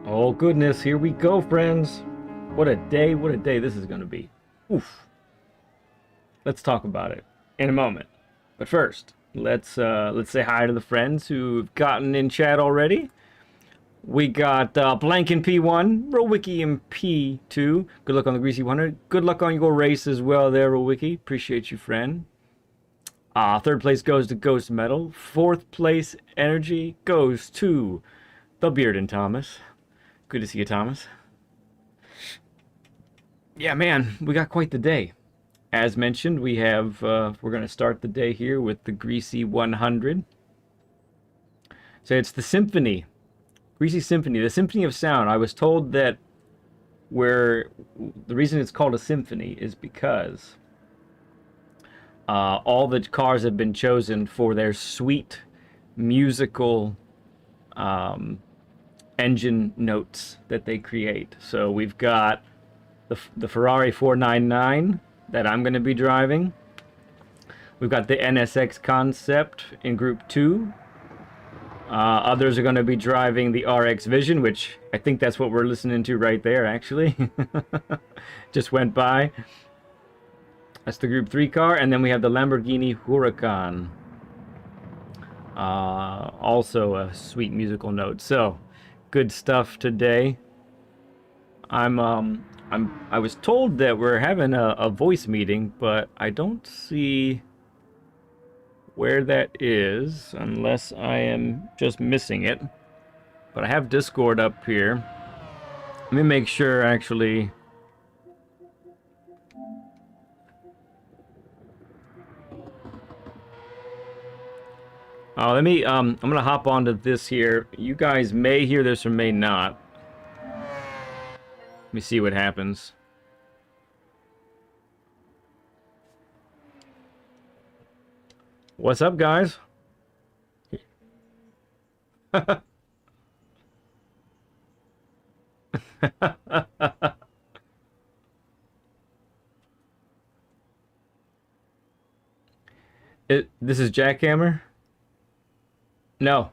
Oh goodness, here we go, friends. What a day this is going to be. Oof. Let's talk about it in a moment. But first, let's say hi to the friends who've gotten in chat already. We got Blank in P1, Rowicki in P2. Good luck on the Greasy 100. Good luck on your race as well there, Rowicki. Appreciate you, friend. Third place goes to Ghost Metal. Fourth place energy goes to the Bearden Thomas. Good to see you, Thomas. Yeah, man, we got quite the day. As mentioned, we have we're going to start the day here with the Greasy 100. So it's the Symphony, Greasy Symphony, the Symphony of Sound. I was told that the reason it's called a symphony is because all the cars have been chosen for their sweet musical engine notes that they create. So we've got the Ferrari 499 that I'm going to be driving. We've got the NSX Concept in Group 2. Others are going to be driving the RX Vision, which I think that's what we're listening to right there, actually. Just went by. That's the Group 3 car. And then we have the Lamborghini Huracan. Also a sweet musical note. So, good stuff today. I was told that we're having a voice meeting, but I don't see where that is, unless I am just missing it. But I have Discord up here. Let me make sure, actually. Let me, I'm gonna hop onto this here. You guys may hear this or may not. Let me see what happens. What's up, guys? This is Jackhammer? No.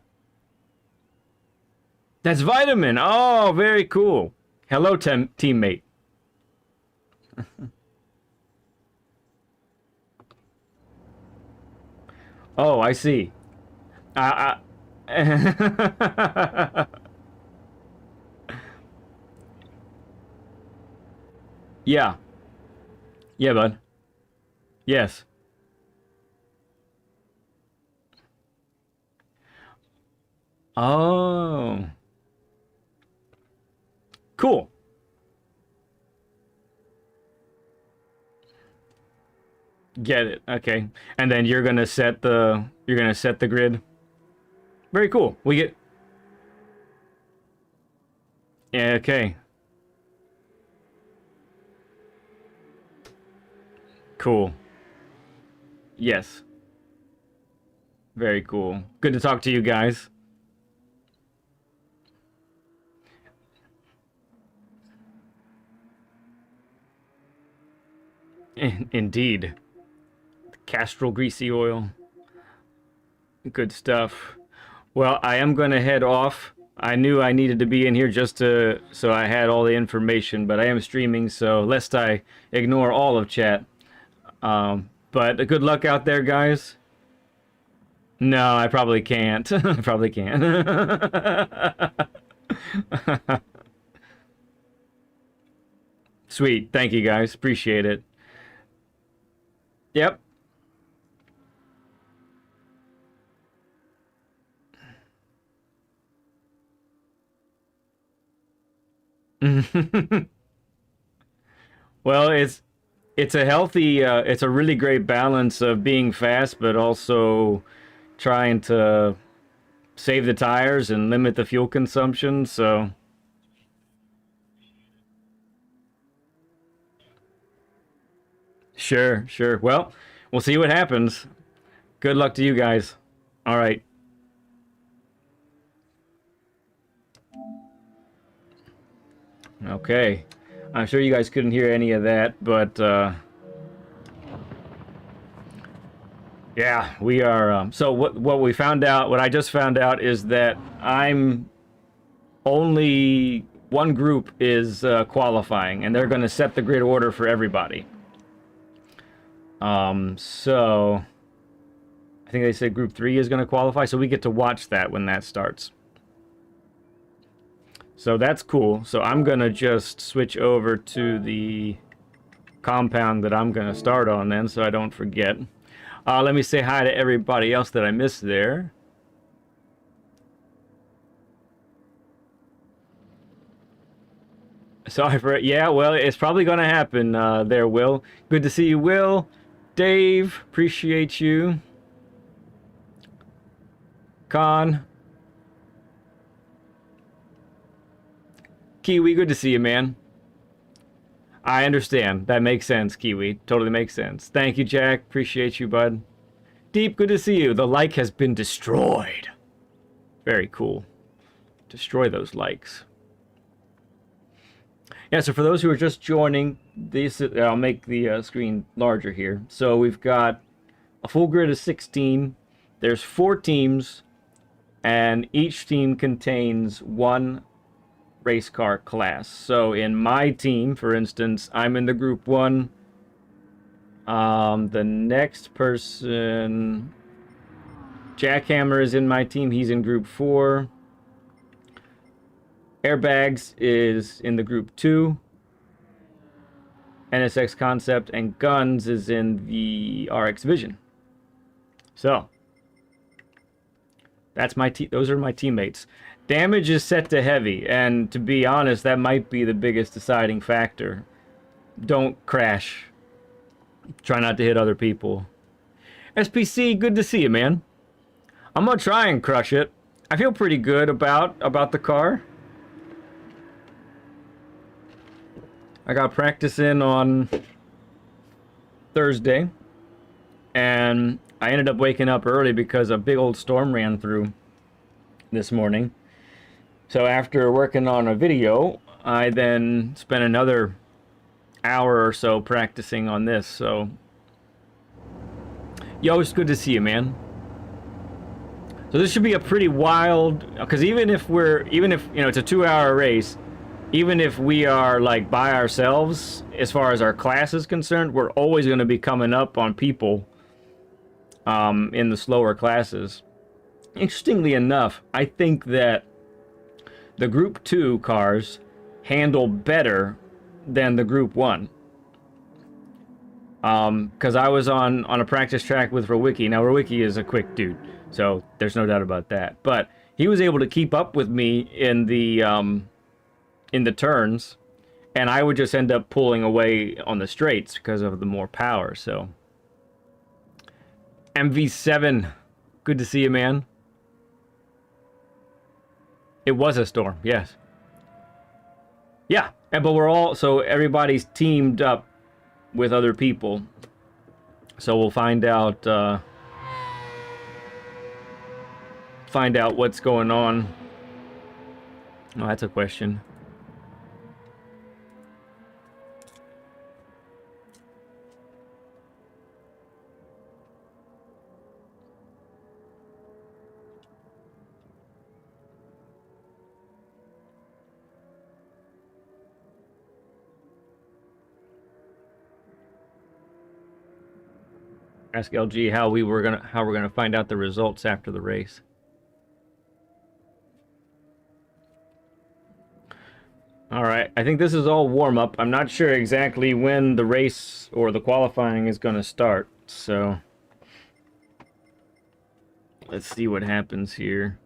That's Vitamin. Oh, very cool. Hello, teammate. Oh, I see. Yeah. Yeah, bud. Yes. Oh. Cool. Get it. Okay. And then you're gonna set the grid. Very cool. We get. Yeah, okay. Cool. Yes. Very cool. Good to talk to you guys. Indeed. Castrol greasy oil. Good stuff. Well, I am going to head off. I knew I needed to be in here so I had all the information, but I am streaming, so lest I ignore all of chat. But good luck out there, guys. No, I probably can't. I probably can't. Sweet. Thank you, guys. Appreciate it. Yep. Well, it's a healthy, it's a really great balance of being fast, but also trying to save the tires and limit the fuel consumption. So, sure, sure. Well, we'll see what happens. Good luck to you guys. All right. Okay. I'm sure you guys couldn't hear any of that, but yeah, we are. So what we found out, what I just found out is that I'm only one group is qualifying, and they're going to set the grid order for everybody. So I think they said Group 3 is going to qualify, so we get to watch that when that starts. So that's cool. So I'm going to just switch over to the compound that I'm going to start on then, so I don't forget. Let me say hi to everybody else that I missed there. Sorry for it. Yeah, well, it's probably going to happen there, Will. Good to see you, Will. Dave, appreciate you. Con. Kiwi, good to see you, man. I understand. That makes sense, Kiwi. Totally makes sense. Thank you, Jack. Appreciate you, bud. Deep, good to see you. The like has been destroyed. Very cool. Destroy those likes. Yeah, so for those who are just joining, this I'll make the screen larger here. So we've got a full grid of 16. There's 4 teams, and each team contains 1 race car class. So in my team, for instance, I'm in the Group 1. The next person, Jackhammer, is in my team. He's in Group 4. Airbags is in the Group 2. NSX Concept and Guns is in the RX Vision. So that's my those are my teammates. Damage is set to heavy, and to be honest, that might be the biggest deciding factor. Don't crash. Try not to hit other people. SPC, good to see you, man. I'm gonna try and crush it. I feel pretty good about the car. I got practice in on Thursday, and I ended up waking up early because a big old storm ran through this morning. So after working on a video, I then spent another hour or so practicing on this. So, yo, it's good to see you, man. So this should be a pretty wild, because even if you know, it's a 2-hour race, even if we are like by ourselves, as far as our class is concerned, we're always going to be coming up on people in the slower classes. Interestingly enough, I think that the Group 2 cars handle better than the Group 1. Because I was on a practice track with Rowicki. Now, Rowicki is a quick dude, so there's no doubt about that. But he was able to keep up with me in the turns, and I would just end up pulling away on the straights because of the more power. So MV7, good to see you, man. It was a storm, yes. Yeah, but we're all, so everybody's teamed up with other people. So we'll find out what's going on. Oh, that's a question. Ask LG how we're gonna find out the results after the race. All right, I think this is all warm up. I'm not sure exactly when the race or the qualifying is gonna start, so let's see what happens here.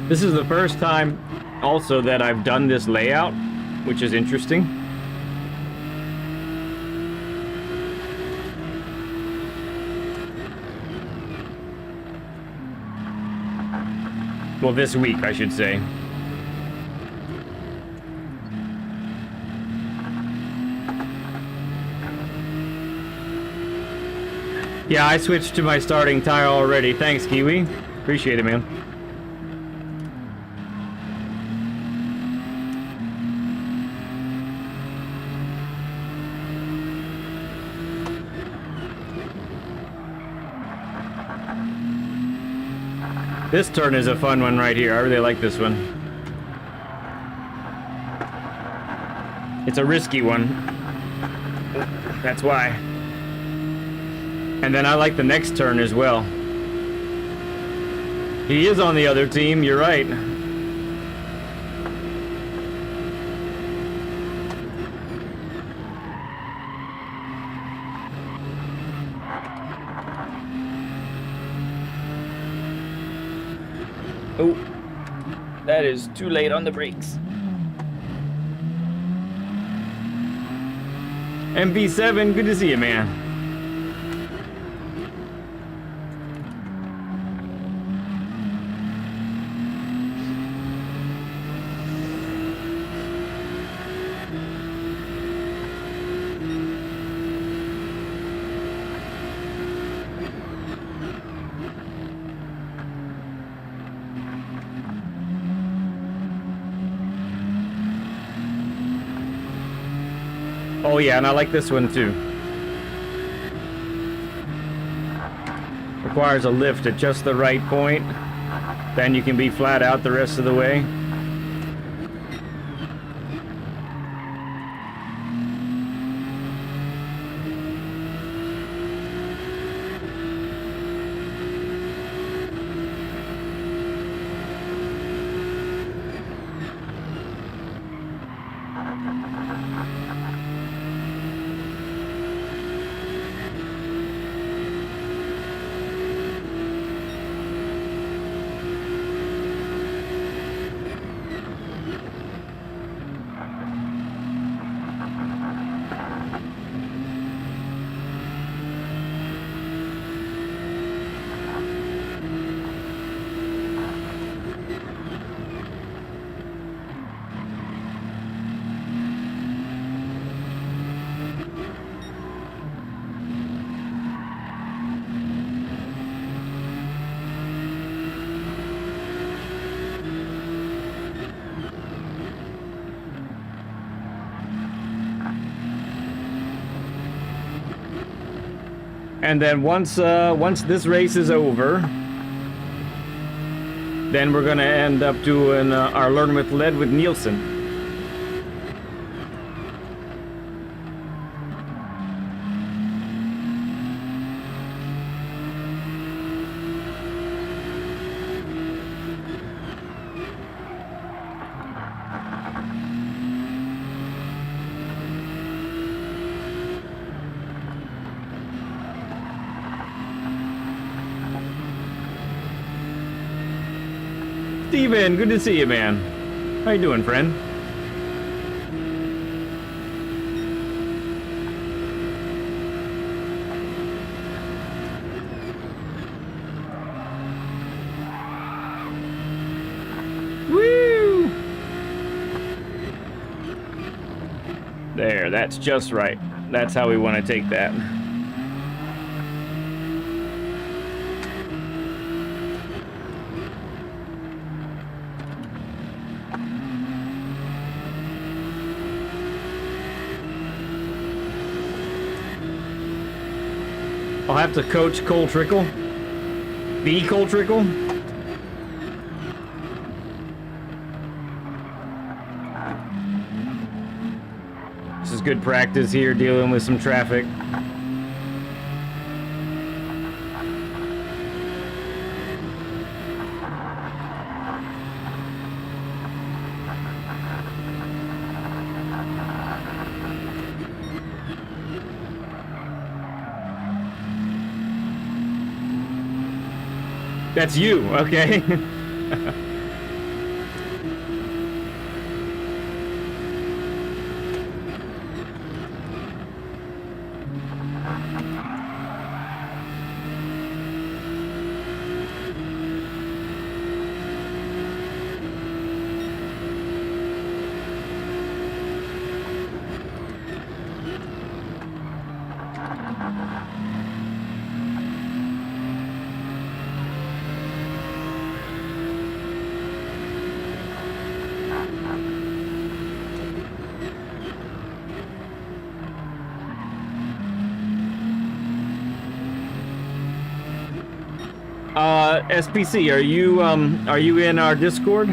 This is the first time also that I've done this layout, which is interesting. Well, this week, I should say. Yeah, I switched to my starting tire already. Thanks, Kiwi. Appreciate it, man. This turn is a fun one right here. I really like this one. It's a risky one. That's why. And then I like the next turn as well. He is on the other team, you're right. Oh, that is too late on the brakes. MV7, good to see you, man. Oh yeah, and I like this one too. Requires a lift at just the right point. Then you can be flat out the rest of the way. And then once this race is over, then we're gonna end up doing our Learn with Lead with Nielsen. Steven, good to see you, man. How you doing, friend? Woo! There, that's just right. That's how we want to take that. I'll have to coach Cole Trickle. The Cole Trickle. This is good practice here dealing with some traffic. That's you, okay? SPC, are you in our Discord?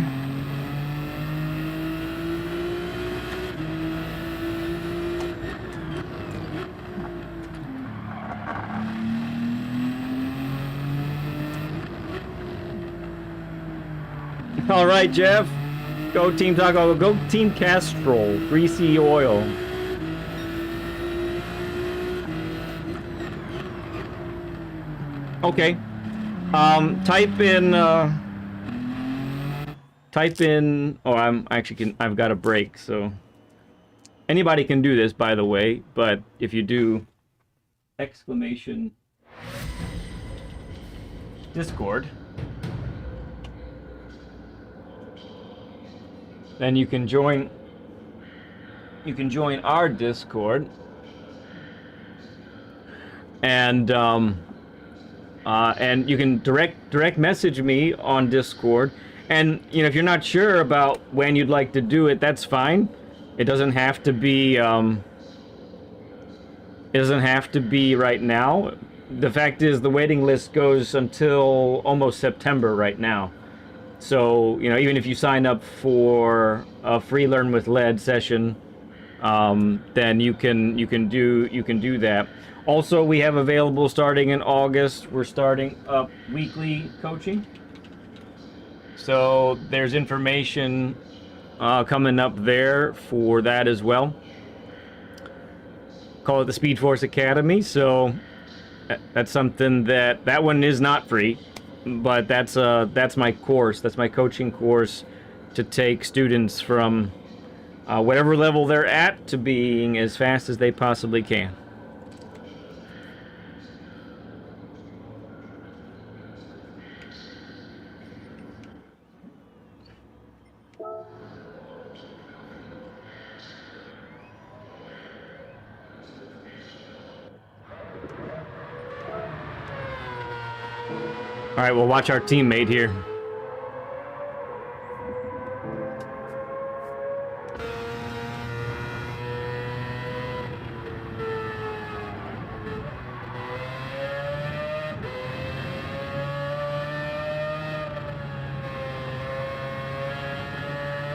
All right, Jeff. Go Team Taco. Go Team Castrol. Greasy oil. Okay. Type in. Oh, I've got a break. So anybody can do this, by the way. But if you do exclamation Discord, then you can join our Discord, and you can direct message me on Discord. And if you're not sure about when you'd like to do it, that's fine. It doesn't have to be right now. The fact is, the waiting list goes until almost September right now. So, even if you sign up for a free Learn with Lead session, then you can do that. Also, we have available starting in August. We're starting up weekly coaching. So there's information coming up there for that as well. Call it the Speed Force Academy. So that's something that one is not free. But that's my course. That's my coaching course to take students from whatever level they're at to being as fast as they possibly can. All right, we'll watch our teammate here.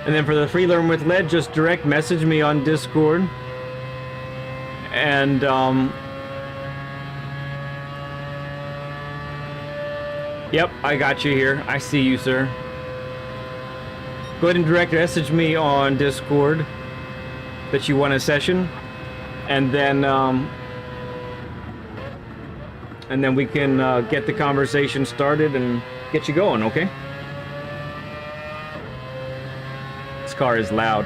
And then for the free Learn with Lead, just direct message me on Discord. And yep, I got you here. I see you, sir. Go ahead and direct message me on Discord that you want a session, and then we can get the conversation started and get you going, okay? This car is loud.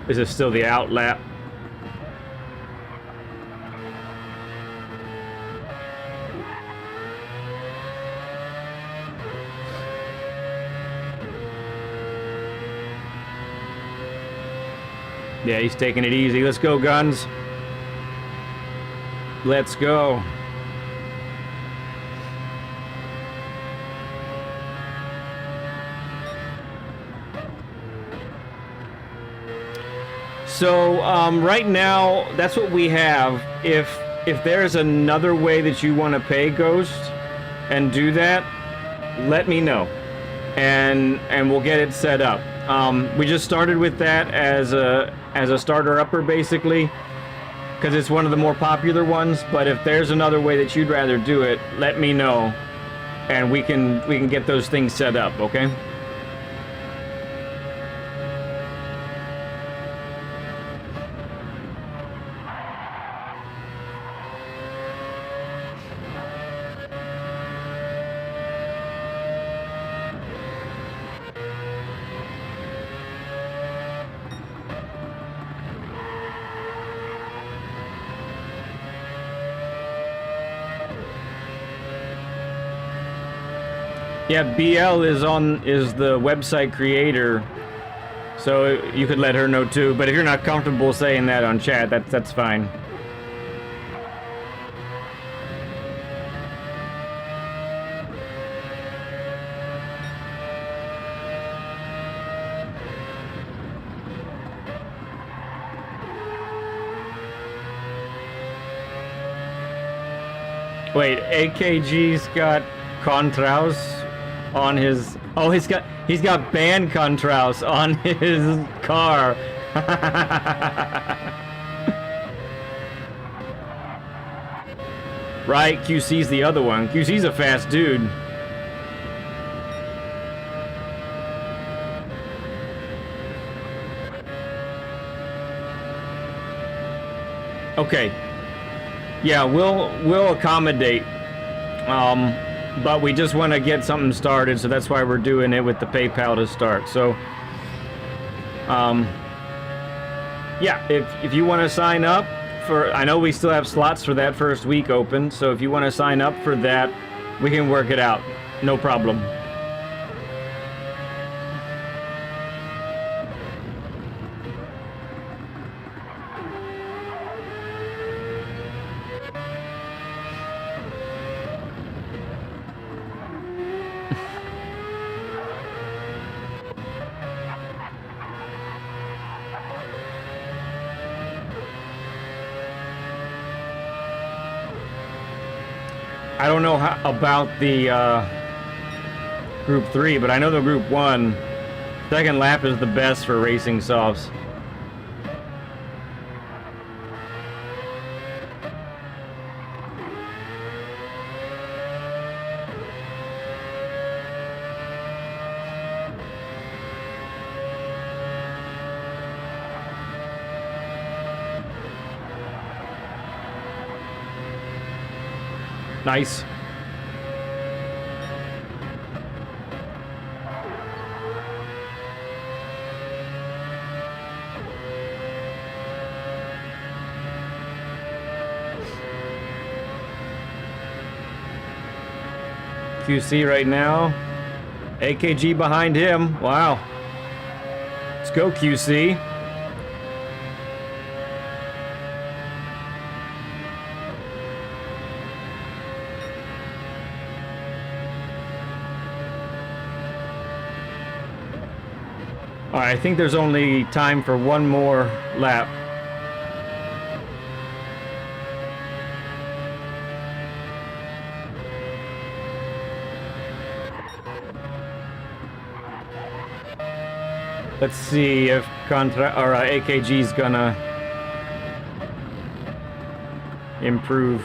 Is it still the out lap? Yeah, he's taking it easy. Let's go, Guns. Let's go. So right now, that's what we have. If there's another way that you want to pay Ghost and do that, let me know, and we'll get it set up. We just started with that as a starter upper, basically, because it's one of the more popular ones. But if there's another way that you'd rather do it, let me know, and we can get those things set up. Okay. Yeah, BL is the website creator, so you could let her know too. But if you're not comfortable saying that on chat, that's fine. Wait, AKG's got Contraus on his... Oh, he's got banned Contraus on his car. Right, QC's the other one. QC's a fast dude. Okay. Yeah, we'll accommodate. But we just want to get something started, so that's why we're doing it with the PayPal to start. So, yeah, if you want to sign up for, I know we still have slots for that first week open, so if you want to sign up for that, we can work it out. No problem. I don't know about the Group 3, but I know the Group 1 second lap is the best for racing softs. Nice. QC right now. AKG behind him. Wow. Let's go, QC. Alright, I think there's only time for one more lap. Let's see if AKG's gonna improve.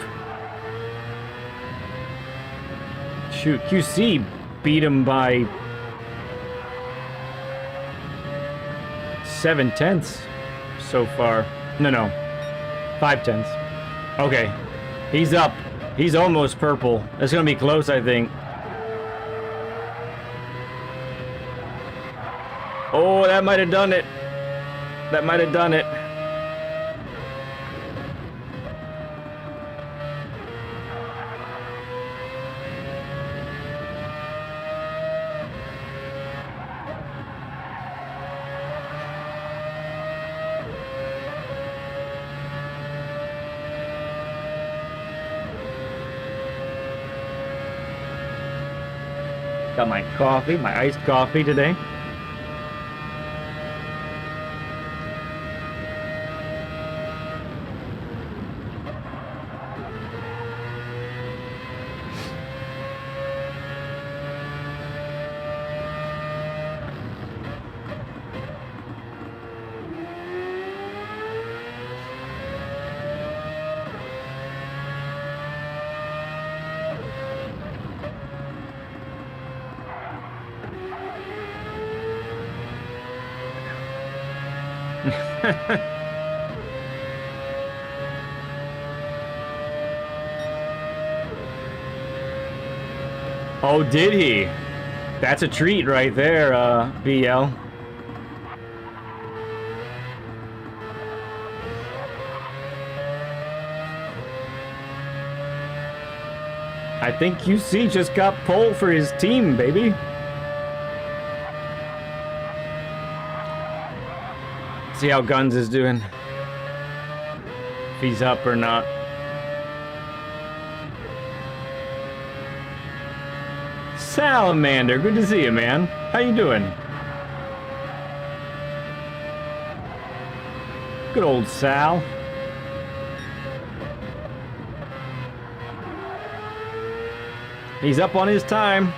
Shoot, QC beat him by 7/10 so far. No, 5/10. Okay, he's up. He's almost purple. It's gonna be close, I think. Oh, that might have done it. That might have done it. Got my coffee, my iced coffee today. Oh, did he? That's a treat right there, BL. I think QC just got pole for his team, baby. See how Guns is doing. If he's up or not. Salamander, good to see you, man. How you doing? Good old Sal. He's up on his time.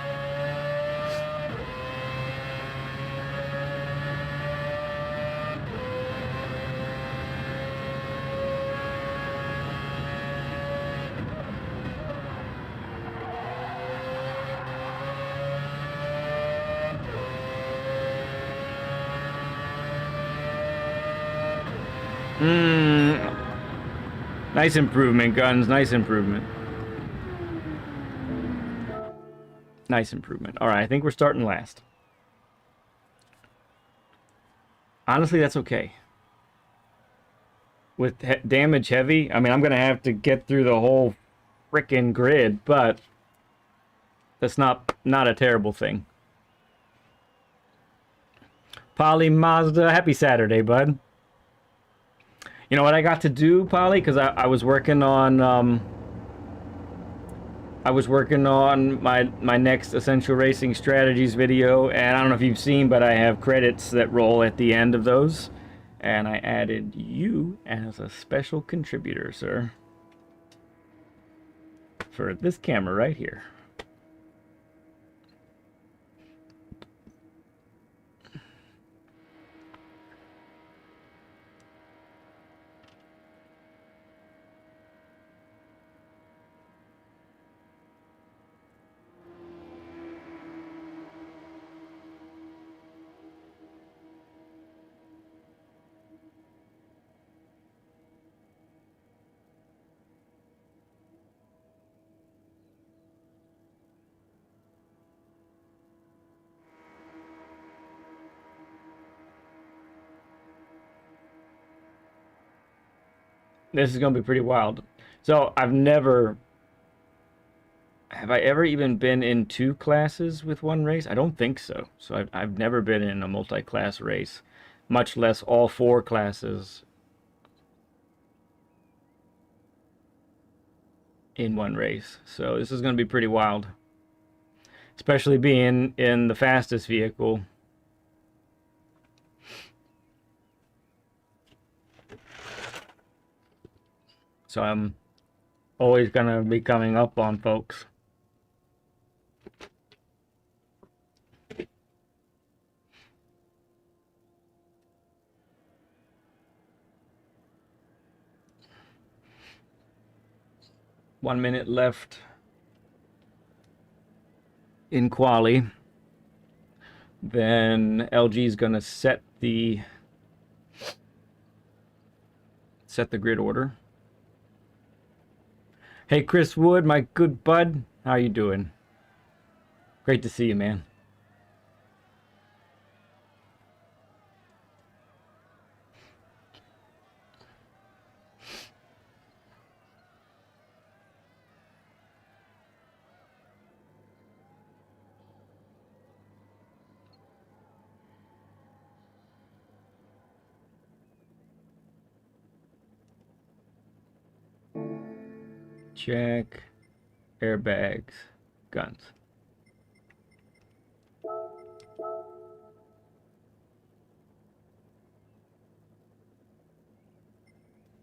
Nice improvement, Guns. Nice improvement. Nice improvement. All right, I think we're starting last. Honestly, that's okay. With damage heavy, I mean, I'm going to have to get through the whole frickin' grid, but that's not a terrible thing. Polly Mazda, happy Saturday, bud. You know what I got to do, Polly? Because I was working on my next Essential Racing Strategies video, and I don't know if you've seen, but I have credits that roll at the end of those, and I added you as a special contributor, sir, for this camera right here. This is going to be pretty wild. So have I ever even been in 2 classes with one race? I don't think so. So I've never been in a multi-class race, much less all 4 classes in one race. So this is going to be pretty wild, especially being in the fastest vehicle. So I'm always going to be coming up on folks. One minute left in quali. Then LG is going to set the grid order. Hey, Chris Wood, my good bud. How you doing? Great to see you, man. Check. Airbags. Guns.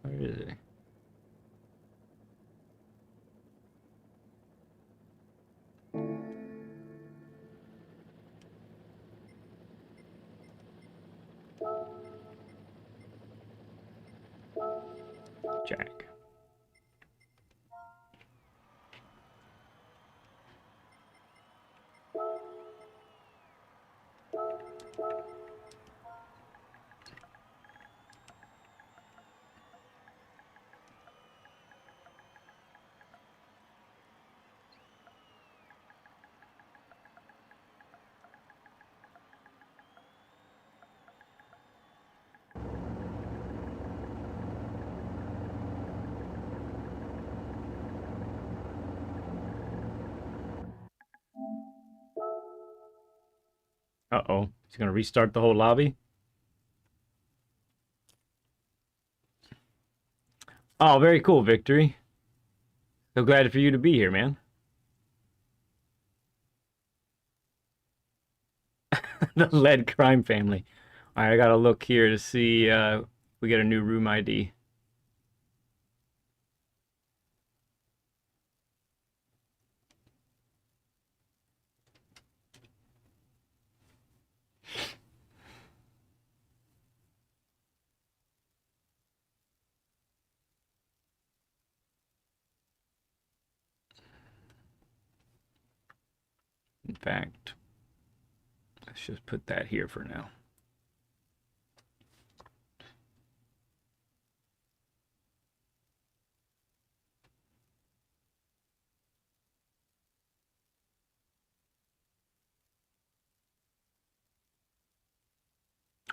Where is it? Jack. Uh-oh. He's going to restart the whole lobby? Oh, very cool, Victory. So glad for you to be here, man. The lead crime family. All right, I gotta look here to see we get a new room ID. In fact, let's just put that here for now.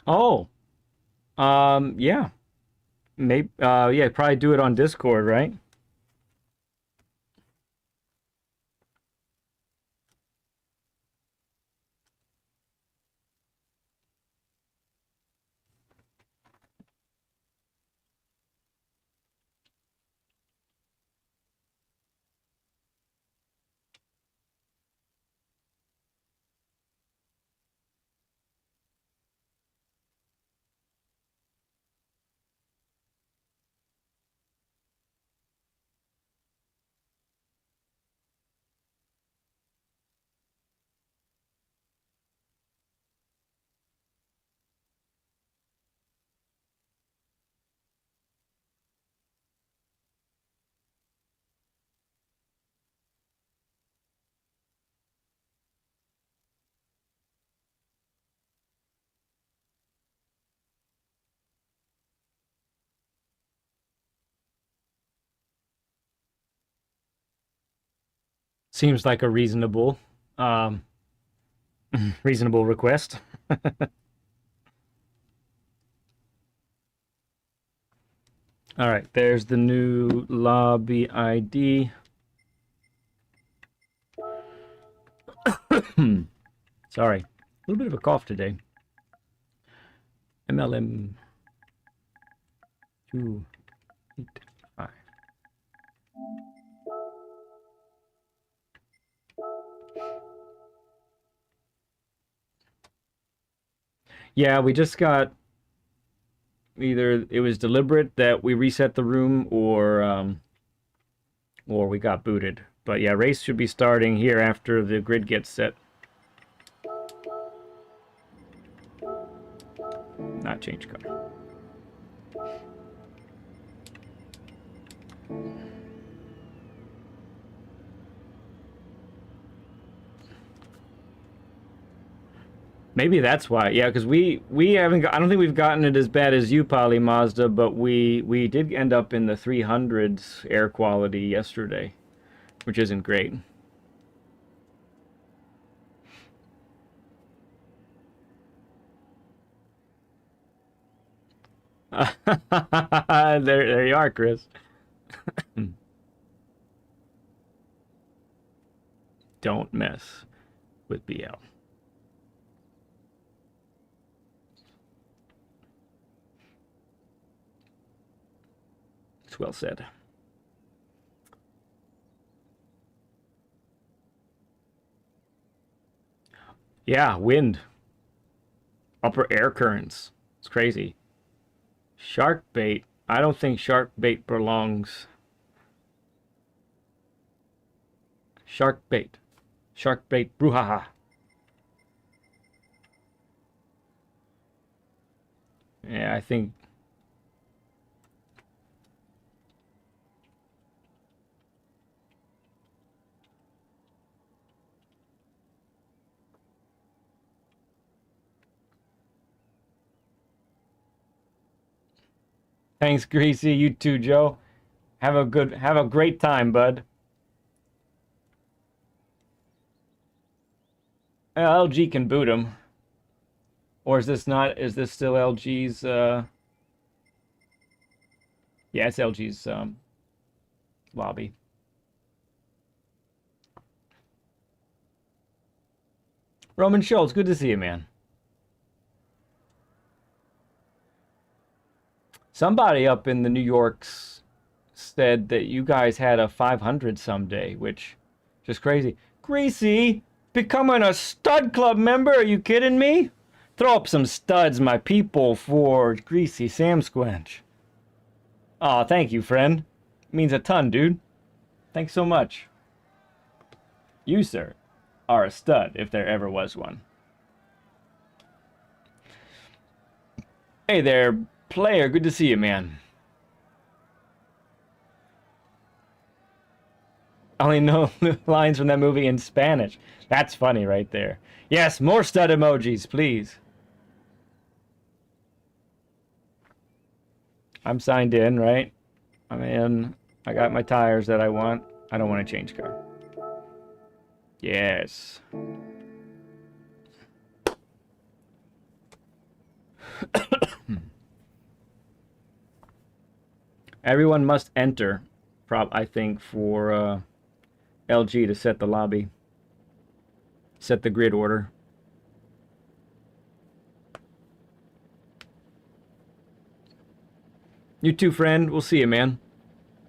Oh, yeah. Maybe, yeah, probably do it on Discord, right? Seems like a um, reasonable request. All right, there's the new lobby ID. Sorry, a little bit of a cough today. MLM 285. Yeah, we just got either it was deliberate that we reset the room or we got booted. But yeah, race should be starting here after the grid gets set. Not change car. Maybe that's why. Yeah, because we haven't. I don't think we've gotten it as bad as you, Poly Mazda, but we did end up in the 300s air quality yesterday, which isn't great. There you are, Chris. Don't mess with BL. It's well said. Yeah, wind. Upper air currents. It's crazy. Shark bait. I don't think shark bait belongs. Shark bait. Shark bait brouhaha. Yeah, I think. Thanks, Greasy. You too, Joe. Have a great time, bud. LG can boot him. Or is this not, is this still LG's, yeah, it's LG's, lobby. Roman Schultz, good to see you, man. Somebody up in the New Yorks said that you guys had a 500 someday, which just crazy. Greasy, becoming a stud club member? Are you kidding me? Throw up some studs, my people, for Greasy Sam Squench. Aw, thank you, friend. It means a ton, dude. Thanks so much. You, sir, are a stud, if there ever was one. Hey there, player. Good to see you, man. I only know the lines from that movie in Spanish. That's funny right there. Yes, more stud emojis, please. I'm signed in, right? I'm in. I got my tires that I want. I don't want to change car. Yes. Everyone must enter, I think, for LG to set the lobby. Set the grid order. You too, friend. We'll see you, man.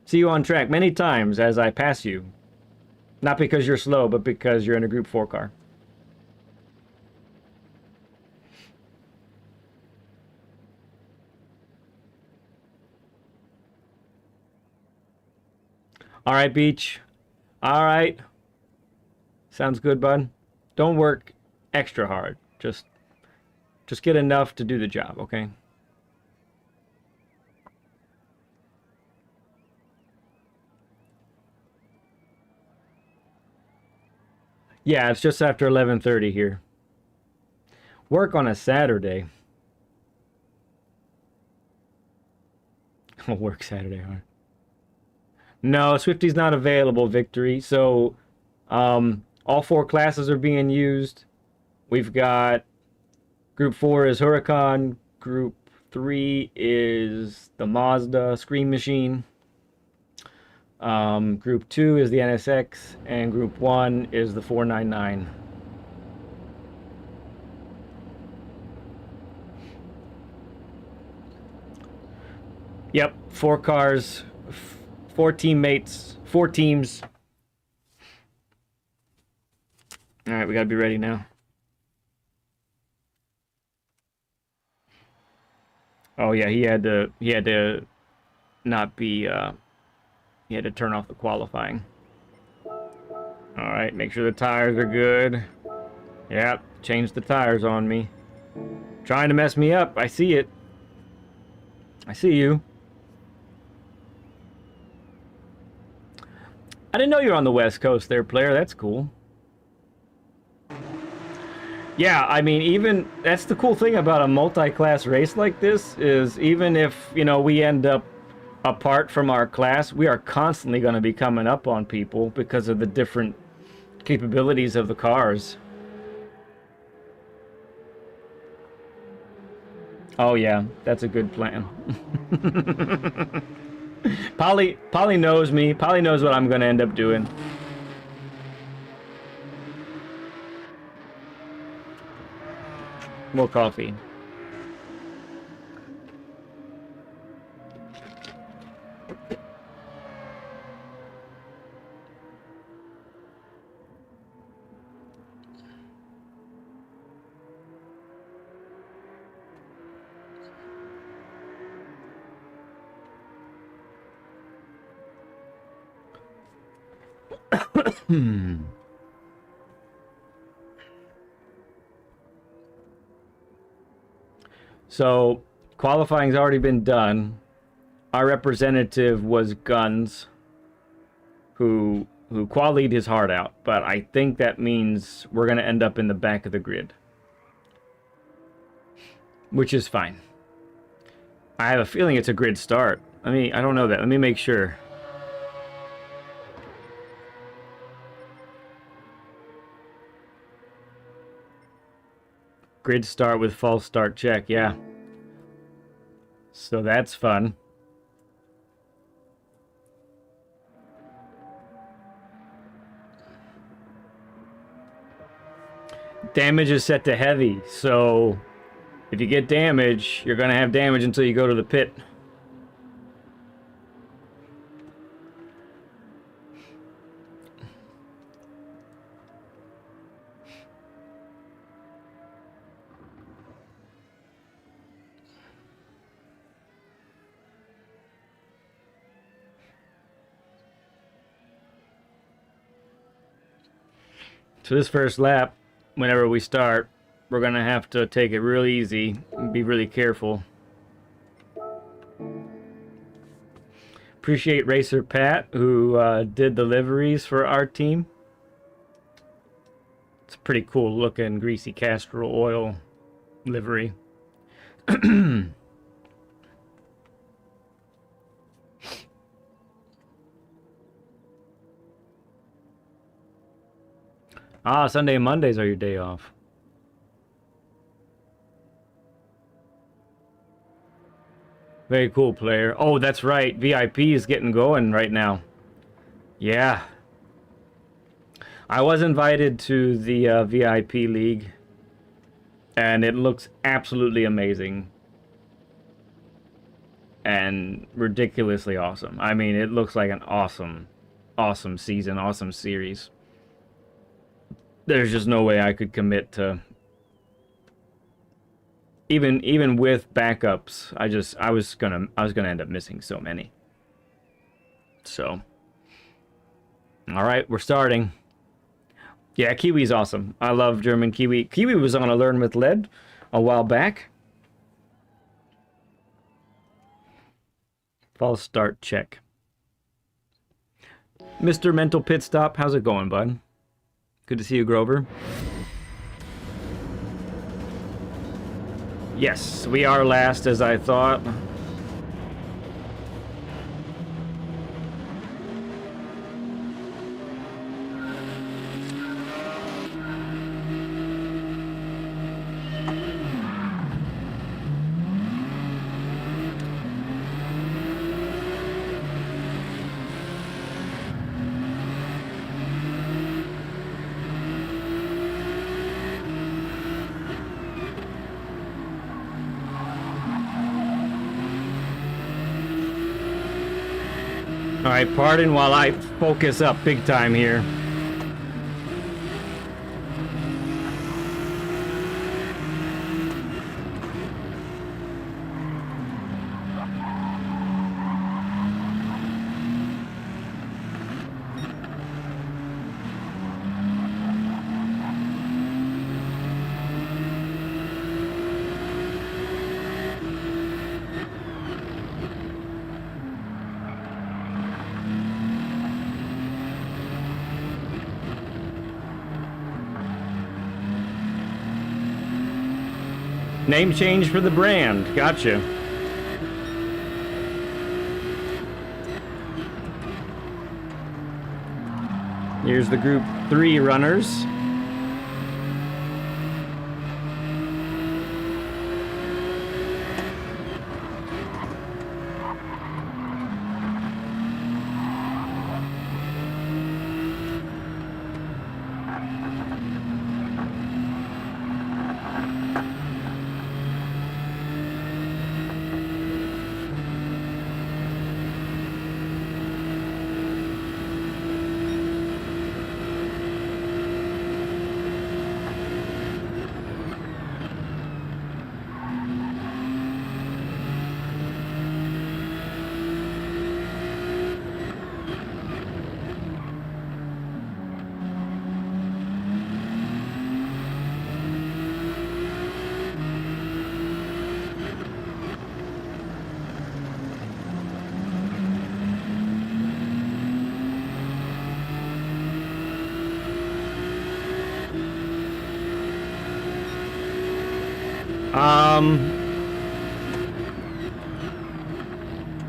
See you on track many times as I pass you. Not because you're slow, but because you're in a Group 4 car. All right, Beach. All right. Sounds good, bud. Don't work extra hard. Just get enough to do the job, okay? Yeah, it's just after 11:30 here. Work on a Saturday. Work Saturday, huh? No, Swifty's not available, Victory. So, all 4 classes are being used. We've got Group 4 is Huracan. Group 3 is the Mazda Scream Machine. Group 2 is the NSX, and Group 1 is the 499. Yep, 4 cars, 4 teammates, 4 teams. All right, we gotta be ready now. Oh yeah, he had to not be he had to turn off the qualifying. All right, make sure the tires are good. Yep, change the tires on me. Trying to mess me up. I see it. I see you. I didn't know you were on the West Coast there, player. That's cool. Yeah, I mean, even that's the cool thing about a multi-class race like this is even if, you know, we end up apart from our class, we are constantly going to be coming up on people because of the different capabilities of the cars. Oh yeah, that's a good plan. Polly knows me. Polly knows what I'm going to end up doing. More coffee. So, qualifying's already been done. Our representative was Guns, who qualied his heart out, but I think that means we're going to end up in the back of the grid. Which is fine. I have a feeling it's a grid start. I don't know that. Let me make sure. Grid start with false start check, yeah. So that's fun. damage is set to heavy, so if you get damage, you're gonna have damage until you go to the pit. So this first lap, whenever we start, we're gonna have to take it real easy and be really careful. Appreciate Racer Pat, who did the liveries for our team. It's a pretty cool looking greasy castor oil livery. Ah, Sunday and Mondays are your day off. Very cool, player. Oh, that's right. VIP is getting going right now. Yeah. I was invited to the VIP league, and it looks absolutely amazing. And ridiculously awesome. I mean, it looks like an awesome, awesome season, awesome series. There's just no way I could commit to even with backups. I was gonna end up missing so many. So, all right, we're starting. Yeah, Kiwi's awesome. I love German Kiwi. Kiwi was on a Learn with Lead a while back. False start check. Mr. Mental Pit Stop, how's it going, bud? Good to see you, Grover. Yes, we are last, as I thought. Alright, pardon while I focus up big time here. Name change for the brand. Gotcha. Here's the Group 3 runners.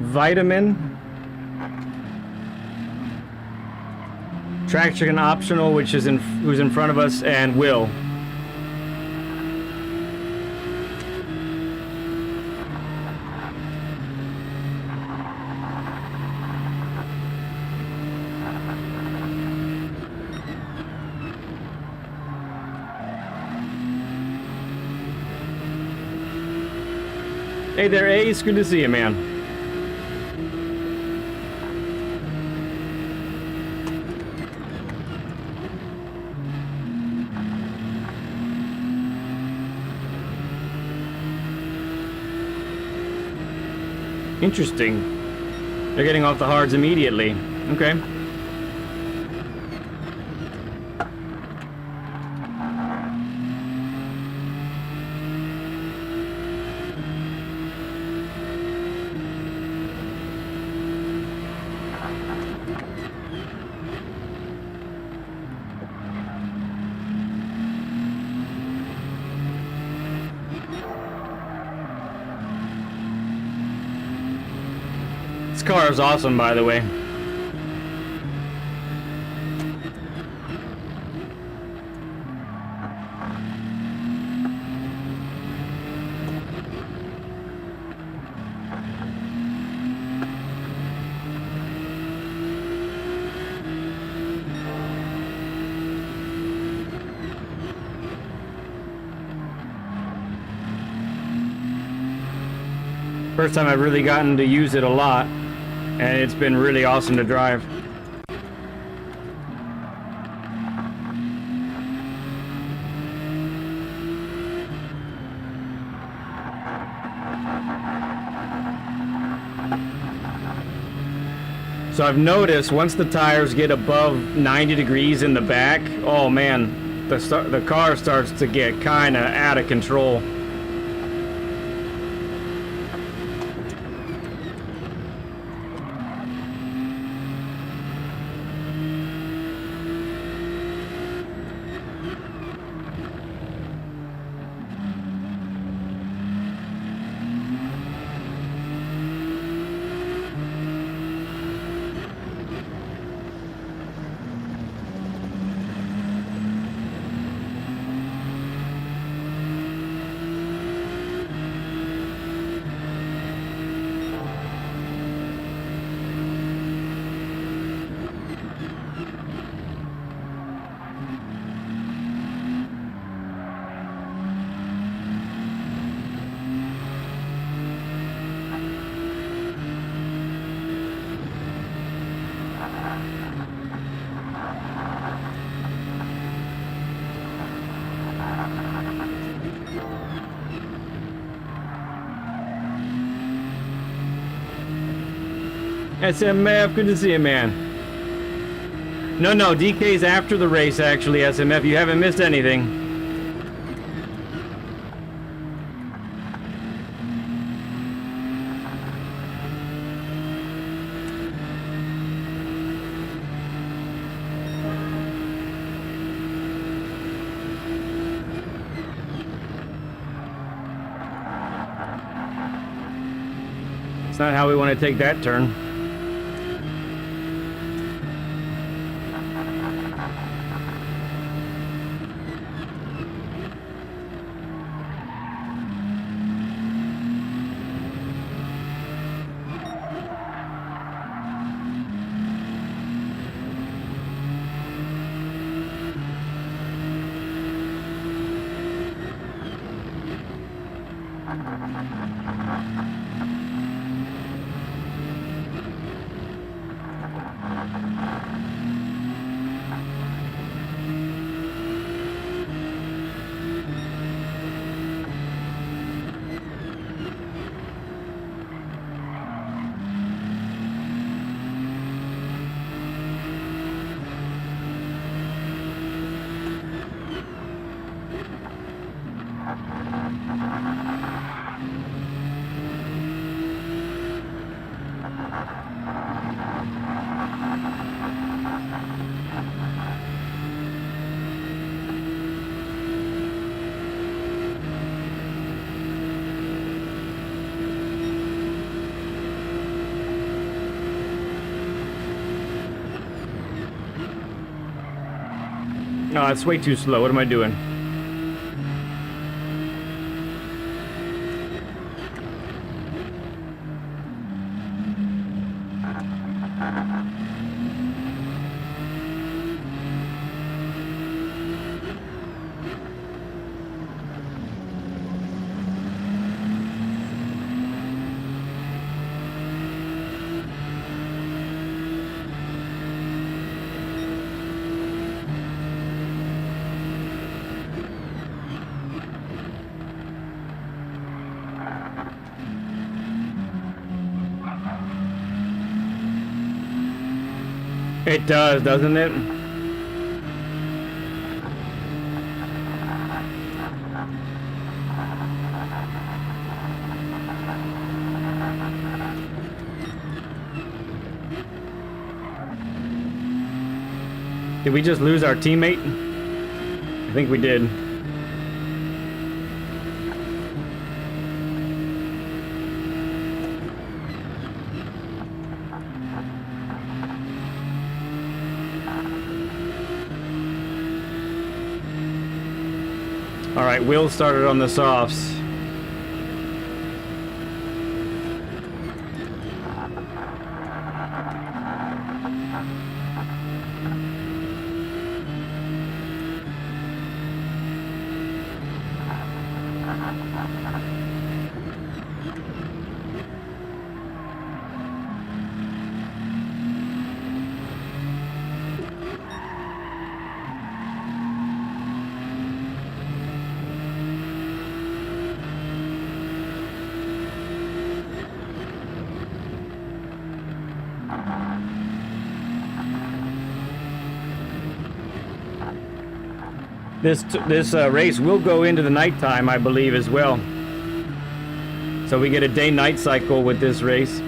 Vitamin. Traction optional, which is who's in front of us, and Will. Hey there, Ace. Good to see you, man. Interesting. They're getting off the hards immediately. Okay. This car is awesome, by the way. First time I've really gotten to use it a lot, and it's been really awesome to drive. So I've noticed once the tires get above 90 degrees in the back, oh man, the car starts to get kind of out of control. SMF, good to see you, man. No, DK's after the race, actually, SMF. You haven't missed anything. It's not how we want to take that turn. No, it's way too slow. What am I doing? It does, doesn't it? Did we just lose our teammate? I think we did. All right, Will started on the softs. This race will go into the nighttime, I believe, as well. So we get a day-night cycle with this race.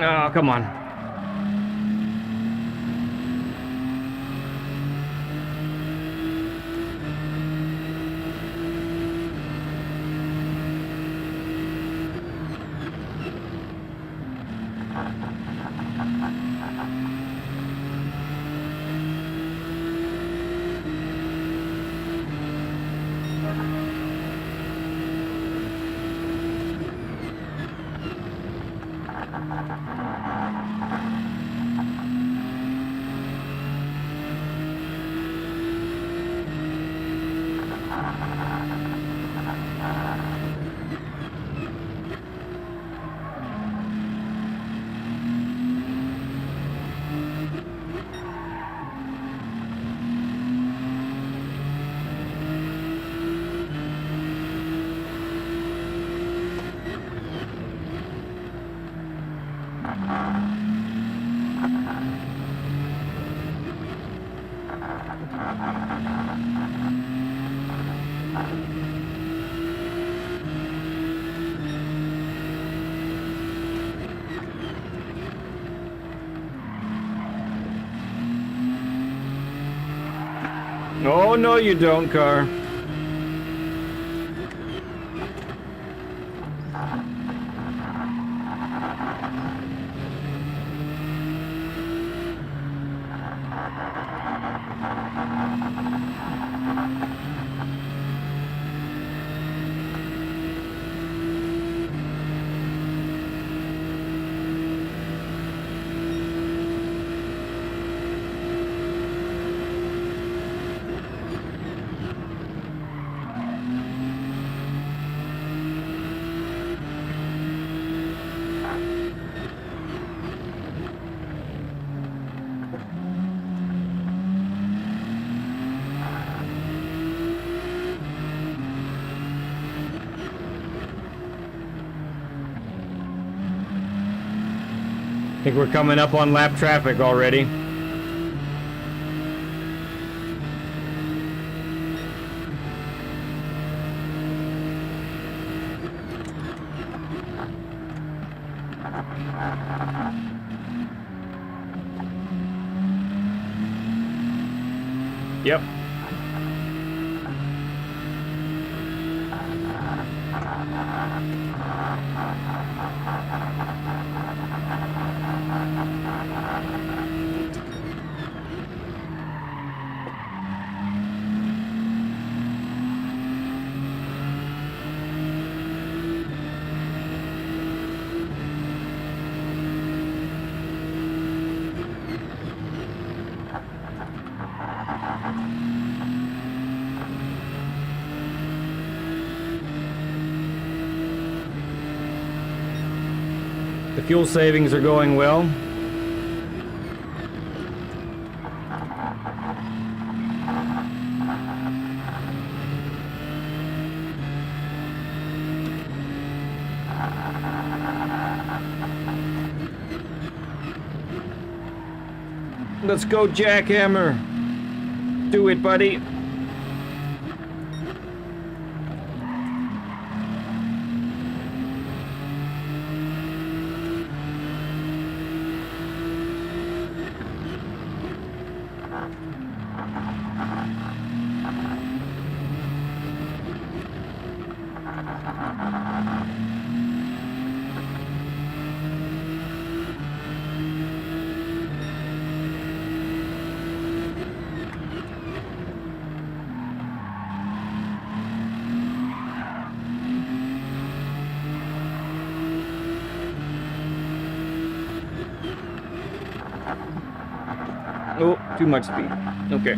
Oh, come on. Oh, no, you don't, car. I think we're coming up on lap traffic already. Yep. The fuel savings are going well. Let's go, Jackhammer. Do it, buddy. Oh, too much speed. Okay.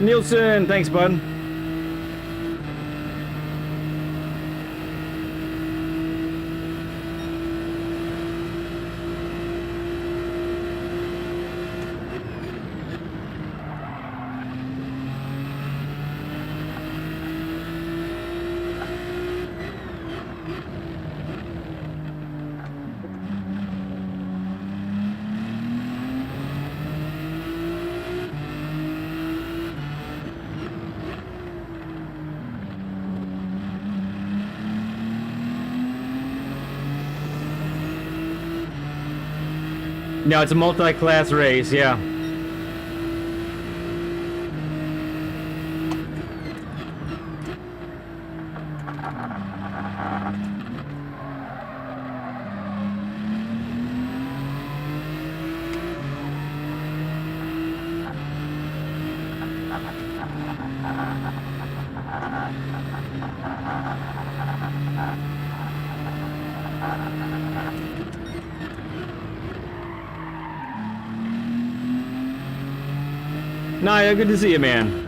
Nielsen, thanks, bud. No, it's a multi-class race, yeah. Naya, good to see you, man.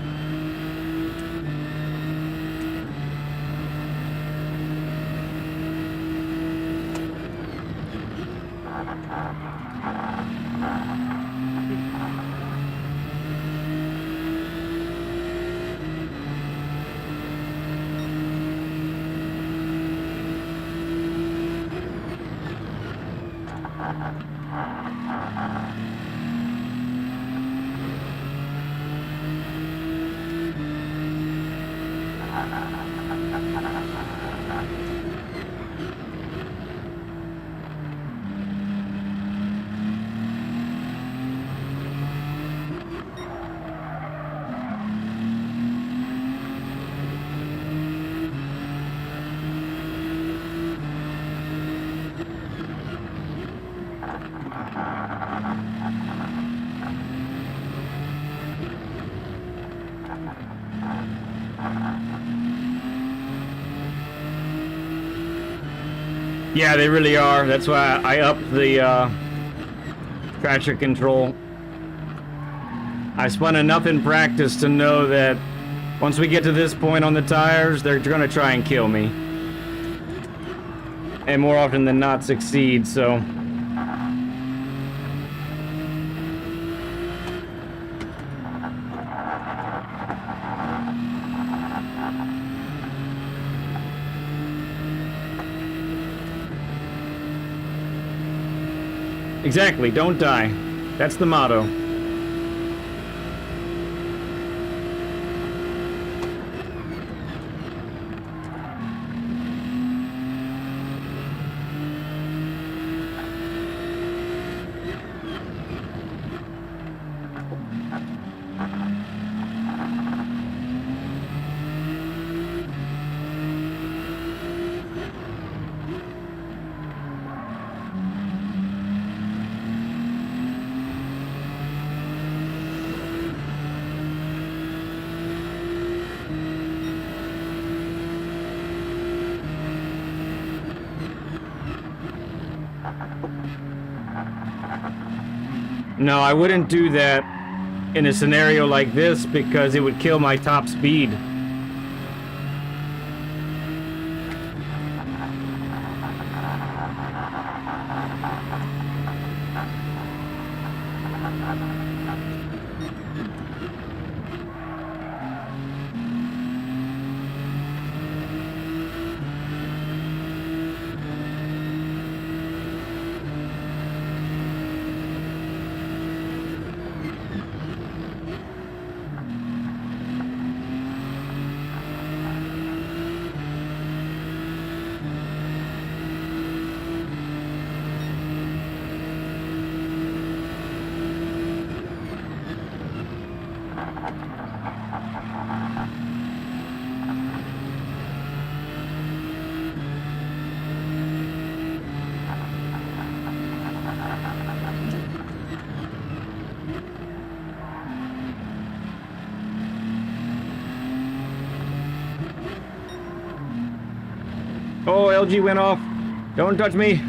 Yeah, they really are. That's why I upped the traction control. I spun enough in practice to know that once we get to this point on the tires, they're going to try and kill me. And more often than not succeed, so... Exactly, don't die. That's the motto. No, I wouldn't do that in a scenario like this because it would kill my top speed. Oh, LG went off. Don't touch me.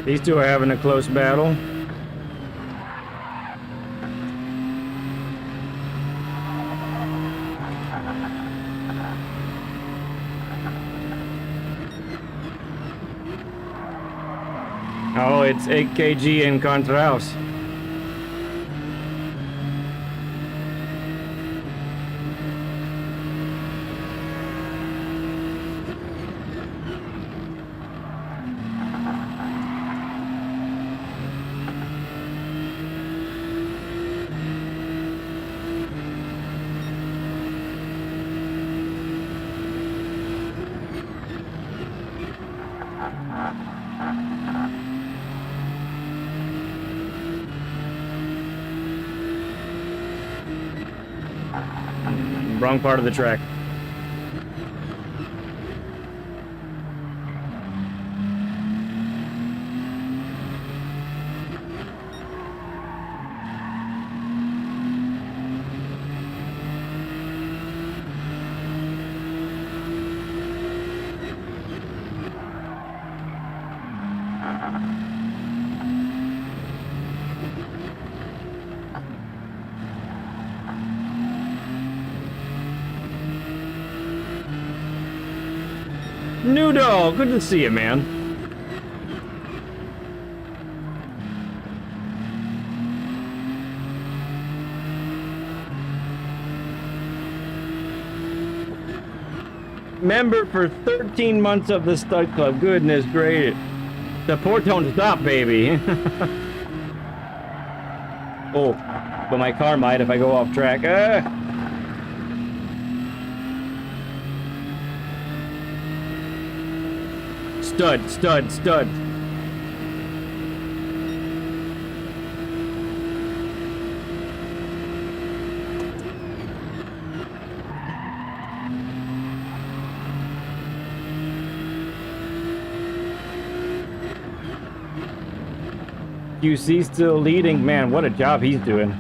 These two are having a close battle. Oh, it's 8 kg in Contraus. Wrong part of the track. Noodle, good to see you, man. Member for 13 months of the Stud Club. Goodness great. Support don't stop, baby. Oh, but my car might if I go off track. Stud, stud, stud. QC still leading. Man, what a job he's doing.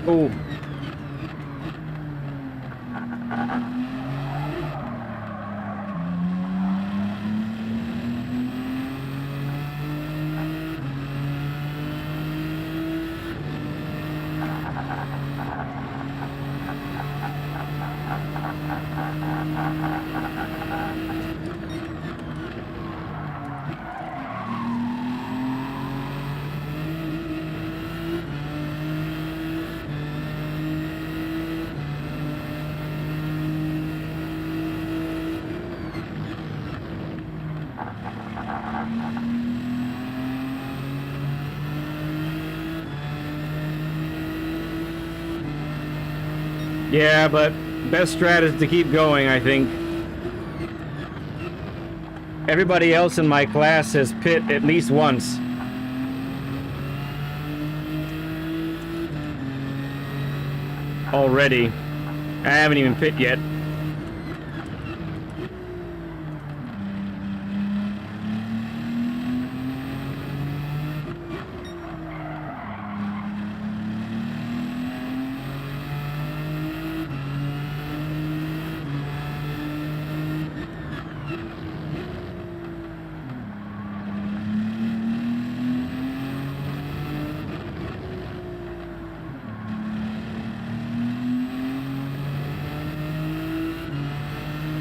Oh. Yeah, but best strat is to keep going, I think. Everybody else in my class has pit at least once. Already. I haven't even pit yet.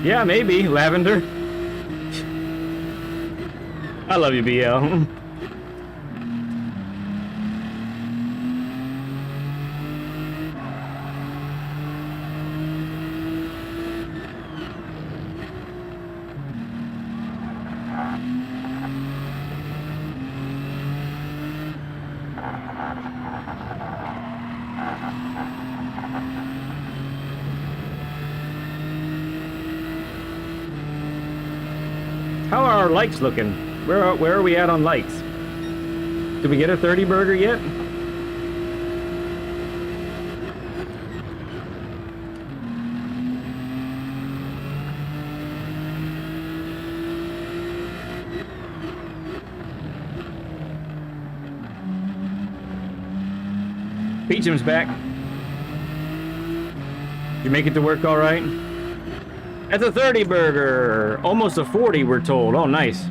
Yeah, maybe. Lavender. I love you, BL. How are our likes looking? Where are we at on likes? Did we get a 30 burger yet? Peachum's back. You make it to work all right? That's a 30 burger. Almost a 40, we're told. Oh, nice.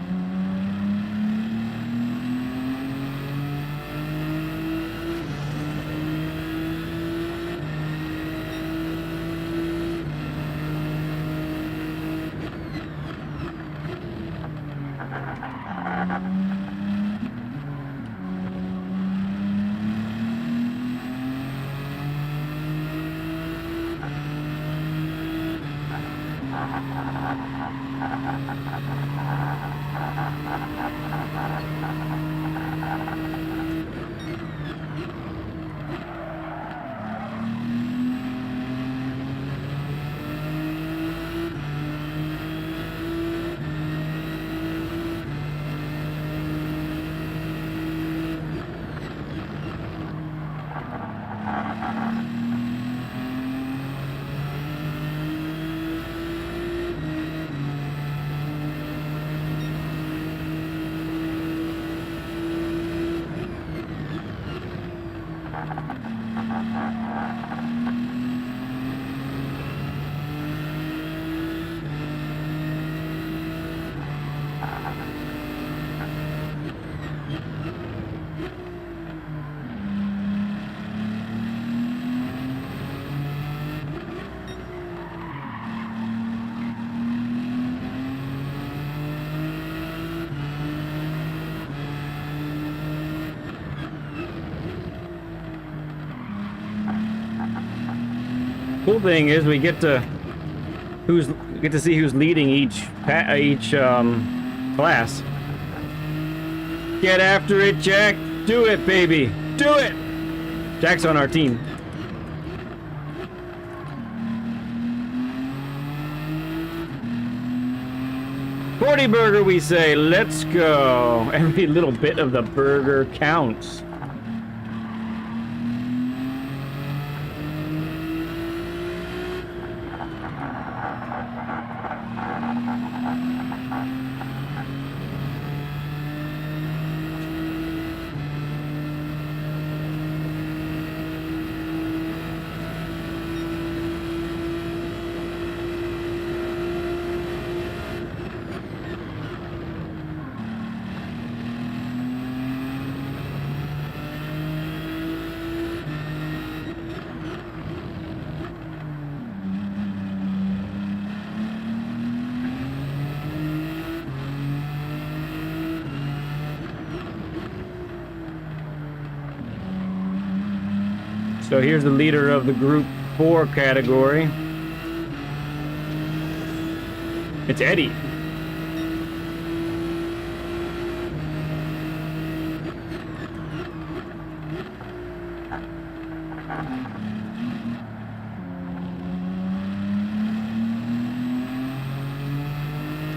Cool thing is we get to see who's leading each class. Get after it, Jack. Do it, baby. Do it. Jack's on our team. $40 burger, we say. Let's go. Every little bit of the burger counts. So here's the leader of the Group 4 category. It's Eddie.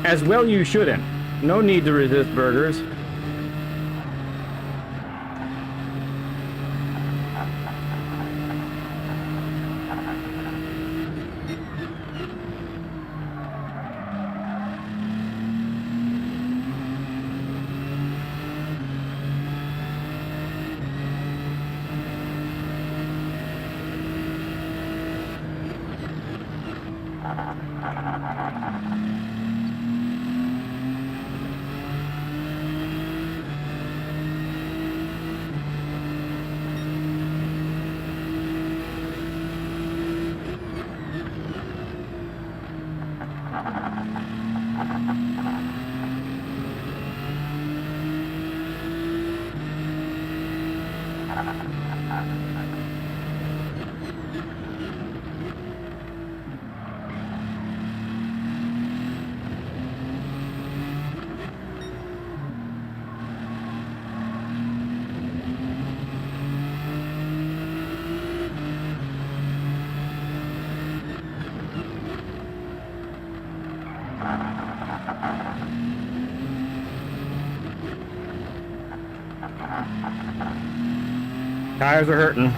As well you shouldn't. No need to resist burgers. Tires are hurting.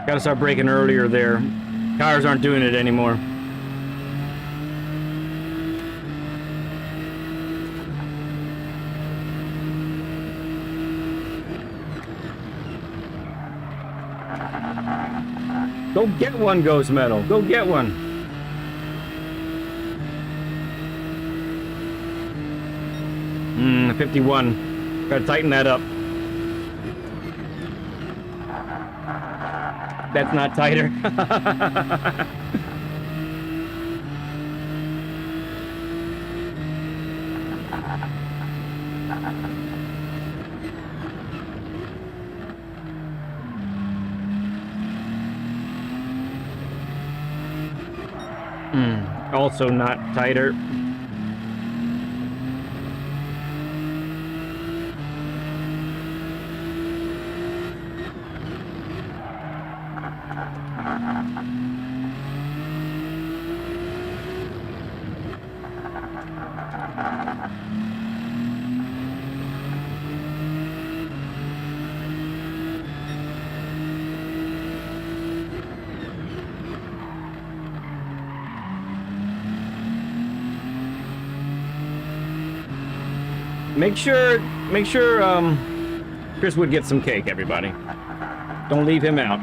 Gotta start braking earlier there. Tires aren't doing it anymore. Go get one, Ghost Metal. Go get one. 51. Gotta tighten that up. That's not tighter. Also not tighter. Make sure Chris Wood gets some cake, everybody. Don't leave him out.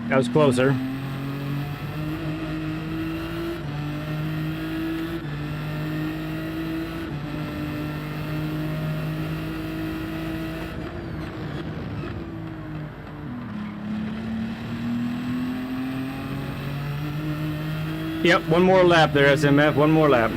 That was closer. Yep, one more lap there, SMF. One more lap.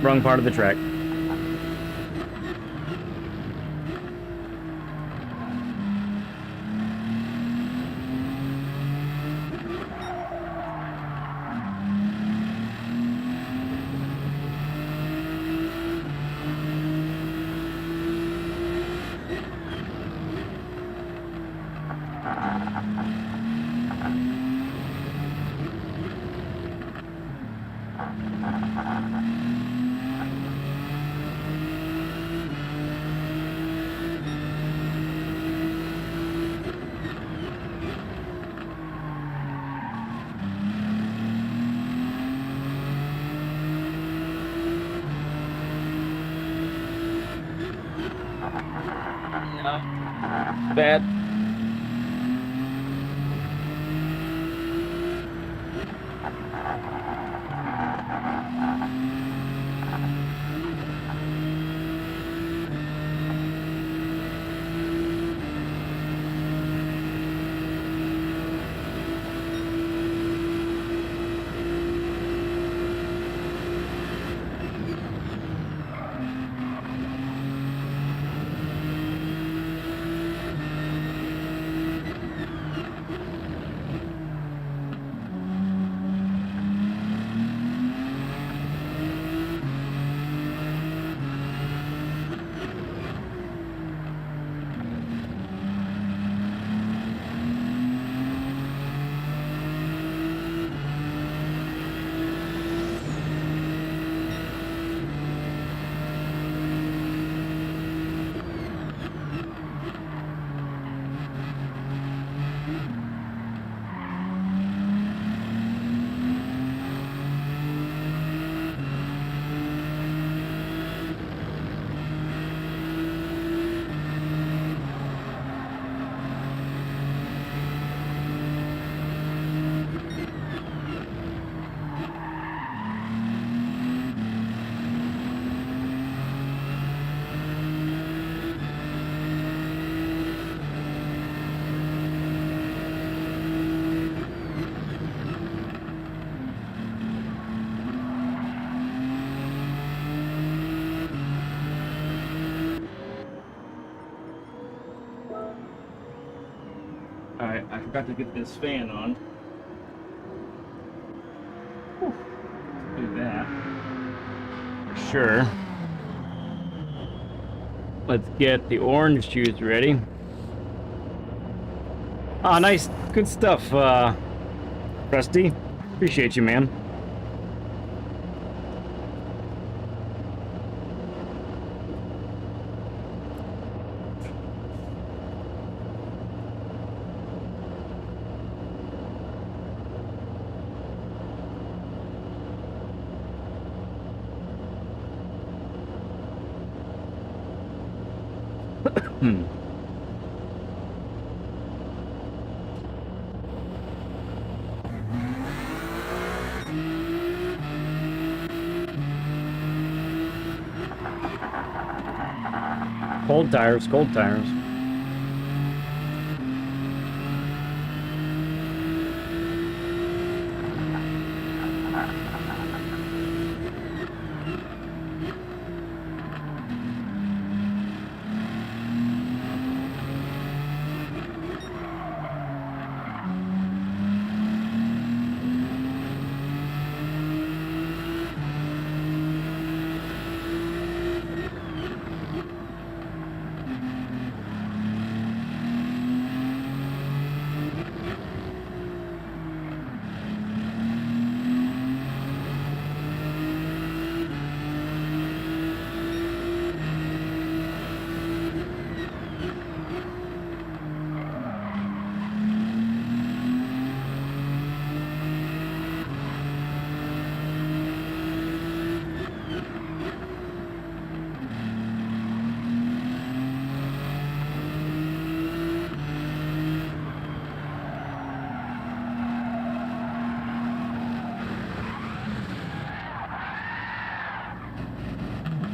Wrong part of the track. Bad. forgot to get this fan on. Whew. Do that. Sure. Let's get the orange juice ready. Ah, nice. Good stuff, Rusty. Appreciate you, man. Cold tires, cold tires.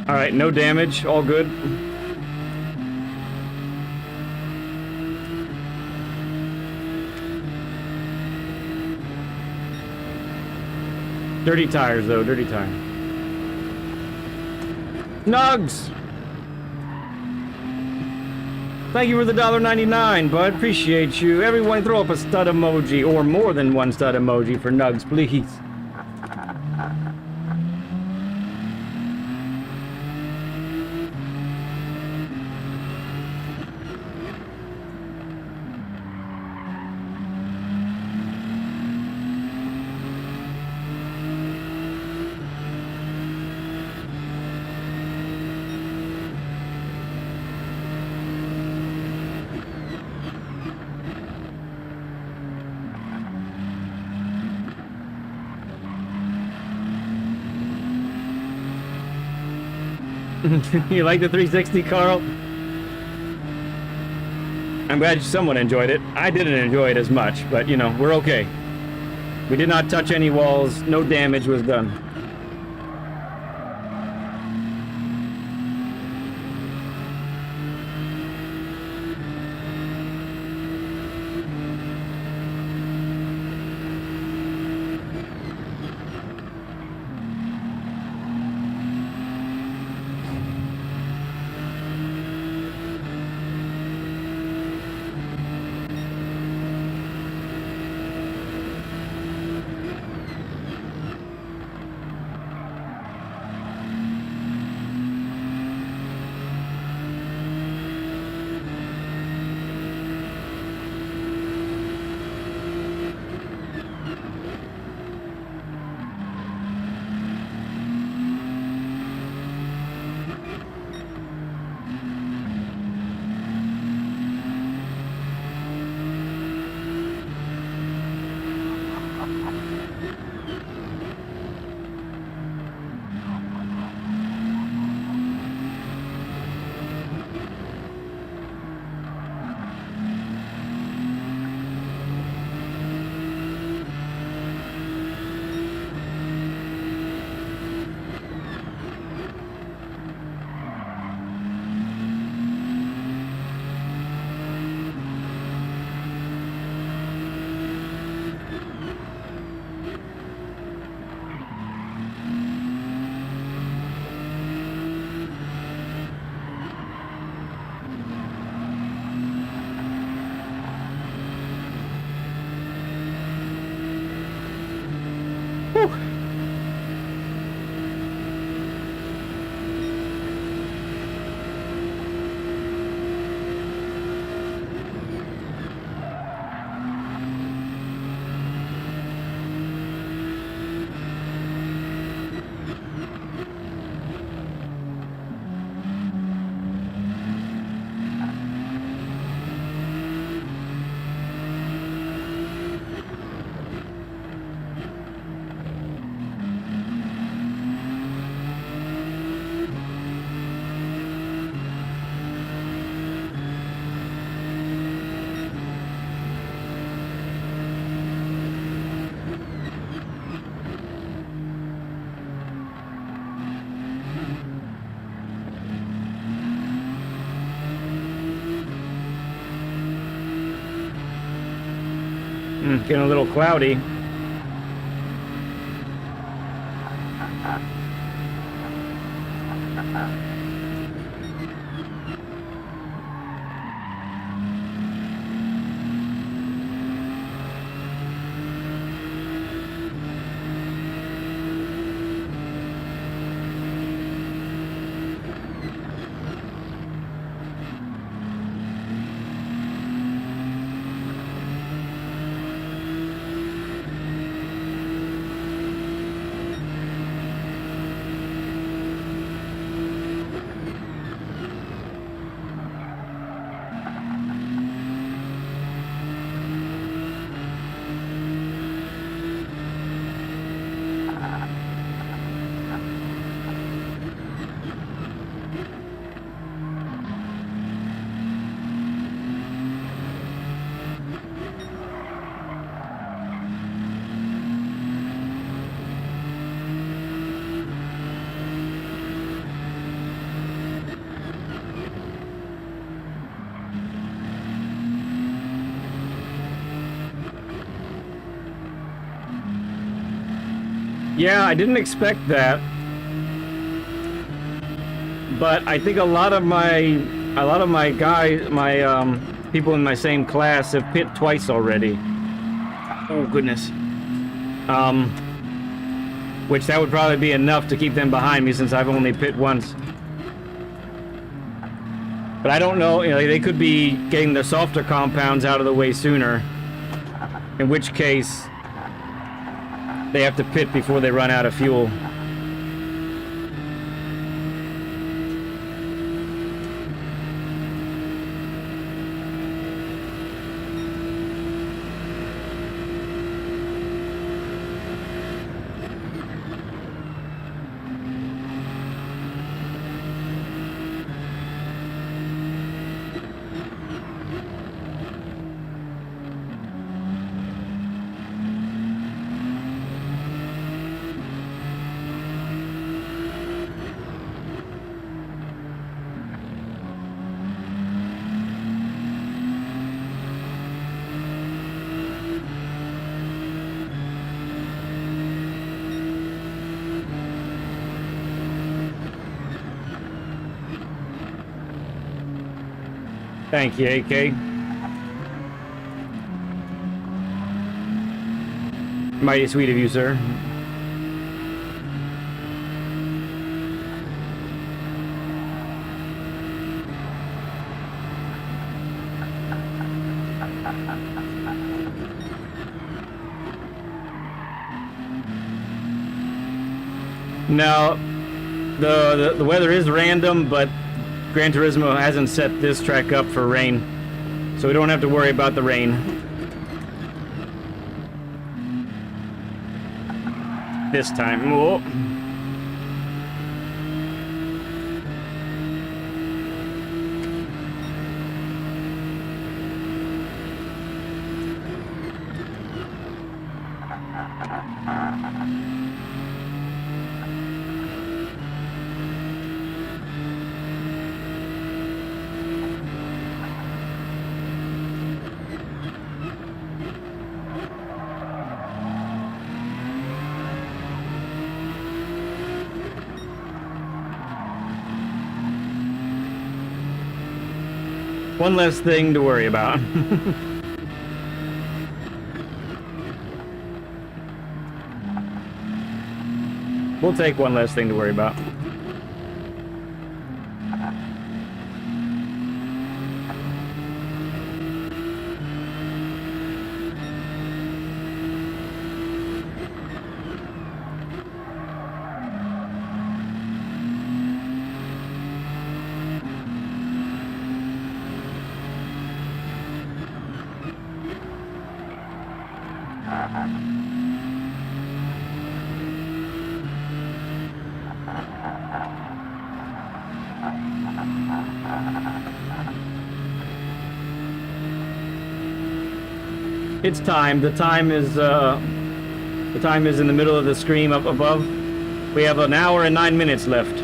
All right, no damage, all good. Dirty tires, though, dirty tires. Nugs! Thank you for the $1.99, bud. Appreciate you. Everyone throw up a stud emoji, or more than one stud emoji for Nugs, please. You like the 360, Carl? I'm glad someone enjoyed it. I didn't enjoy it as much, but you know, we're okay. We did not touch any walls, no damage was done. Getting a little cloudy. Yeah, I didn't expect that, but I think a lot of my people in my same class have pit twice already. Oh goodness. Which that would probably be enough to keep them behind me since I've only pit once. But I don't know, you know, they could be getting the softer compounds out of the way sooner, in which case they have to pit before they run out of fuel. Thank you, AK. Mighty sweet of you, sir. Now, the weather is random, but Gran Turismo hasn't set this track up for rain, so we don't have to worry about the rain. This time. Whoa. One less thing to worry about. We'll take one less thing to worry about. It's time. The time is in the middle of the screen up above. We have an hour and 9 minutes left.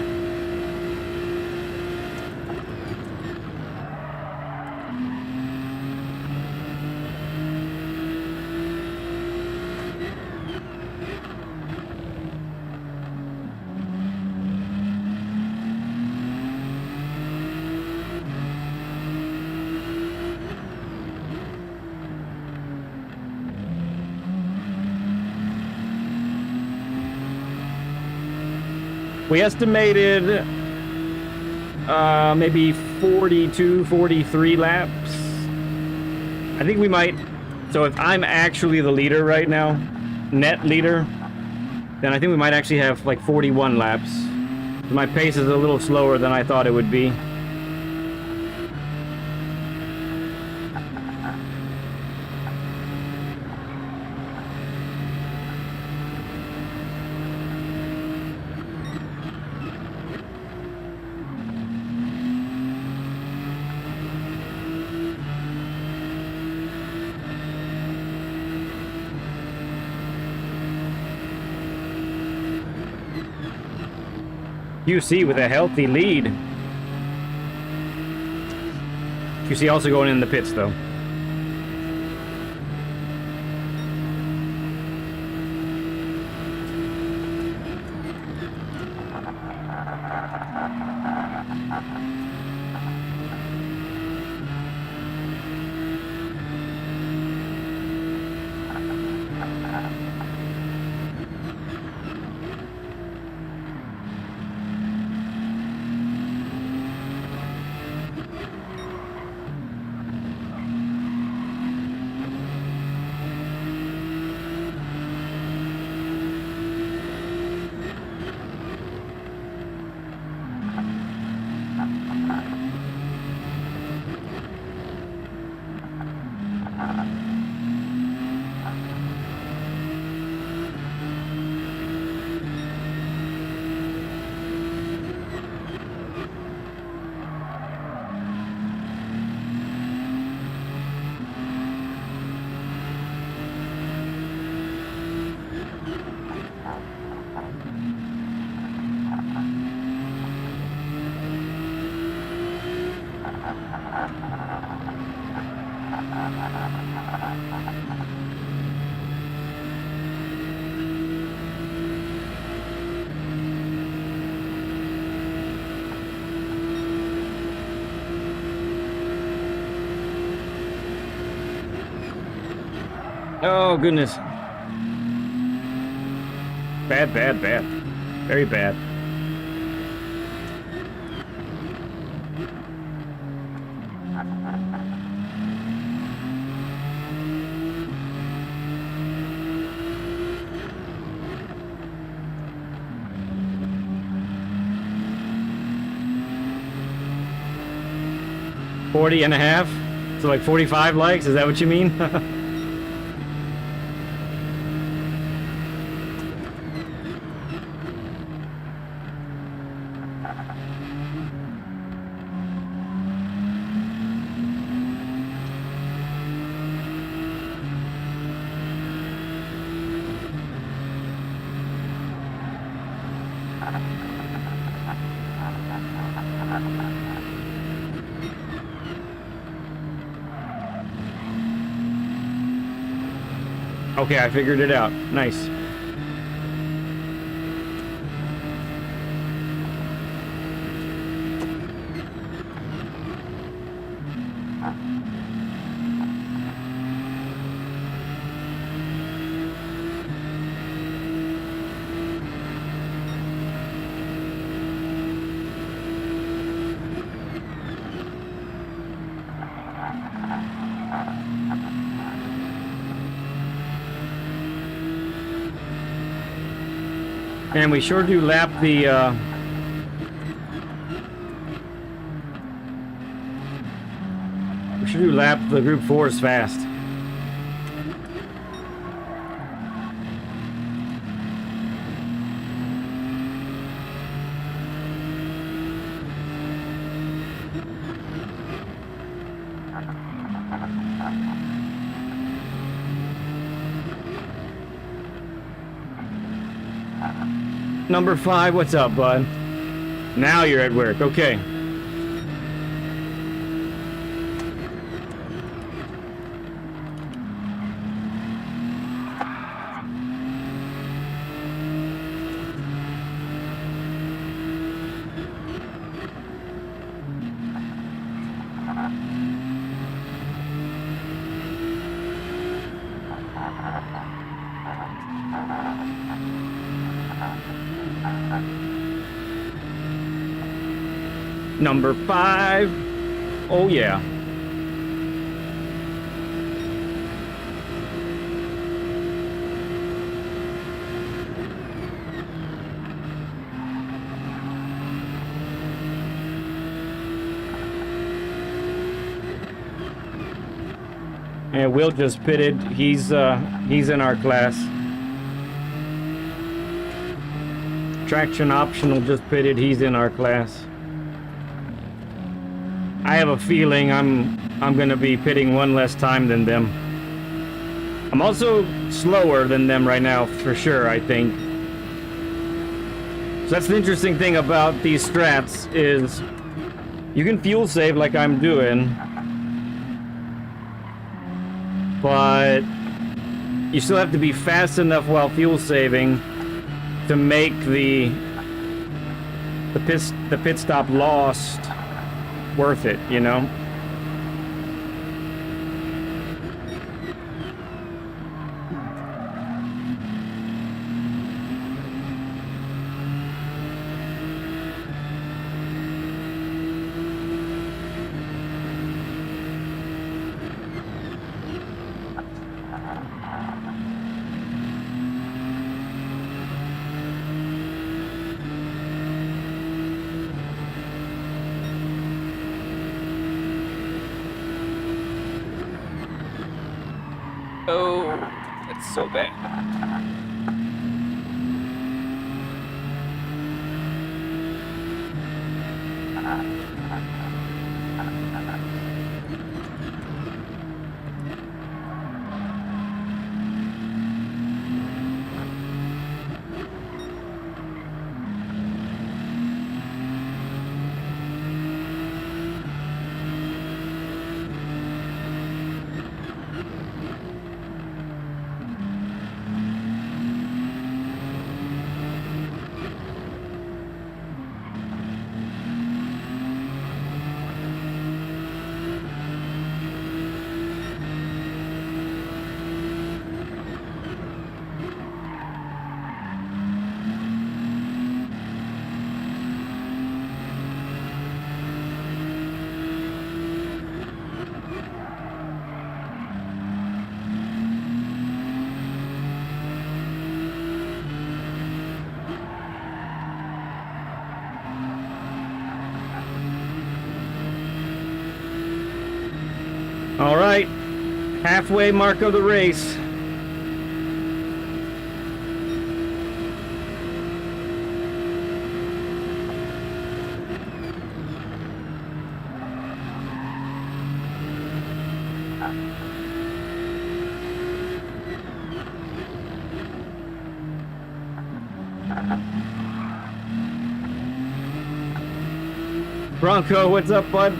We estimated maybe 42, 43 laps. I think we might. So if I'm actually the leader right now, net leader, then I think we might actually have like 41 laps. My pace is a little slower than I thought it would be. QC with a healthy lead. QC also going in the pits though. Oh, goodness. Bad, bad, bad. Very bad. $40 and a half? So like 45 likes? Is that what you mean? Okay, I figured it out. Nice. And we sure do lap the group 4s fast. Number 5, what's up, bud? Now you're at work, okay. Number 5. Oh, yeah. And Will just pitted. He's in our class. Traction optional just pitted. He's in our class. I have a feeling I'm gonna be pitting one less time than them. I'm also slower than them right now, for sure, I think. So that's the interesting thing about these strats is you can fuel save like I'm doing, but you still have to be fast enough while fuel saving to make the pit stop lost worth it, you know? Oh, that's so bad. All right, halfway mark of the race. Bronco, what's up, bud?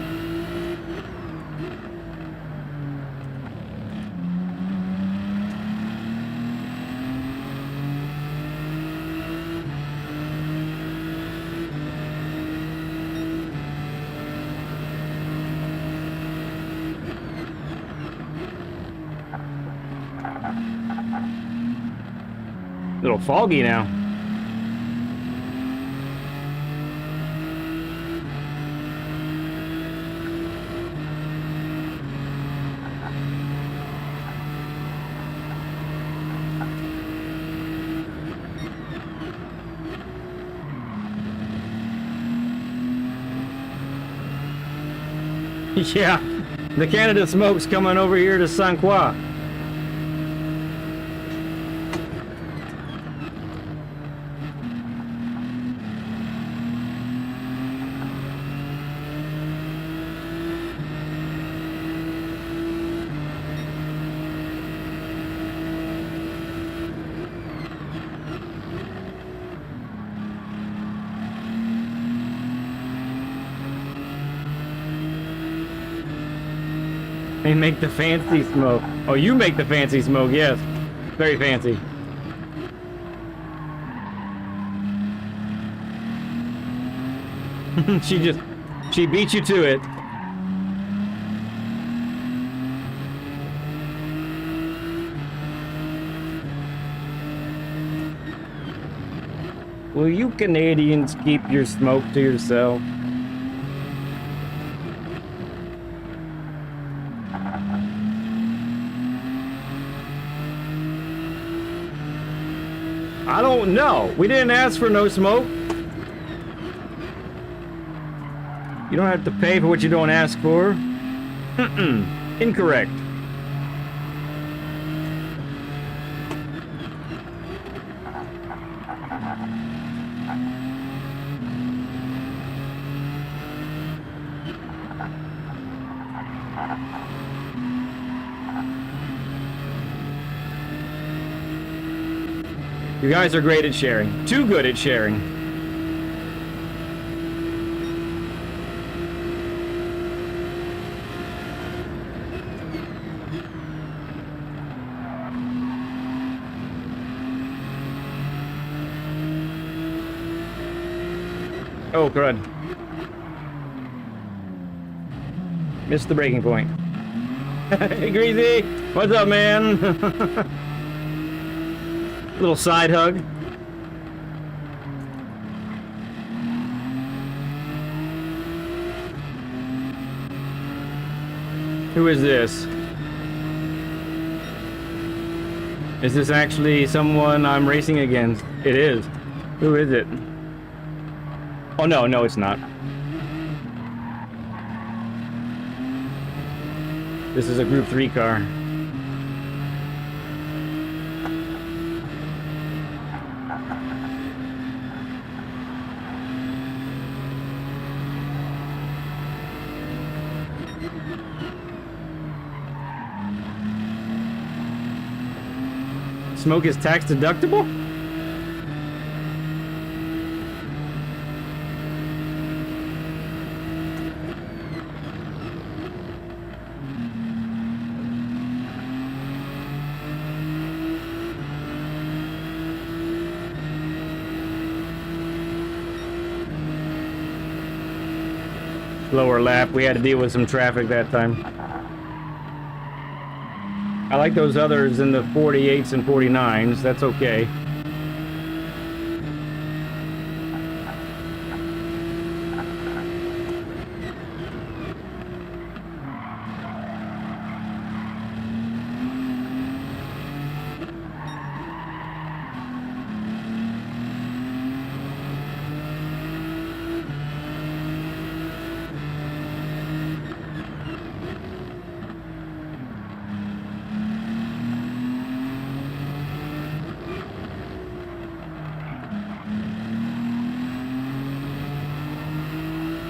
A little foggy now. Yeah, the Canada smoke's coming over here to Saint Croix. They make the fancy smoke. Oh, you make the fancy smoke, yes. Very fancy. She beat you to it. Will you Canadians keep your smoke to yourself? I don't know. We didn't ask for no smoke. You don't have to pay for what you don't ask for. Incorrect. You guys are great at sharing. Too good at sharing. Oh, crud. Missed the breaking point. Hey, Greasy! What's up, man? Little side hug. Who is this? Is this actually someone I'm racing against? It is. Who is it? Oh, no, no, it's not. This is a Group 3 car. Smoke is tax deductible? Lower lap. We had to deal with some traffic that time. I like those others in the 48s and 49s. That's okay.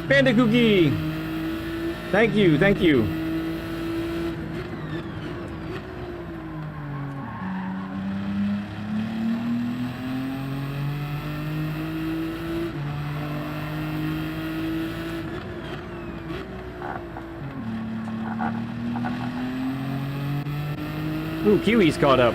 Panda Cookie! Thank you, thank you. Ooh, Kiwi's caught up.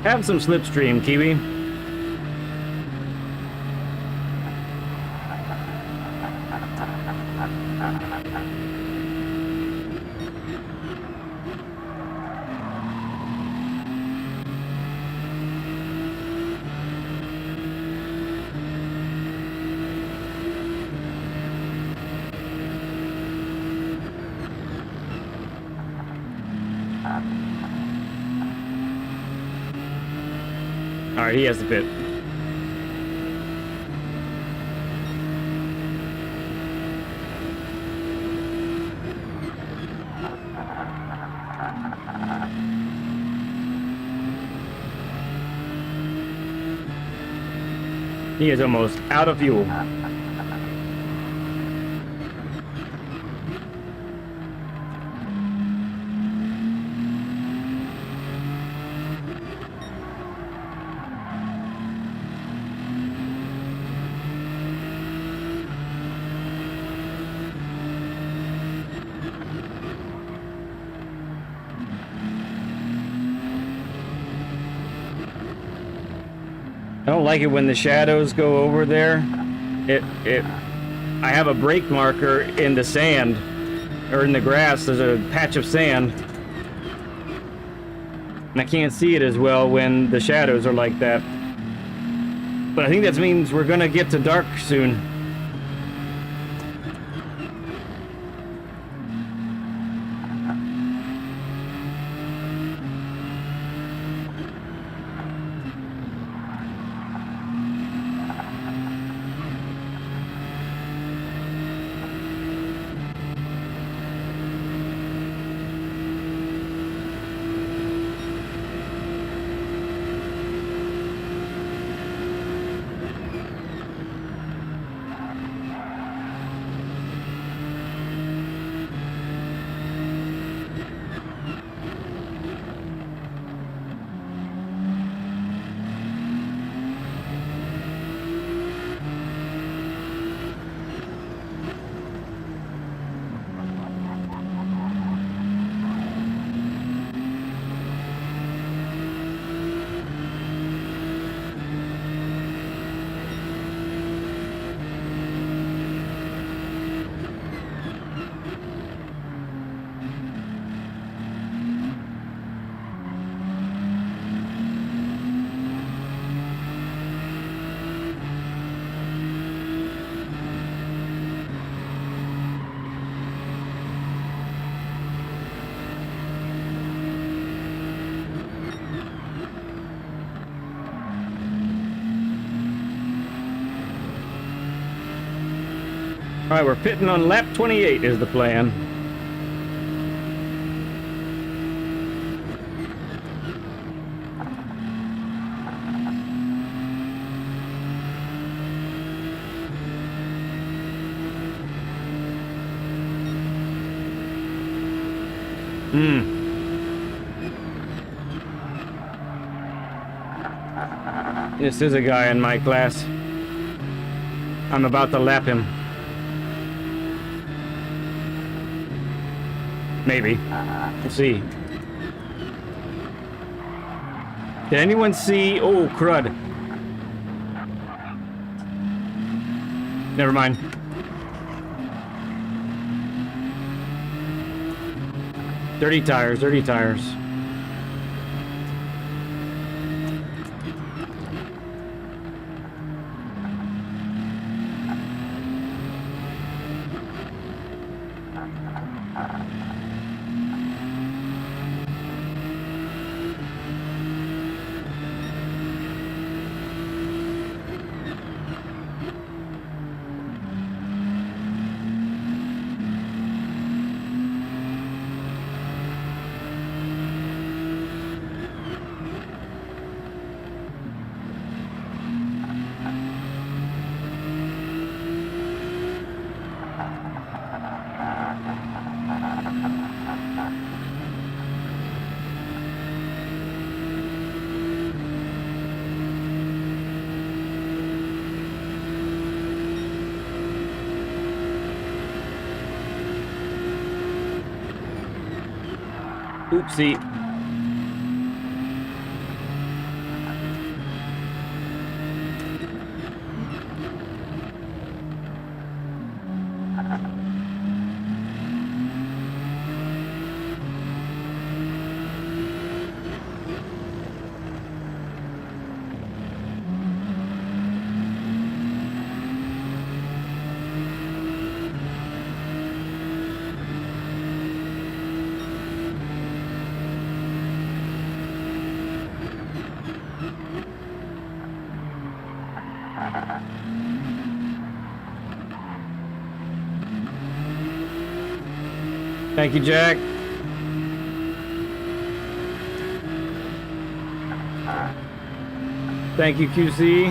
Have some slipstream, Kiwi. Alright, he has the pit. He is almost out of fuel. I don't like it when the shadows go over there. I have a brake marker in the sand, or in the grass. There's a patch of sand, and I can't see it as well when the shadows are like that. But I think that means we're gonna get to dark soon. All right, we're pitting on lap 28 is the plan. This is a guy in my class. I'm about to lap him. Maybe. We'll see. Did anyone see... Oh, crud. Never mind. Dirty tires, dirty tires. Oopsie. Thank you, Jack. Thank you, QC.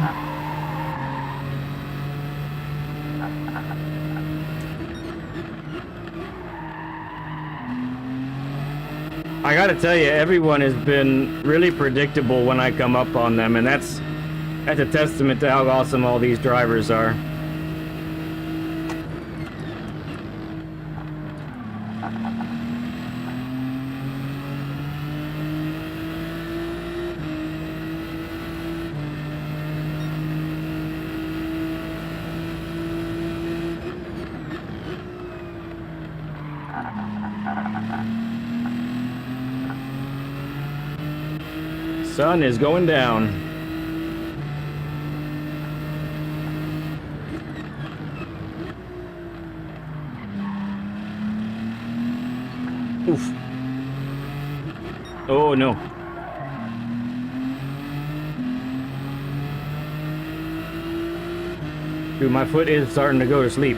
I gotta tell you, everyone has been really predictable when I come up on them, and that's a testament to how awesome all these drivers are. Sun is going down. Oof. Oh no. Dude, my foot is starting to go to sleep.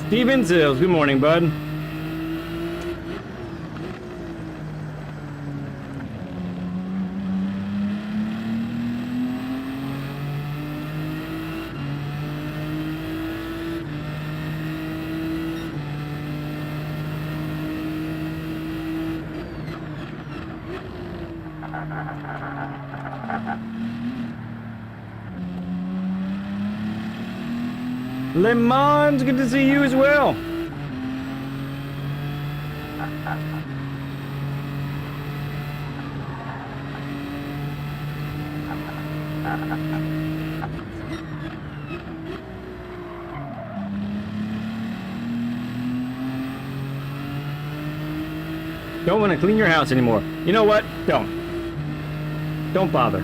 Steven Sills, good morning, bud. Lemons, good to see you as well. Don't want to clean your house anymore. You know what? Don't bother.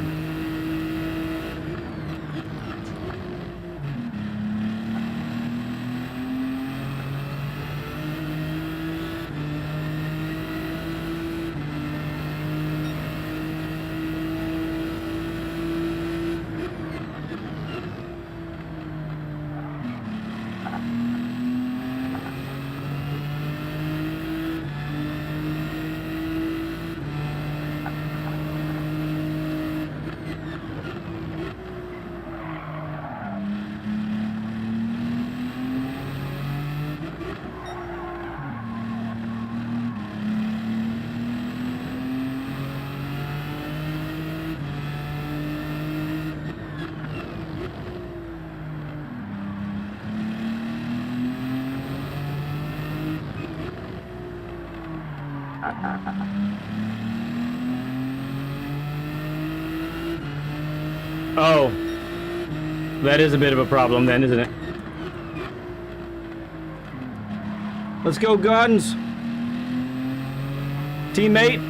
Oh, that is a bit of a problem then, isn't it? Let's go, Guns. Teammate.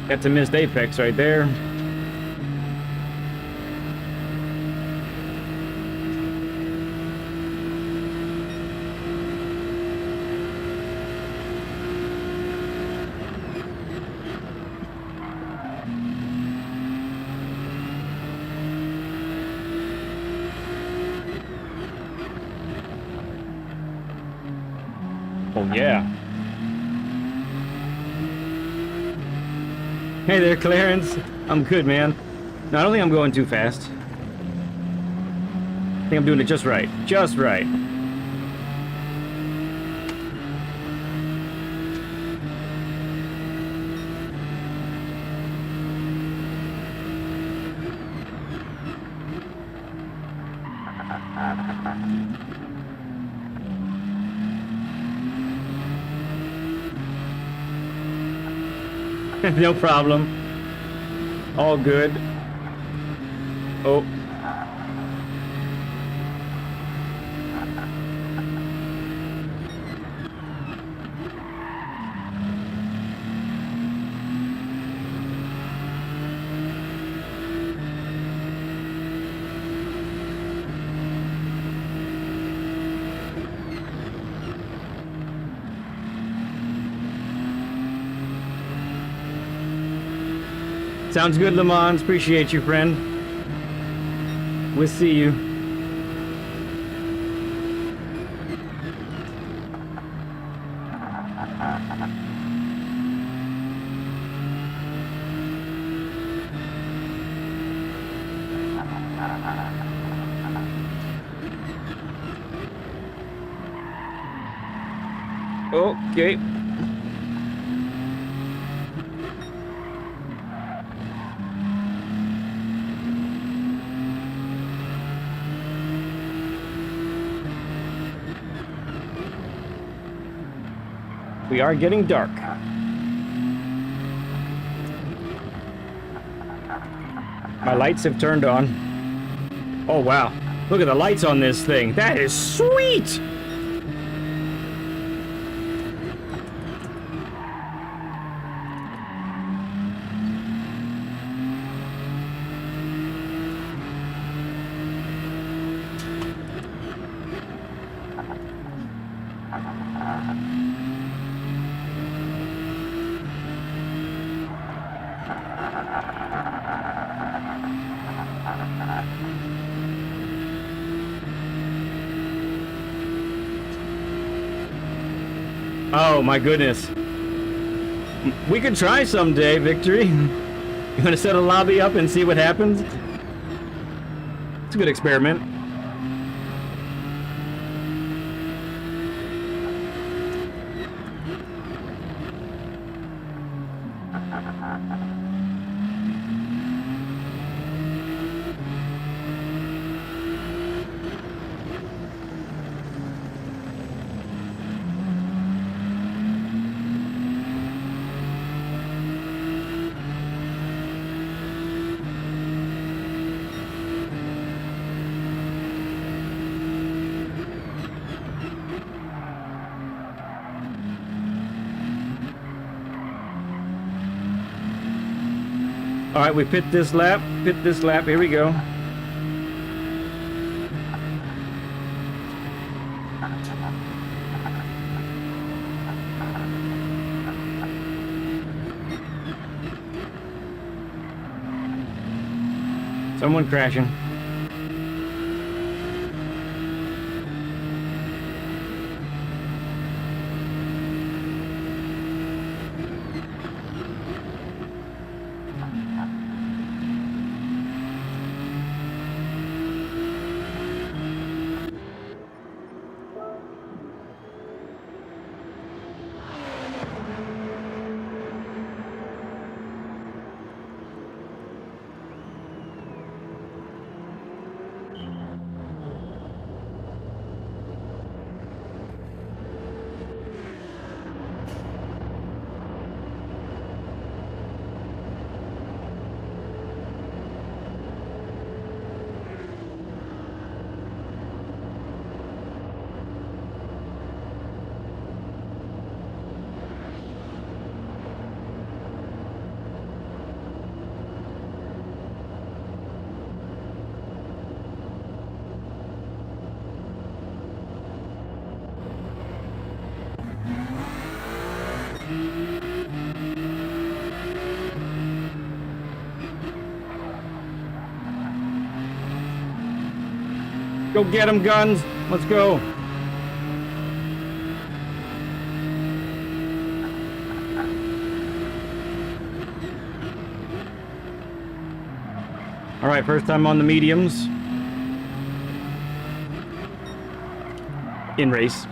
That's a missed apex right there. Oh yeah. Hey there, Clarence. I'm good, man. No, I don't think I'm going too fast. think I'm doing it just right. Just right. No problem. All good. Oh. Sounds good, Le Mans. Appreciate you, friend. We'll see you. Okay. We are getting dark. My lights have turned on. Oh, wow. Look at the lights on this thing. That is sweet! Oh my goodness. We could try someday, Victory. You want to set a lobby up and see what happens? It's a good experiment. All right, we pit this lap, here we go. Someone crashing. Go get them, guns. Let's go. All right, first time on the mediums. in race.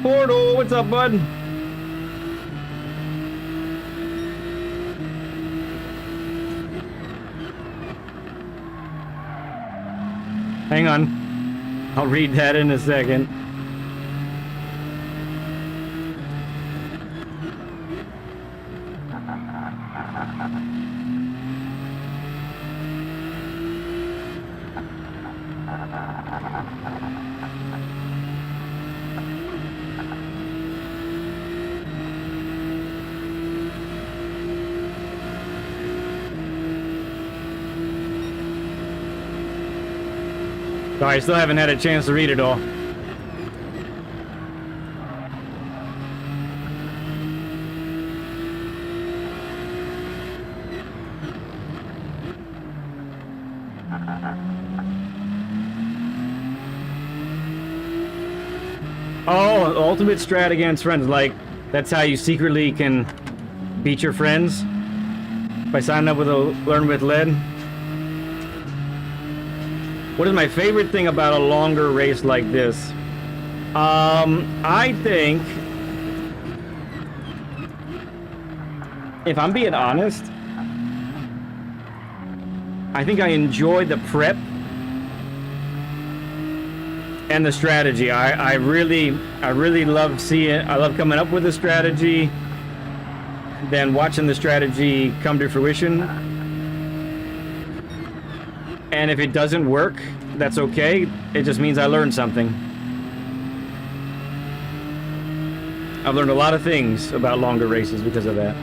Portal, what's up, bud? Hang on. I'll read that in a second. Sorry, I still haven't had a chance to read it all. Oh, ultimate strat against friends. Like, that's how you secretly can beat your friends? By signing up with a Learn with Lead? What is my favorite thing about a longer race like this? I think, if I'm being honest, I think I enjoy the prep and the strategy. I really love I love coming up with a strategy, then watching the strategy come to fruition. And if it doesn't work, that's okay. It just means I learned something. I've learned a lot of things about longer races because of that.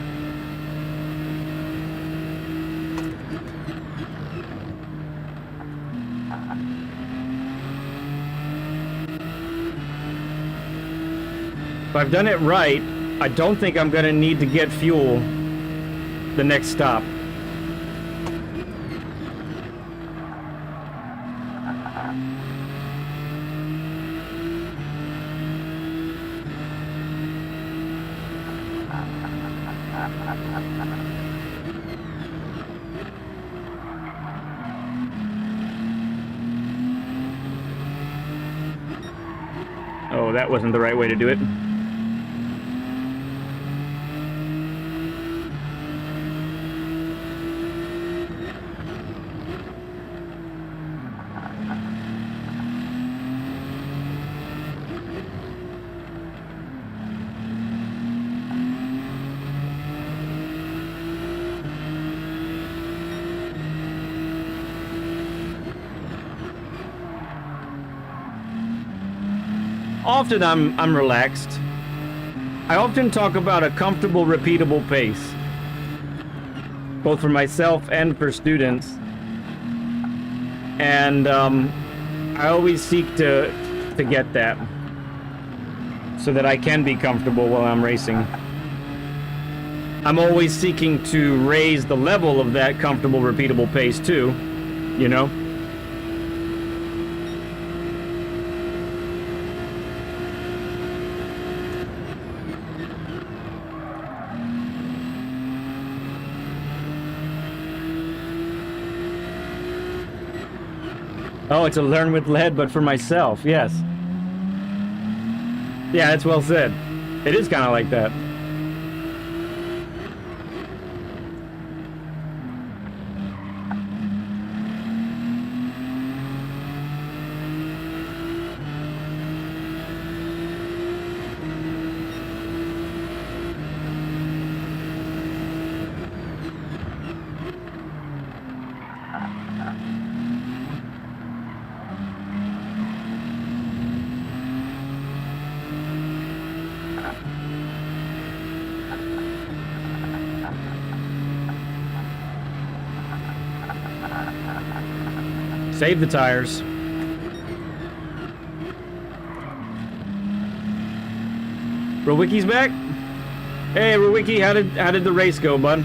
If I've done it right, I don't think I'm going to need to get fuel the next stop. Oh, that wasn't the right way to do it. Often I'm relaxed. I often talk about a comfortable, repeatable pace, both for myself and for students. And I always seek to get that, so that I can be comfortable while I'm racing. I'm always seeking to raise the level of that comfortable, repeatable pace too, you know? Oh, it's a Learn with Lead, but for myself, yes. Yeah, that's well said. It is kind of like that. Save the tires. Rowicki's back. Hey, Rowicki, how did the race go, bud?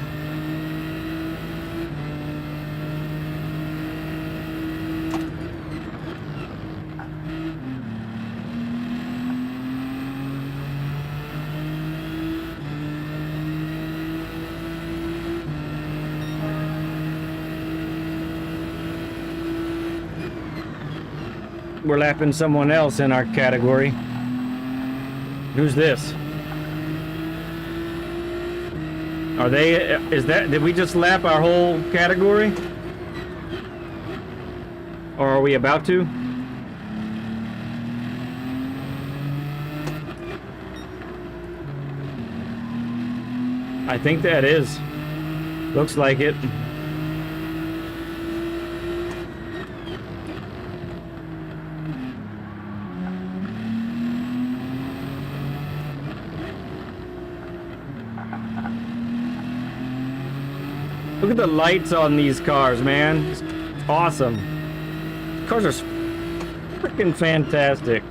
We're lapping someone else in our category. Who's this? Are they, did we just lap our whole category? Or are we about to? I think that is. Looks like it. Look at the lights on these cars, man. It's awesome. Cars are freaking fantastic.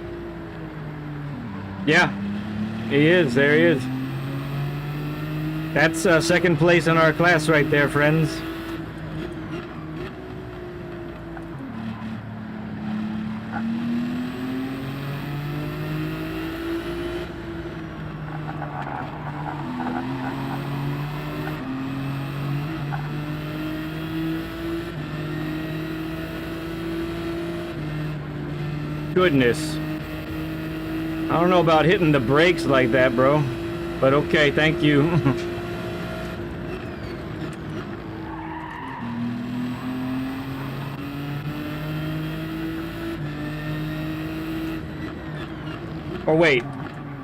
Yeah, he is. There he is. That's second place in our class right there, friends. Goodness. I don't know about hitting the brakes like that, bro. But okay, thank you. Or wait,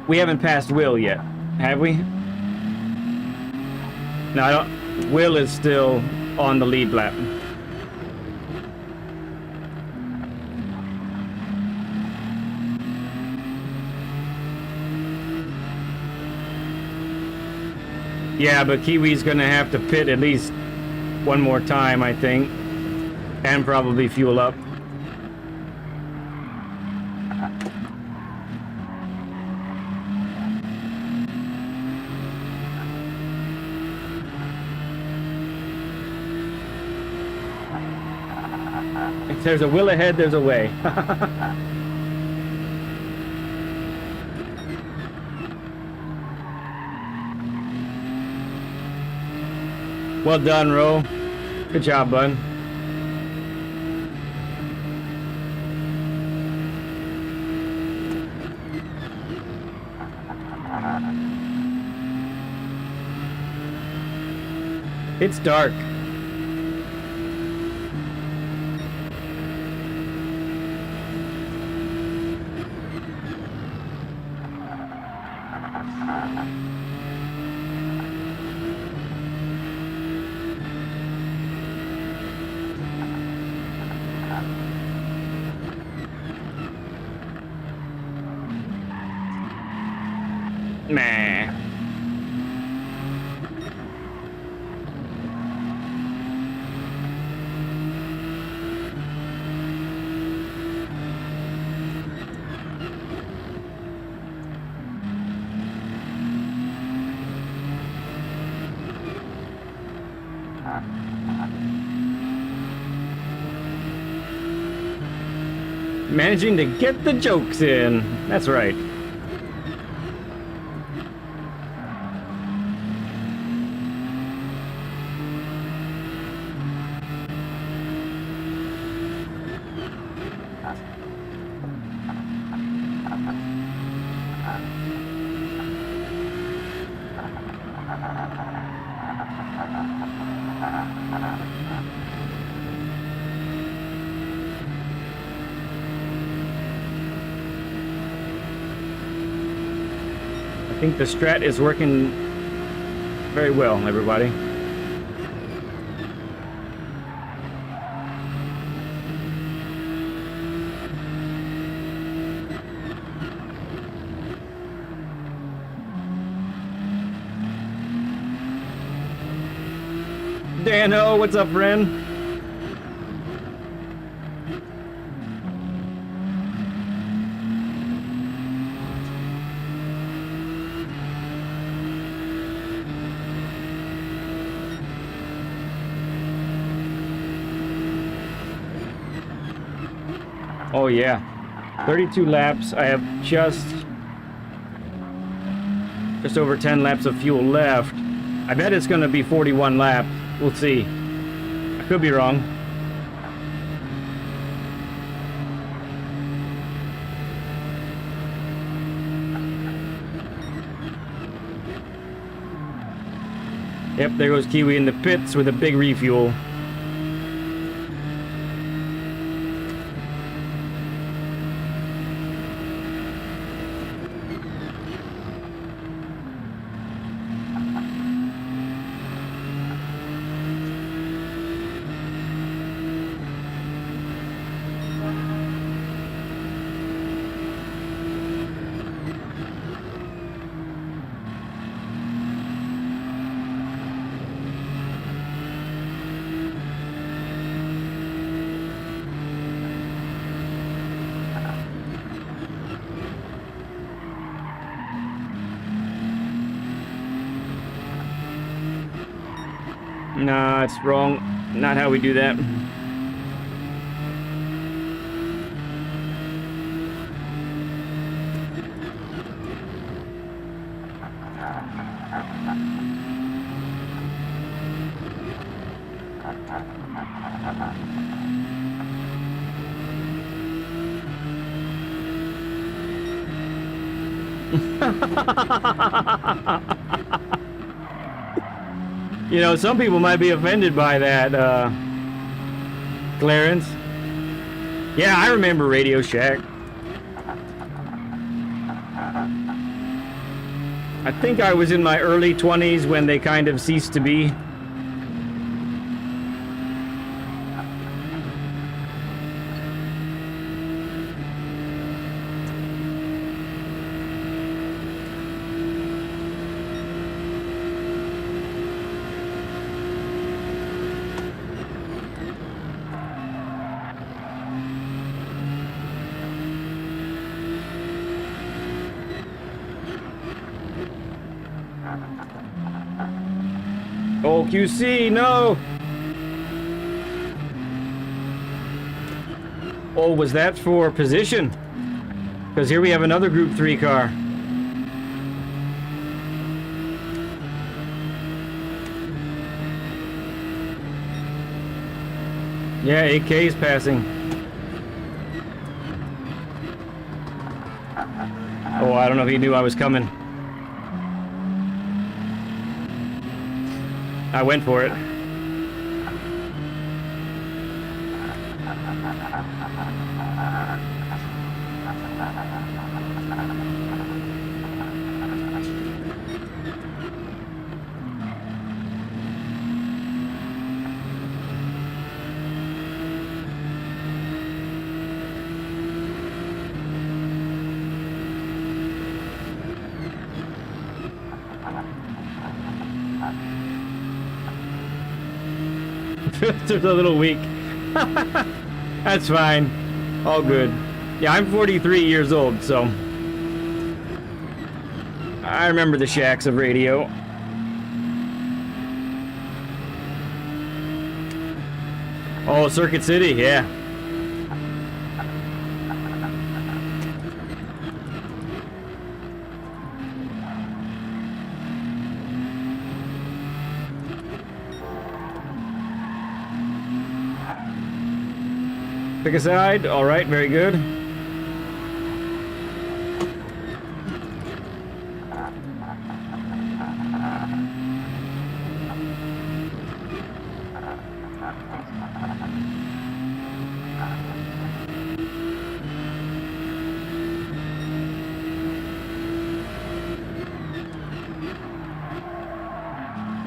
we haven't passed Will yet, have we? No, I don't. Will is still on the lead lap. Yeah, but Kiwi's gonna have to pit at least one more time, I think, and probably fuel up. If there's a will ahead, there's a way. Well done, Ro. Good job, bud. It's dark. Meh. Managing to get the jokes in. That's right. I think the strat is working very well, everybody. Dano, what's up, friend? Oh yeah, 32 laps. I have just over 10 laps of fuel left. I bet it's gonna be 41 laps. We'll see. I could be wrong. Yep, there goes Kiwi in the pits with a big refuel. Nah, it's wrong. Not how we do that. You know, some people might be offended by that, Clarence. Yeah, I remember Radio Shack. I think I was in my early 20s when they kind of ceased to be. Oh, QC, no! Oh, was that for position? Because here we have another Group 3 car. Yeah, 8K is passing. Oh, I don't know if he knew I was coming. I went for it. Just a little weak. That's fine. All good. Yeah, I'm 43 years old, so I remember the shacks of radio. Oh, Circuit City, yeah. Pick a side. All right, very good.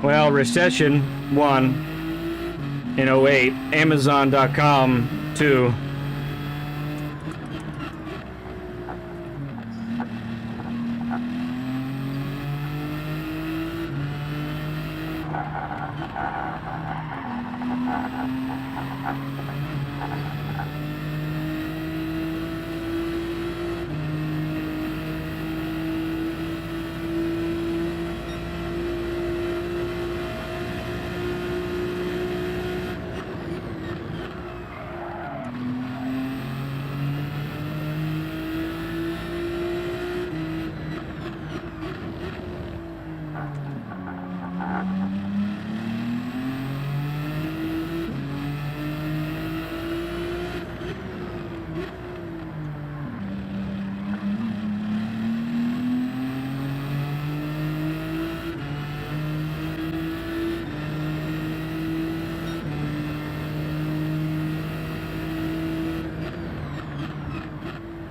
Well, recession 1 in '08. Amazon.com 2.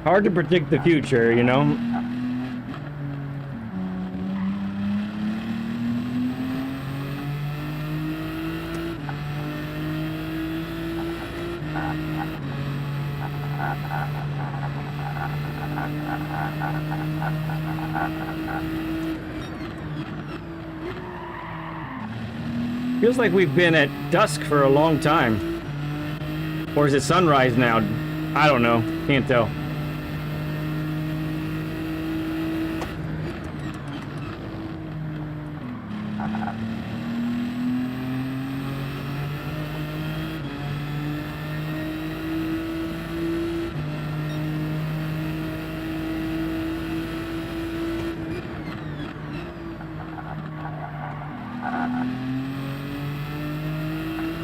Hard to predict the future, you know? Feels like we've been at dusk for a long time. Or is it sunrise now? I don't know. Can't tell.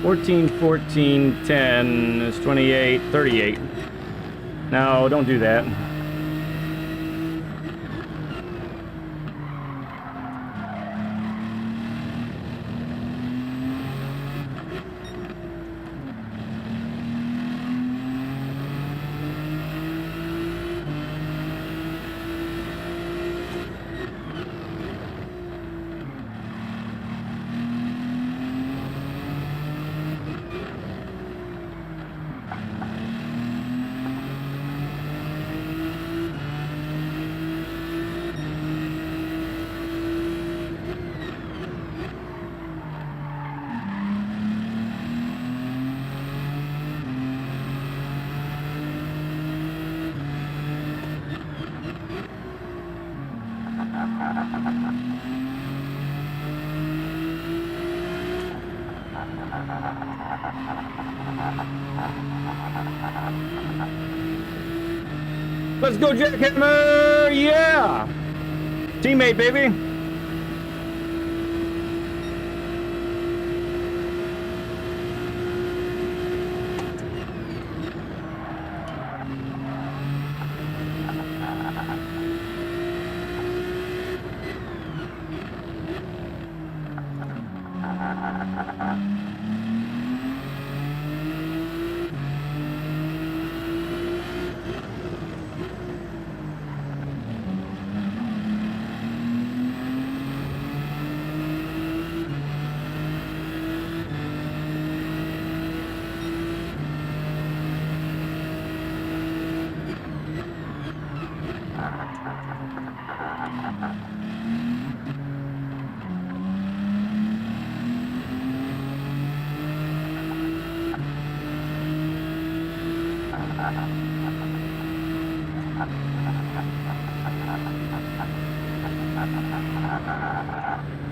$14, $14, $10 is $28, $38. No, don't do that. Let's go, Jackhammer! Yeah! Teammate, baby!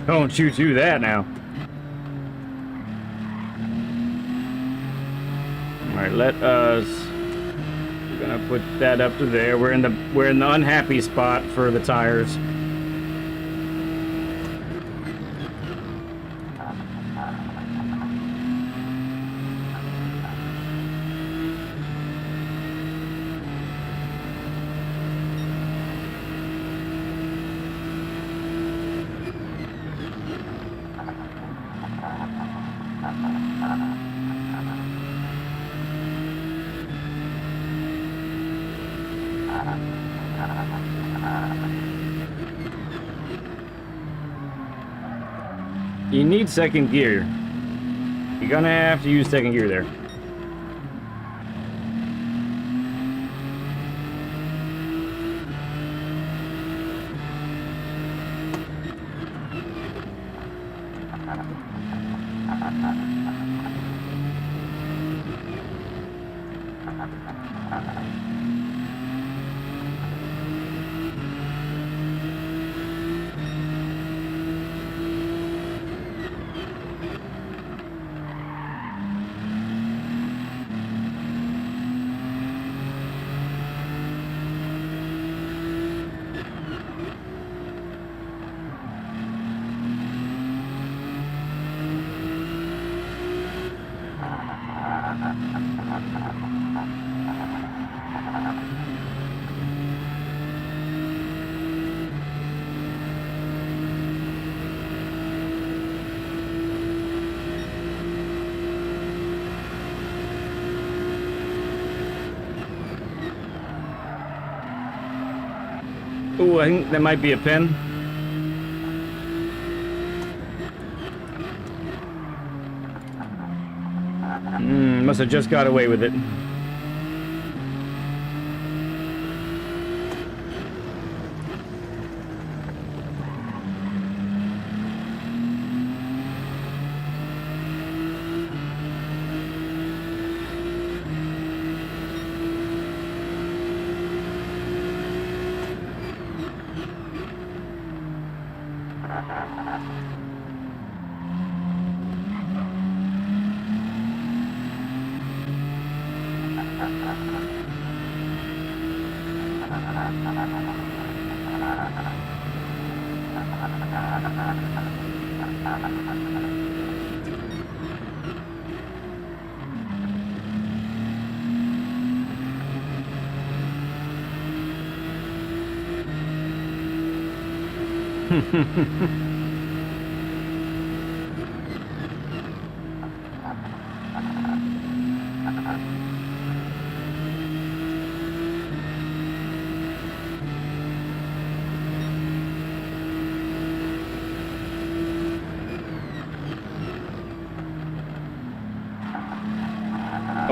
Don't you do that now. Alright, let us... We're gonna put that up to there. We're in the unhappy spot for the tires. You need second gear. You're gonna have to use second gear there. Ooh, I think that might be a pin. Must have just got away with it.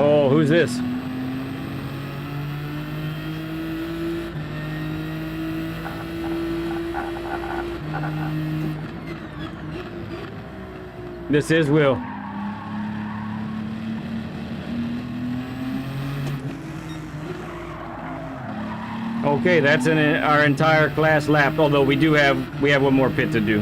Oh, who's this? This is Will. Okay, that's our entire class lap. Although we have one more pit to do.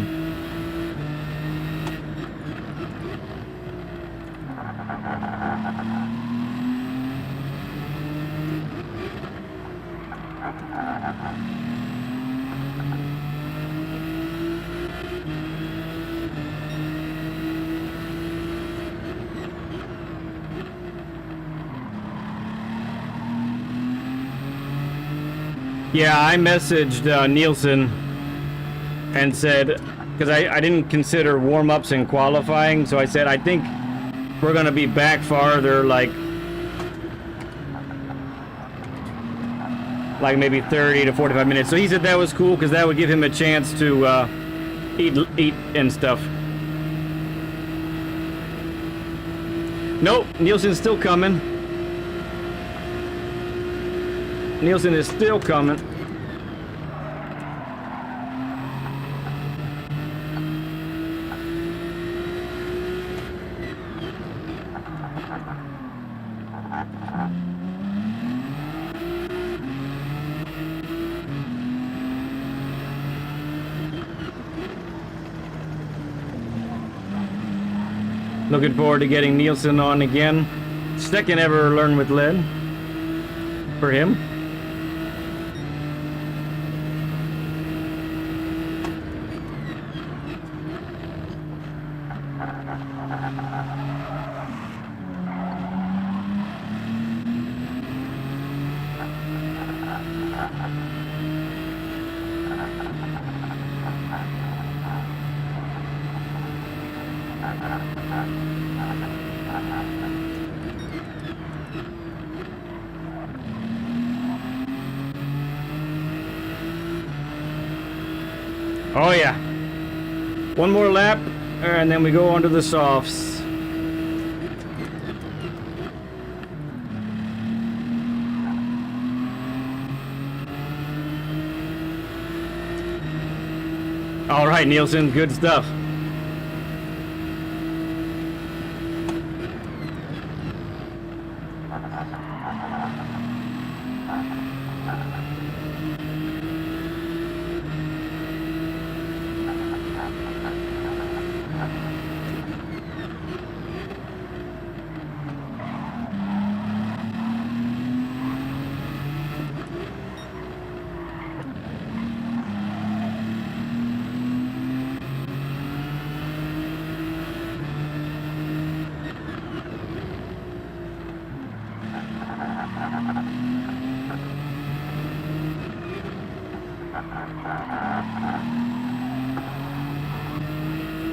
Yeah, I messaged Nielsen and said, because I didn't consider warm-ups and qualifying, so I said, I think we're going to be back farther, like maybe 30 to 45 minutes. So he said that was cool, because that would give him a chance to eat and stuff. Nope, Nielsen's still coming. Nielsen is still coming. Looking forward to getting Nielsen on again. Second ever Learn with Lead for him. Oh yeah. One more lap, and then we go on to the softs. All right, Nielsen, good stuff.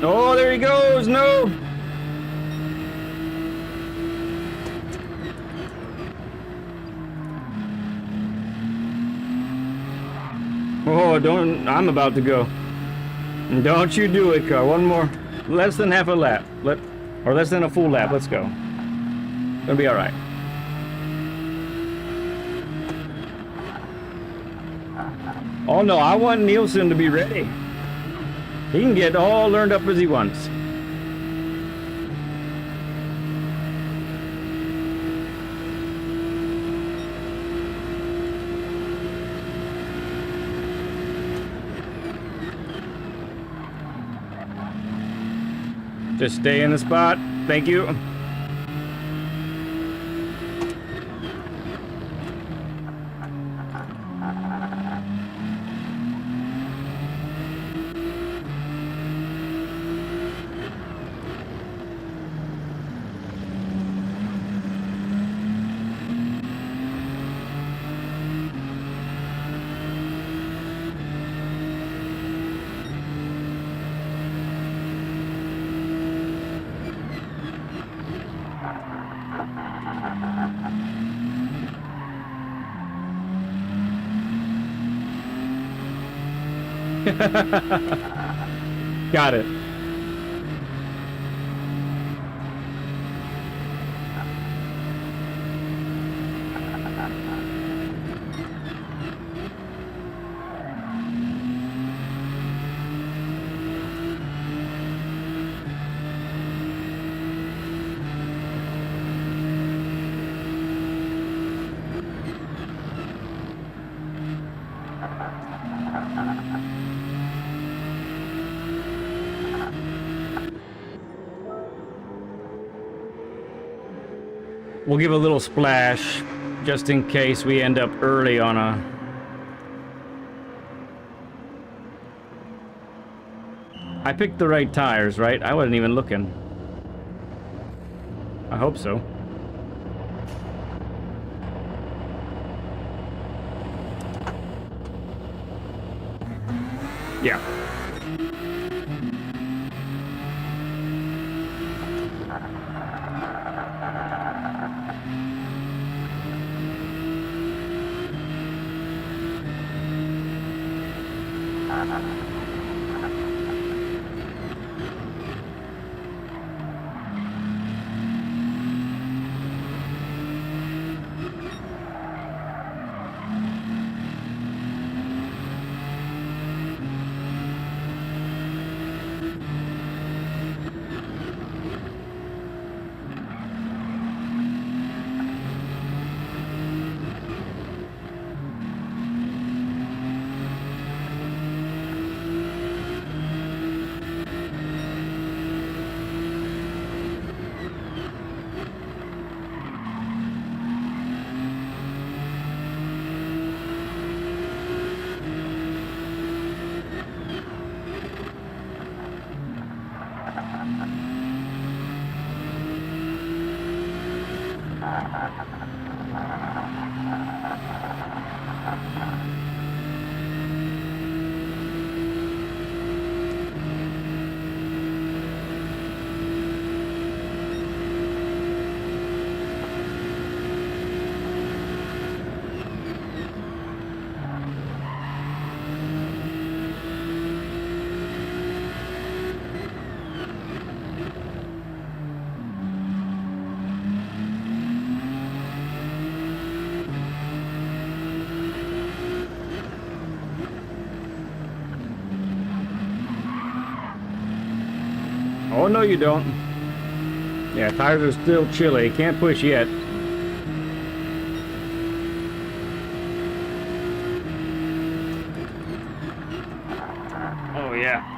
Oh, there he goes. No. Oh, don't, I'm about to go. Don't you do it, car. One more. Less than half a lap. Or less than a full lap. Let's go. Gonna be alright. Oh no, I want Nielsen to be ready. He can get all learned up as he wants. Just stay in the spot. Thank you. Got it. We'll give a little splash just in case we end up early on a... I picked the right tires, right? I wasn't even looking. I hope so. Yeah. Oh, no, you don't. Yeah, tires are still chilly. Can't push yet. Oh, yeah.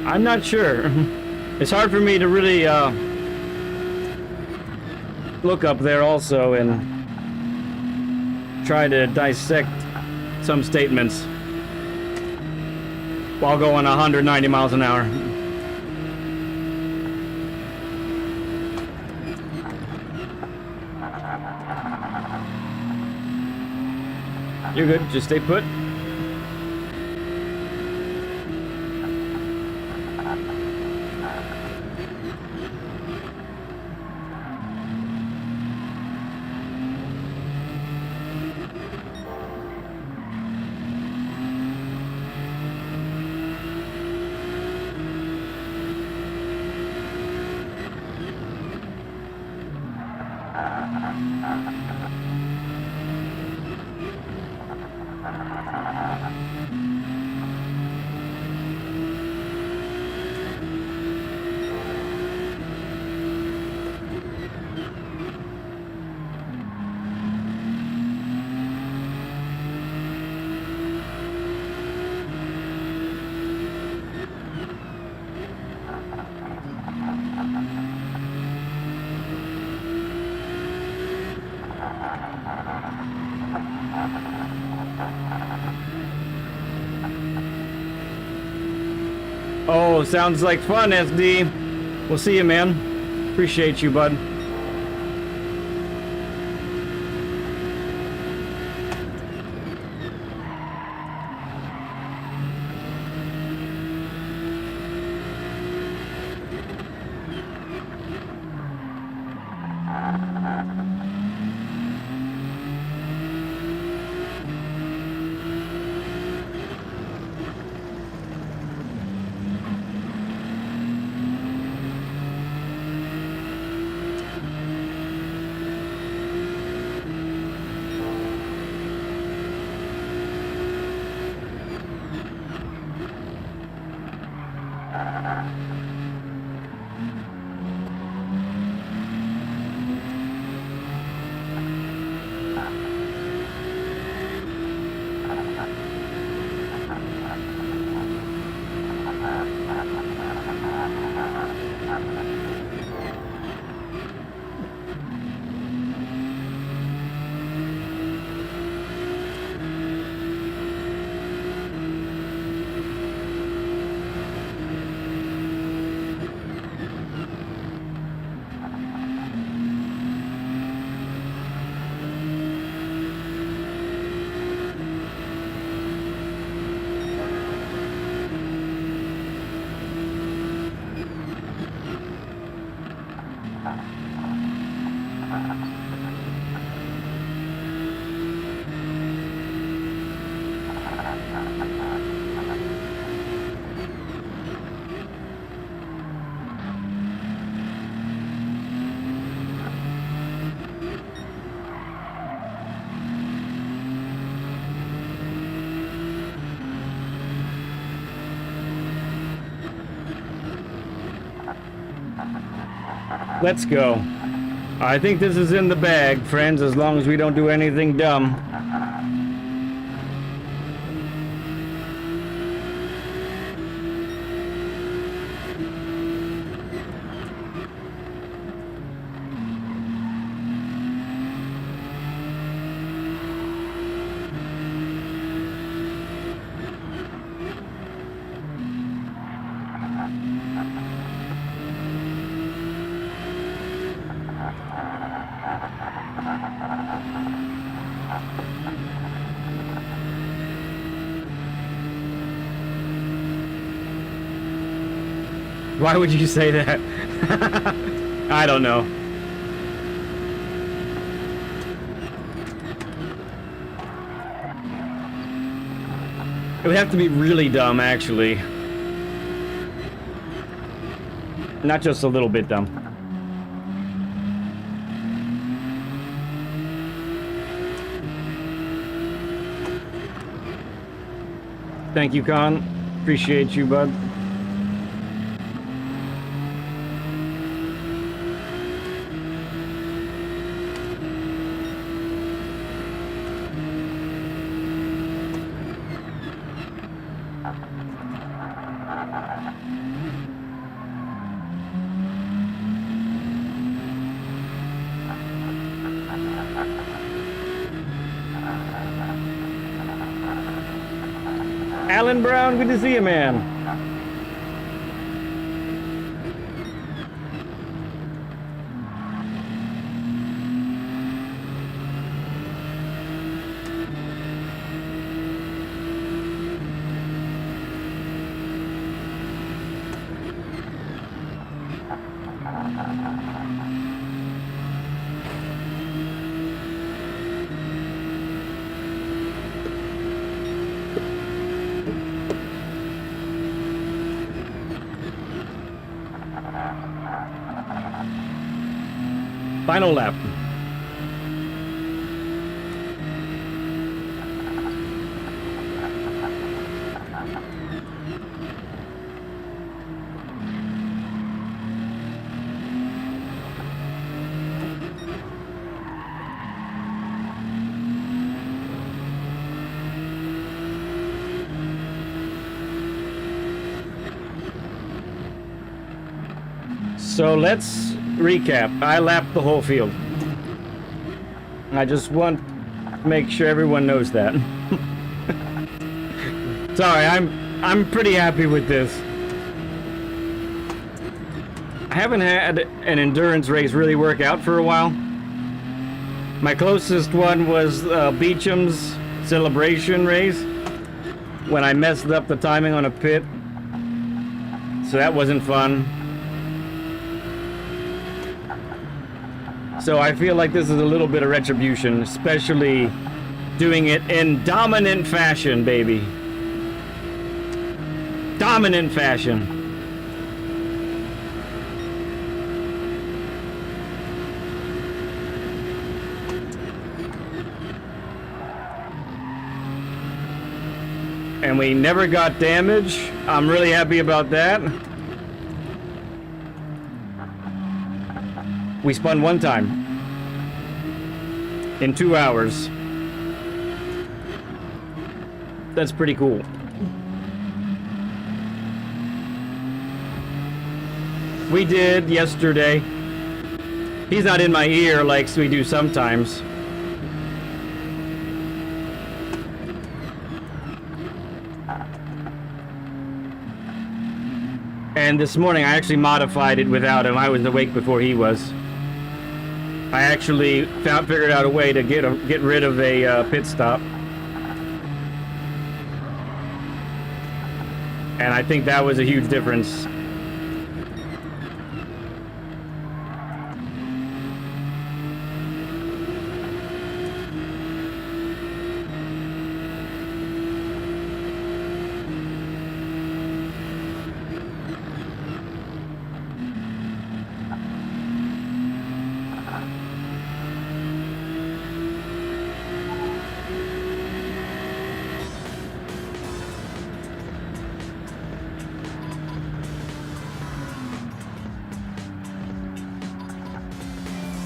I'm not sure. It's hard for me to really look up there also and try to dissect some statements while going 190 miles an hour. You're good. Just stay put. Oh, sounds like fun, SD. We'll see you, man. Appreciate you, bud. Let's go. I think this is in the bag, friends, as long as we don't do anything dumb. Why would you say that? I don't know. It would have to be really dumb, actually. Not just a little bit dumb. Thank you, Con. Appreciate you, bud. Alan Brown, good to see you, man. Final lap. So let's recap. I lapped the whole field. I just want to make sure everyone knows that. Sorry, I'm pretty happy with this. I haven't had an endurance race really work out for a while. My closest one was Beecham's celebration race when I messed up the timing on a pit. So that wasn't fun. So I feel like this is a little bit of retribution, especially doing it in dominant fashion, baby. Dominant fashion. And we never got damage. I'm really happy about that. We spun one time in 2 hours. That's pretty cool. We did yesterday. He's not in my ear like we do sometimes. And this morning I actually modified it without him. I was awake before he was. I actually figured out a way to get rid of a pit stop. And I think that was a huge difference.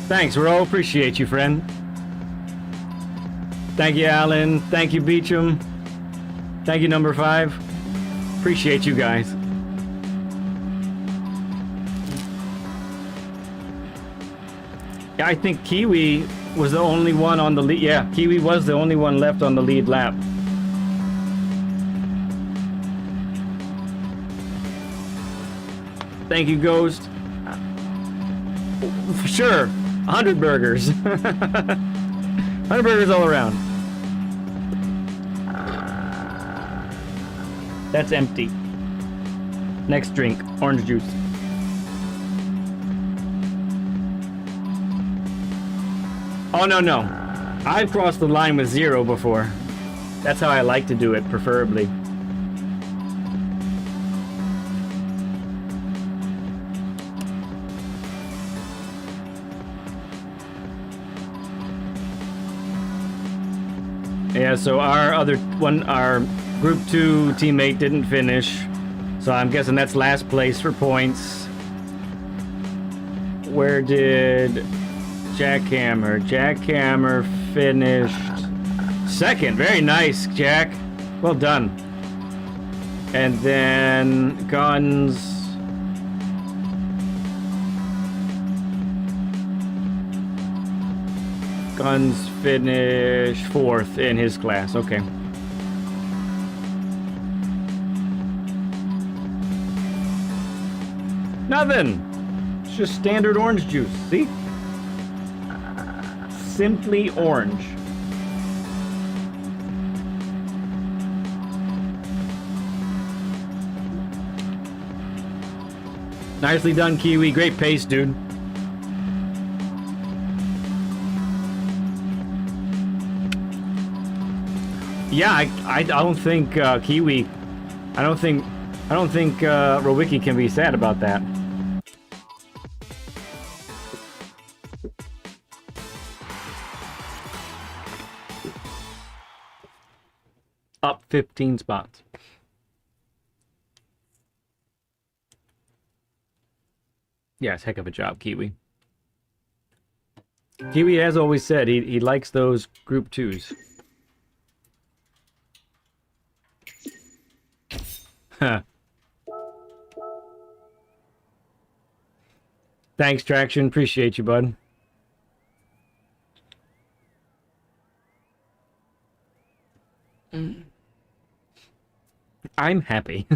Thanks, Ro. Appreciate you, friend. Thank you, Alan. Thank you, Beecham. Thank you, number 5. Appreciate you guys. Yeah, I think Kiwi was the only one on the lead. Yeah, Kiwi was the only one left on the lead lap. Thank you, Ghost. For sure. 100 burgers. 100 burgers all around. That's empty. Next drink, orange juice. Oh, no. I've crossed the line with 0 before. That's how I like to do it, preferably. Yeah, so our Group 2 teammate didn't finish. So I'm guessing that's last place for points. Where did Jackhammer? Jackhammer finished second. Very nice, Jack. Well done. And then Guns finished 4th in his class. Okay. Nothing. It's just standard orange juice. See? Simply orange. Nicely done, Kiwi. Great pace, dude. Yeah, I don't think Kiwi. I don't think Rowicki can be sad about that. Up 15 spots. Yes, heck of a job, Kiwi. Kiwi has always said he likes those Group 2s. Huh. Thanks, Traction. Appreciate you, bud. I'm happy.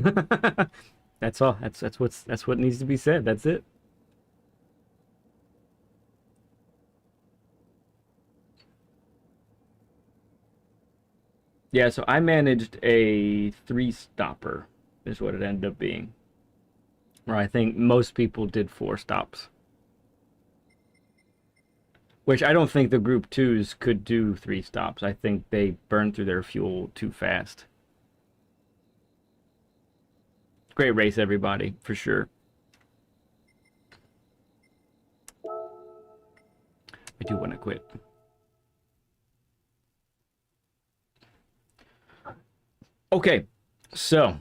That's all. That's what needs to be said. That's it. Yeah, so I managed a 3-stopper, is what it ended up being. Where I think most people did 4 stops. Which I don't think the Group 2s could do 3 stops. I think they burned through their fuel too fast. Great race, everybody, for sure. I do want to quit. Okay, so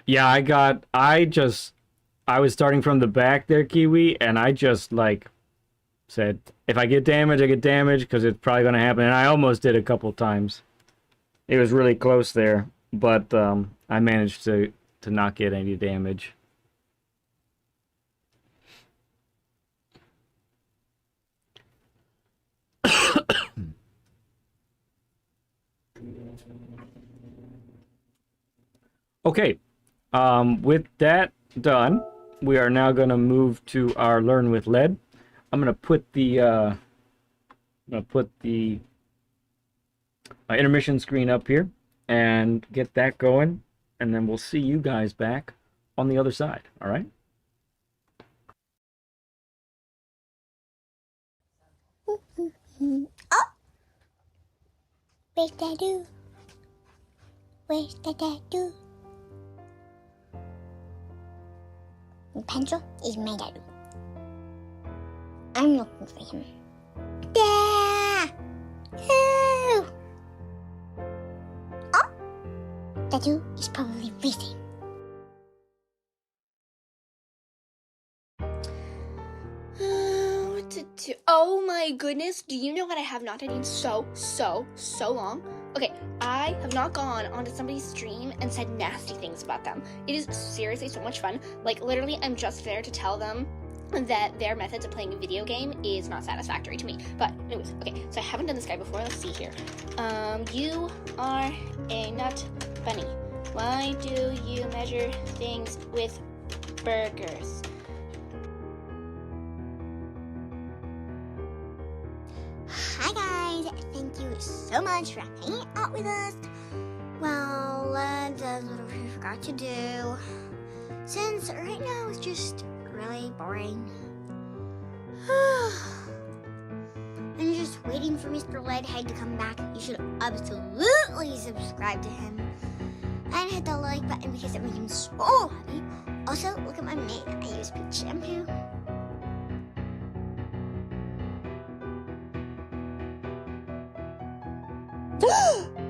yeah, I was starting from the back there, Kiwi, and I just like said, if I get damage, I get damage because it's probably going to happen. And I almost did a couple times. It was really close there, but I managed to not get any damage. Okay, with that done, we are now going to move to our Learn with Lead. I'm going to put the intermission screen up here and get that going, and then we'll see you guys back on the other side. All right? Oh! Where's that do? Where's that do? The pencil is my dad. I'm looking for him. Yeah! Oh! Oh! Dadu is probably racing. What to do? Oh my goodness, do you know what I have not done in so long? Okay, I have not gone onto somebody's stream and said nasty things about them. It is seriously so much fun. Like, literally, I'm just there to tell them that their methods of playing a video game is not satisfactory to me. But anyways, okay, so I haven't done this guy before. Let's see here. You are a nut bunny. Why do you measure things with burgers? Hi guys, thank you so much for hanging out with us. Well, let's do what we forgot to do. Since right now it's just really boring. I'm just waiting for Mr. Leadhead to come back. You should absolutely subscribe to him. And hit the like button because it makes him so happy. Also, look at my mane. I use peach shampoo.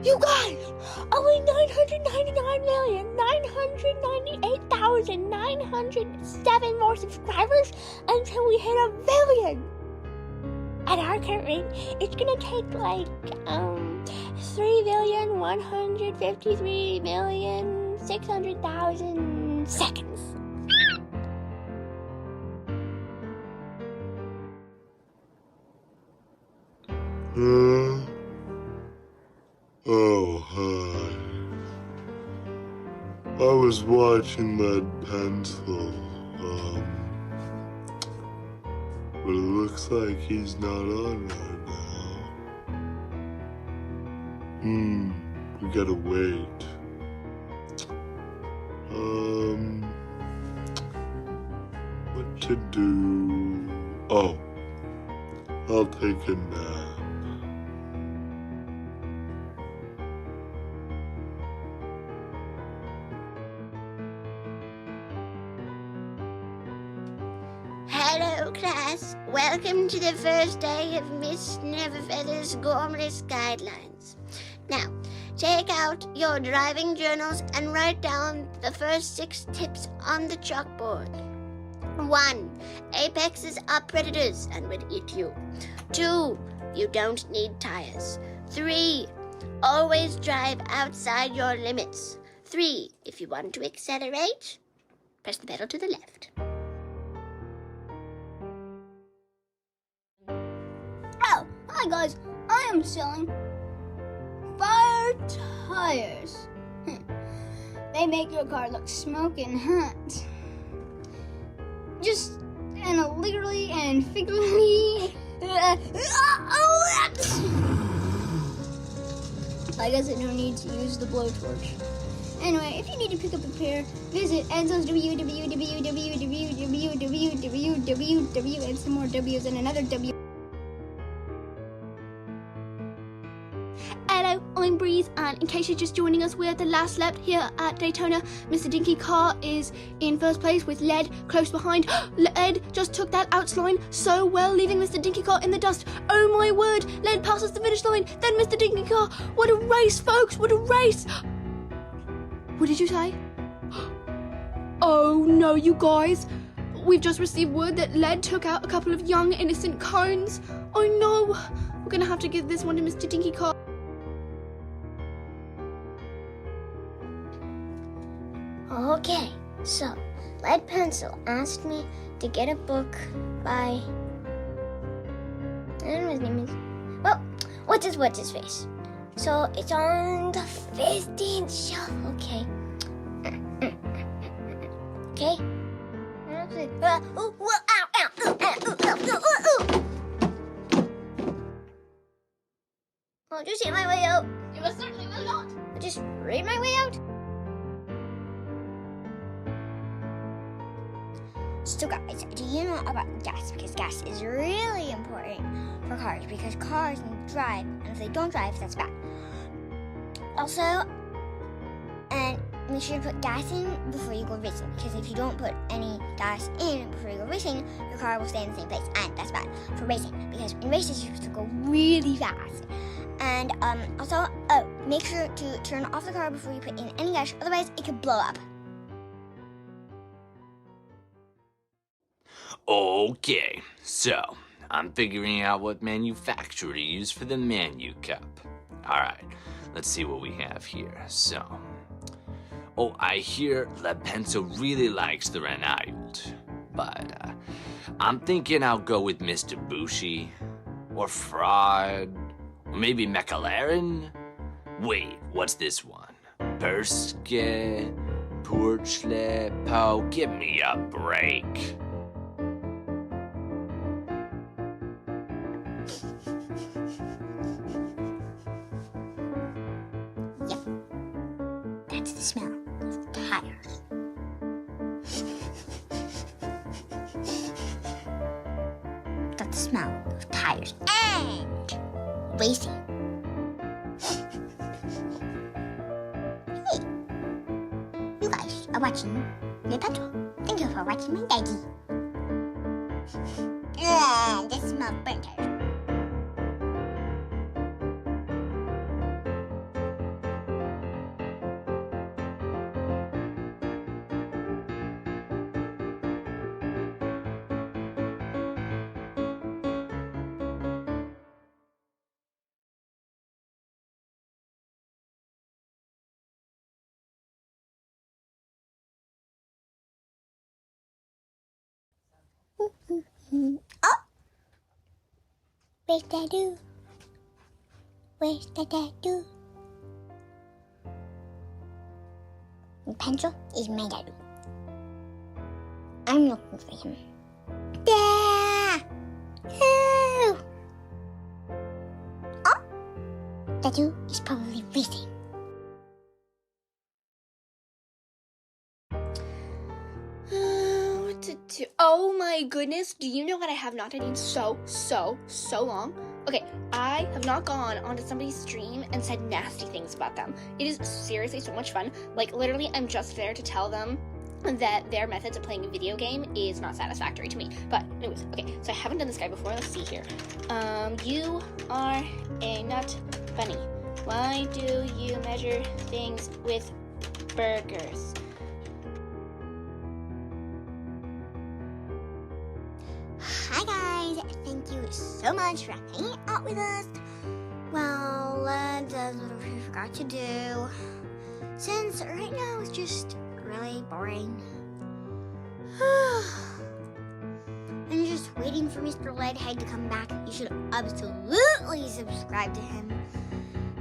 You guys! Only 999,998,907 more subscribers until we hit 1 billion! At our current rate, it's gonna take like 3,153,600,000 seconds. Oh, hi. I was watching Lead Pencil, but it looks like he's not on right now. We gotta wait. to do? Oh, I'll take a nap. Hello, class. Welcome to the first day of Miss Neverfeather's Gormless Guidelines. Now, take out your driving journals and write down the first 6 tips on the chalkboard. 1. Apexes are predators and will eat you. 2. You don't need tires. 3. Always drive outside your limits. 3. If you want to accelerate, press the pedal to the left. Oh, hi guys, I am selling fire tires. They make your car look smoking hot. Just and literally and figuratively. I guess I don't need to use the blowtorch. Anyway, if you need to pick up a pair, visit Enzo's www, and some more W's and another W. Hello, I'm Breeze, and in case you're just joining us, we're at the last lap here at Daytona. Mr. Dinky Car is in first place with Led close behind. Led just took that outline so well, leaving Mr. Dinky Car in the dust. Oh my word, Led passes the finish line, then Mr. Dinky Car. What a race, folks, what a race! What did you say? Oh no, you guys. We've just received word that Led took out a couple of young, innocent cones. Oh no, we're gonna have to give this one to Mr. Dinky Car. Okay, so Lead Pencil asked me to get a book by, I don't know his name is, well, what's his face? So it's on the 15th shelf, okay. Okay? I'll just hit my way out. You must certainly will not. I'll just read my way out. So guys, do you know about gas? Because gas is really important for cars, because cars need to drive, and if they don't drive, that's bad. Also, and make sure to put gas in before you go racing, because if you don't put any gas in before you go racing, your car will stay in the same place, and that's bad for racing, because in races you have to go really fast. And also, make sure to turn off the car before you put in any gas, otherwise it could blow up. Okay, so I'm figuring out what manufacturer to use for the Manu Cup. Alright, let's see what we have here. So, oh, I hear Lead Pencil really likes the Renault, but I'm thinking I'll go with Mr. Bushi, or Fraud, or maybe McLaren? Wait, what's this one? Perske, Porchle, Po, give me a break. That's the smell of tires. That's the smell of tires and racing. Hey, you guys are watching Lead Pencil. Thank you for watching my daddy. This smells burnt tires. Oh! Where's Dadoo? Where's the Dadoo? The pencil is my Dadoo. I'm looking for him. Dad! Oh! Oh! Dadoo is probably racing. What to do. Oh my goodness, do you know what I have not done in so long? Okay, I have not gone onto somebody's stream and said nasty things about them. It is seriously so much fun. Like, literally, I'm just there to tell them that their methods of playing a video game is not satisfactory to me. But anyways, okay, so I haven't done this guy before. Let's see here. You are a nut bunny. Why do you measure things with burgers? Hi guys, thank you so much for hanging out with us. Well, let's do what we forgot to do. Since right now it's just really boring. I'm just waiting for Mr. Leadhead to come back. You should absolutely subscribe to him.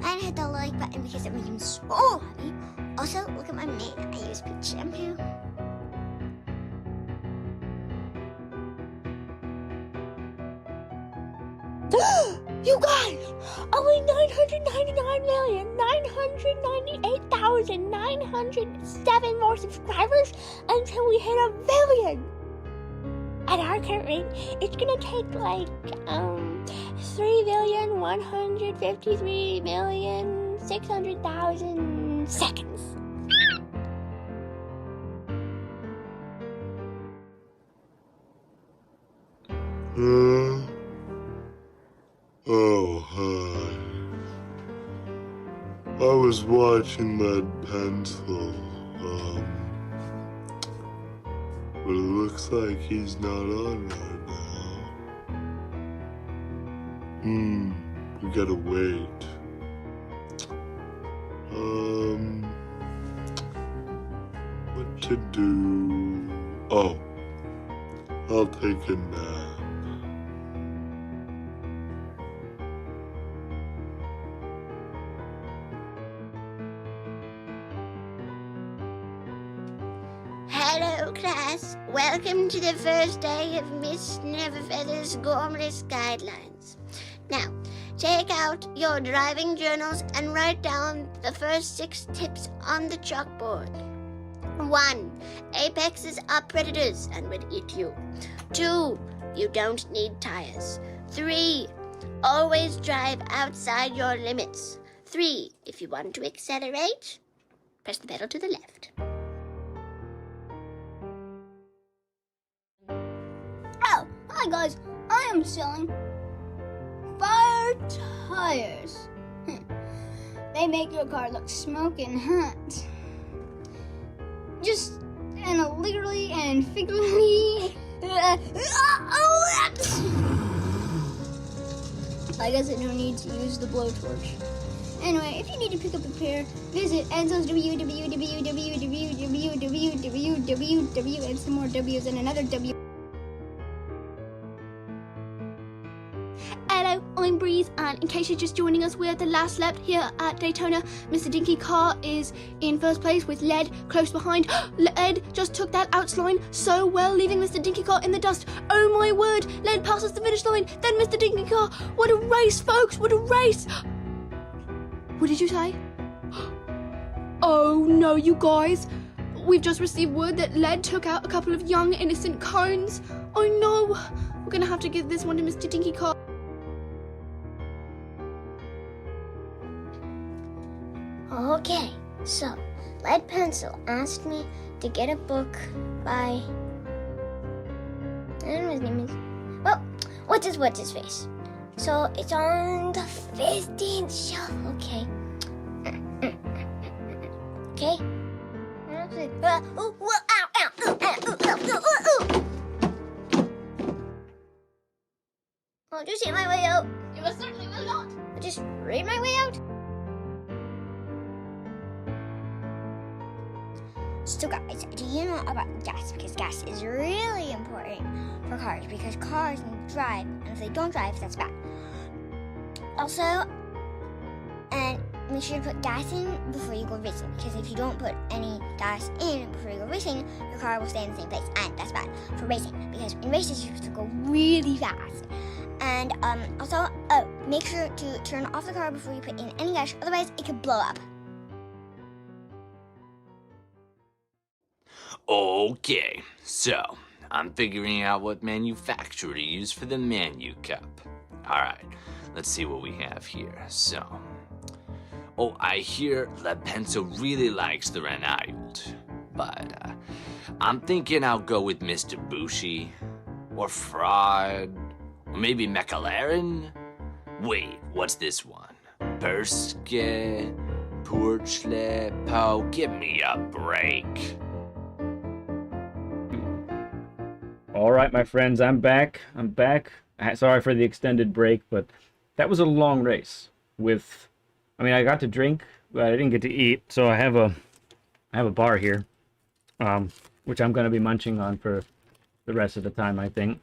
And hit the like button because it makes him so happy. Also, look at my mane. I use peach shampoo. You guys, only 999,998,907 more subscribers until we hit 1 billion. At our current rate, it's gonna take like 3,153,600,000 seconds. Oh, hi. I was watching that pencil, but it looks like he's not on right now. We gotta wait. What to do? Oh, I'll take a nap. Hello class, welcome to the first day of Miss Neverfeather's Gormless Guidelines. Now, take out your driving journals and write down the first 6 tips on the chalkboard. 1. Apexes are predators and will eat you. 2. You don't need tires. 3. Always drive outside your limits. 3. If you want to accelerate, press the pedal to the left. Oh, hi guys, I am selling fire tires. They make your car look smoking hot. Just and literally and figuratively. I guess I don't need to use the blowtorch. Anyway, if you need to pick up a pair, visit Enzo's www, and some more W's and another W. Hello, I'm Breeze, and in case you're just joining us, we're at the last lap here at Daytona. Mr. Dinky Car is in first place with Led close behind. Led just took that outline so well, leaving Mr. Dinky Car in the dust. Oh my word, Led passes the finish line, then Mr. Dinky Car. What a race, folks, what a race! What did you say? Oh no, you guys. We've just received word that Led took out a couple of young, innocent cones. Oh no, we're gonna have to give this one to Mr. Dinky Car. Okay, so Lead Pencil asked me to get a book by, I don't know his name is, well, what's his face? So it's on the 15th shelf, okay. Okay? I'll just hit my way out. You most certainly will not. I'll just read my way out. So guys, do you know about gas? Because gas is really important for cars because cars need to drive, and if they don't drive, that's bad. Also, and make sure to put gas in before you go racing, because if you don't put any gas in before you go racing, your car will stay in the same place, and that's bad for racing, because in races you have to go really fast. And also, make sure to turn off the car before you put in any gas, otherwise it could blow up. Okay, so I'm figuring out what manufacturer to use for the Manu Cup. Alright, let's see what we have here. So, oh, I hear Lepenso really likes the Renault, but I'm thinking I'll go with Mr. Bushi, or Fraud, or maybe McLaren? Wait, what's this one? Perske, Purchle, Po, give me a break. All right, my friends, I'm back. Sorry for the extended break, but that was a long race. I got to drink, but I didn't get to eat. So I have a bar here, which I'm going to be munching on for the rest of the time, I think.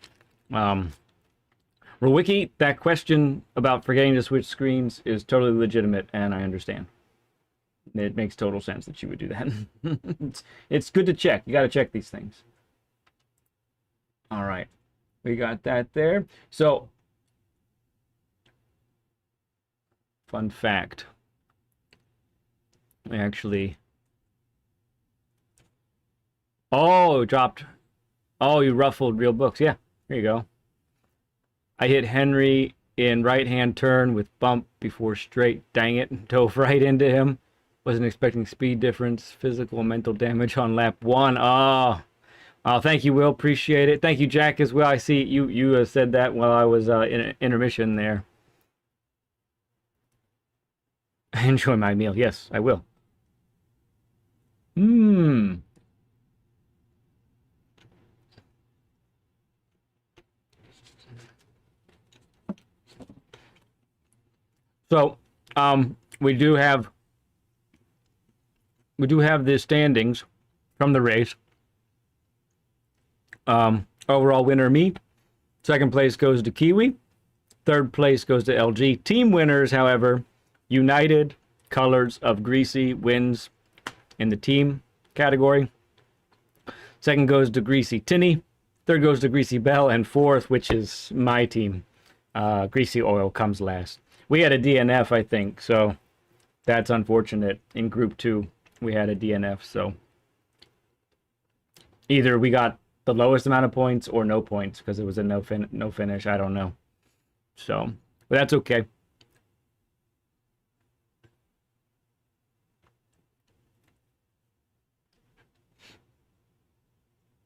Rowicki, that question about forgetting to switch screens is totally legitimate, and I understand. It makes total sense that you would do that. It's good to check. You got to check these things. All right, we got that there. So, fun fact. We actually... Oh, dropped. Oh, you ruffled real books. Yeah, here you go. I hit Henry in right-hand turn with bump before straight. Dang it, dove right into him. Wasn't expecting speed difference, physical and mental damage on lap 1. Oh, thank you, Will. Appreciate it. Thank you, Jack, as well. I see you said that while I was in intermission there. Enjoy my meal. Yes, I will. So, we do have the standings from the race. Overall winner, me. Second place goes to Kiwi. Third place goes to LG. Team winners, however, United Colors of Greasy wins in the team category. Second goes to Greasy Tinny. Third goes to Greasy Bell. And fourth, which is my team, Greasy Oil, comes last. We had a DNF, I think, so that's unfortunate. In Group 2, we had a DNF, so either we got the lowest amount of points or no points because it was a no finish. I don't know. So, but that's okay.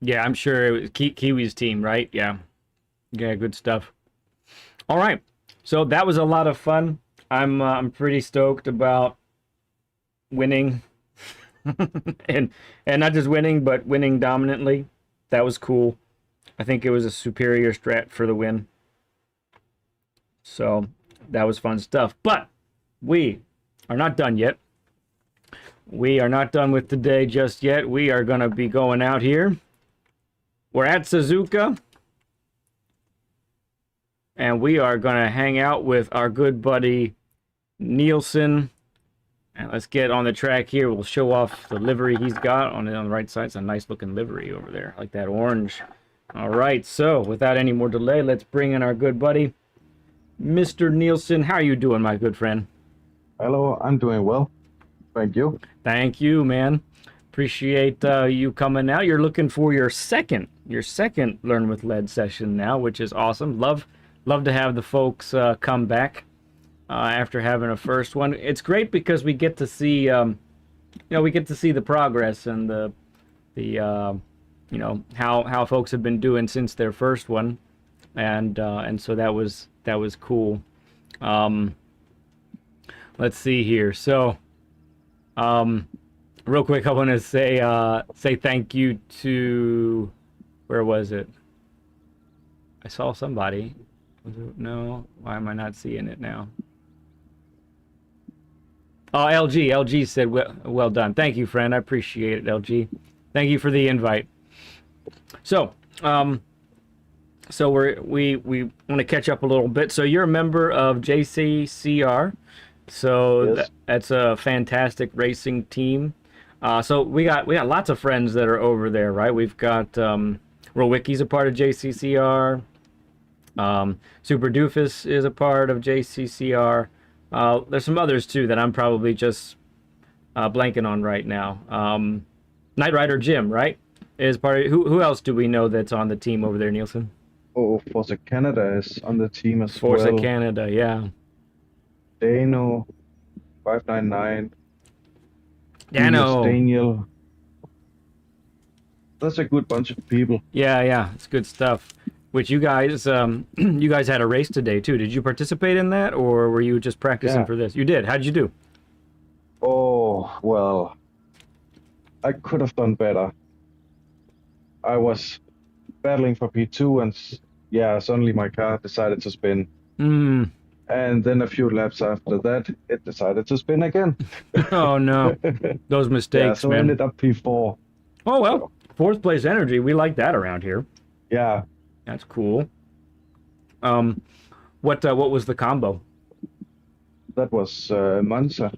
Yeah, I'm sure it was Kiwi's team, right? Yeah. Yeah, good stuff. All right. So that was a lot of fun. I'm pretty stoked about winning. and not just winning, but winning dominantly. That was cool. I think it was a superior strat for the win. So that was fun stuff. But we are not done yet. We are not done with today just yet. We are going to be going out here. We're at Suzuka. And we are going to hang out with our good buddy Nielsen. And let's get on the track here. We'll show off the livery he's got on the right side. It's a nice looking livery over there, like that orange. All right, so without any more delay, let's bring in our good buddy, Mr. Nielsen. How are you doing, my good friend? Hello, I'm doing well. Thank you. Thank you, man. Appreciate you coming out. You're looking for your second Learn with Lead session now, which is awesome. Love to have the folks come back. After having a first one, it's great because we get to see, we get to see the progress and the how folks have been doing since their first one, and so that was cool. Let's see here. So, real quick, I want to say thank you to, where was it? I saw somebody. No, why am I not seeing it now? Oh, LG. LG said, well done. Thank you, friend. I appreciate it, LG. Thank you for the invite. So, we want to catch up a little bit. So you're a member of JCCR. So Yes. That's a fantastic racing team. So we got lots of friends that are over there, right? We've got Rowicki's a part of JCCR. Super Doofus is a part of JCCR. There's some others too that I'm probably just blanking on right now. Knight Rider Jim, right? is part of, who else do we know that's on the team over there, Nielsen? Oh, Forza Canada is on the team as Forza well. Canada, yeah. Dano, 599. Dano. Daniel. That's a good bunch of people. Yeah, it's good stuff. Which you guys, you guys had a race today too. Did you participate in that, or were you just practicing Yeah. for this? You did. How'd you do? Oh, well, I could have done better. I was battling for P2 and suddenly my car decided to spin. Hmm. And then a few laps after that, it decided to spin again. Oh no, those Yeah, mistakes, so I man. ended up P4. Oh well, fourth place energy. We like that around here. Yeah, That's cool. What was the combo? that was Monza,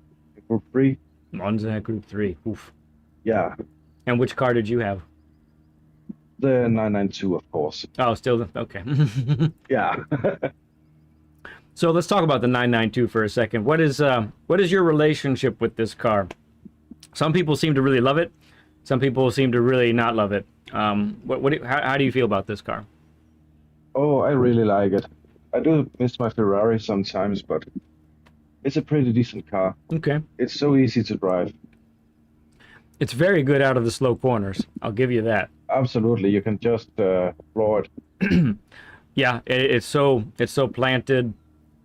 Group 3. Monza Group 3. Oof. Yeah, And which car did you have? the 992, of course. Oh, still okay. Yeah. So let's talk about the 992 for a second. What is your relationship with this car? Some people seem to really love it. Some people seem to really not love it. How do you feel about this car? Oh, I really like it. I do miss my Ferrari sometimes, but it's a pretty decent car. Okay. It's so easy to drive. It's very good out of the slow corners. I'll give you that. Absolutely, you can just floor it. Yeah, it's so planted,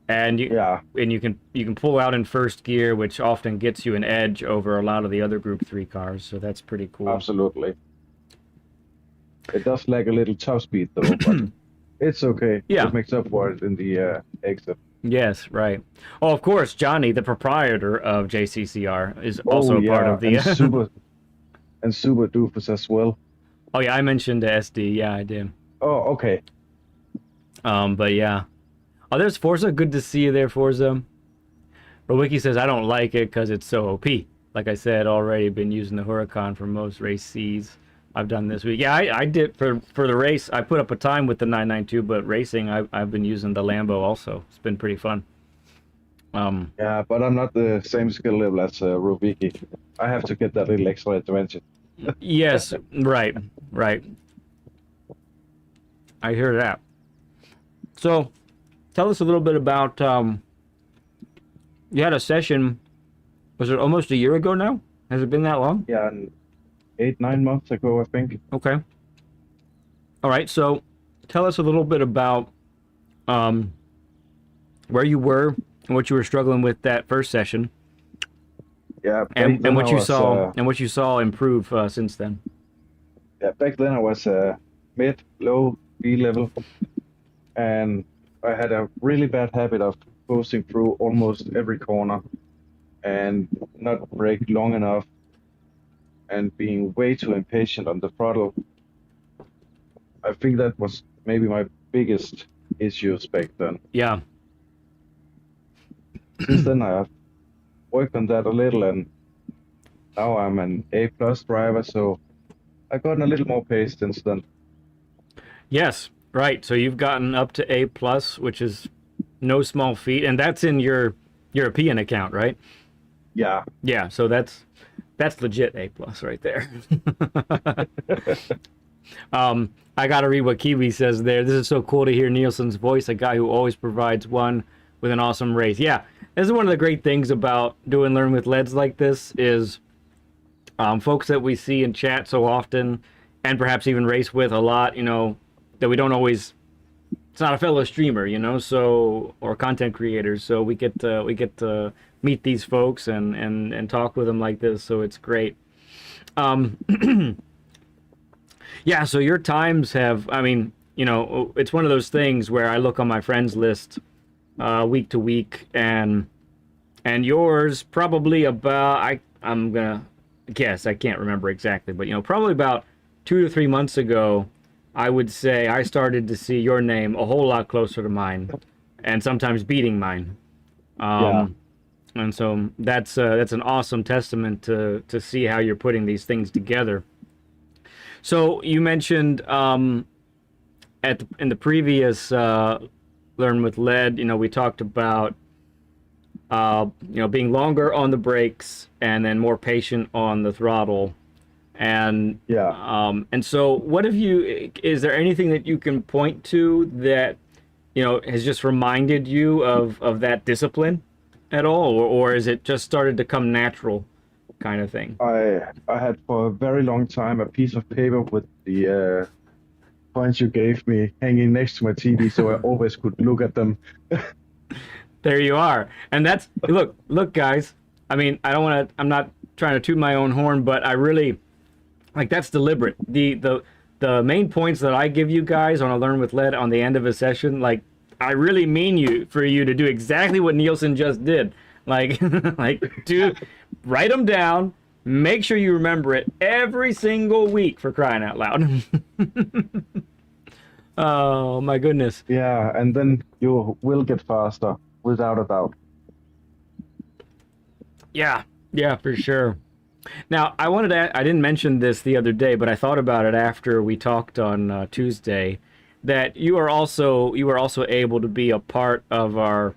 and you can pull out in first gear, which often gets you an edge over a lot of the other Group 3 cars. So that's pretty cool. Absolutely. It does lack a little top speed though, but it's okay. Yeah. It makes up for it in the exit. Yes, right. Oh, of course, Johnny, the proprietor of JCCR, is also part of the. And Super Doofus as well. Oh yeah, I mentioned SD. Yeah, I did. Oh, okay. But yeah. Oh, there's Forza. Good to see you there, Forza. Rowicki says I don't like it because it's so OP. Like I said already, been using the Huracan for most race Cs I've done this week. Yeah, I did for the race. I put up a time with the 992, but racing I've been using the Lambo also. It's been pretty fun. Yeah, but I'm not the same skill level as Rowicki. I have to get that little extra advantage. Yes, right. I hear that. So, tell us a little bit about, you had a session, was it almost a year ago now? Has it been that long? Yeah, 8-9 months ago, I think. Okay. All right, so tell us a little bit about where you were and what you were struggling with that first session. Yeah, And what you saw improve since then. Yeah, back then I was mid, low, B level, and I had a really bad habit of coasting through almost every corner and not brake long enough and being way too impatient on the throttle. I think that was maybe my biggest issues back then. Yeah. Since then I have worked on that a little, and now I'm an A+ driver, so I've gotten a little more pace since then. Yes, right. So you've gotten up to A+, which is no small feat, and that's in your European account, right? Yeah. Yeah, so that's legit A+ right there. I gotta read what Kiwi says there. This is so cool to hear Nielsen's voice, a guy who always provides one with an awesome race. Yeah, this is one of the great things about doing Learn with Leds like this is folks that we see in chat so often, and perhaps even race with a lot, that we don't always. It's not a fellow streamer, or content creators. So we get to meet these folks and talk with them like this. So it's great. Yeah. So your times have. It's one of those things where I look on my friends list week to week, and yours probably about. I'm gonna guess. I can't remember exactly, but probably about 2 to 3 months ago. I would say I started to see your name a whole lot closer to mine, and sometimes beating mine. Yeah. And so that's an awesome testament to see how you're putting these things together. So you mentioned in the previous Learn with Lead, we talked about being longer on the brakes and then more patient on the throttle. And Yeah. and so what have you? Is there anything that you can point to that has just reminded you of that discipline at all, or is it just started to come natural, kind of thing? I had for a very long time a piece of paper with the points you gave me hanging next to my TV, so I always could look at them. There you are. And that's look guys. I mean, I'm not trying to toot my own horn, but I really like that's deliberate. The main points that I give you guys on a Learn with Lead on the end of a session, like I really mean for you to do exactly what Nielsen just did. Like write them down, make sure you remember it every single week, for crying out loud. Oh my goodness. Yeah, and then you will get faster, without a doubt. Yeah, for sure. Now, I didn't mention this the other day, but I thought about it after we talked on Tuesday, that you were also able to be a part of our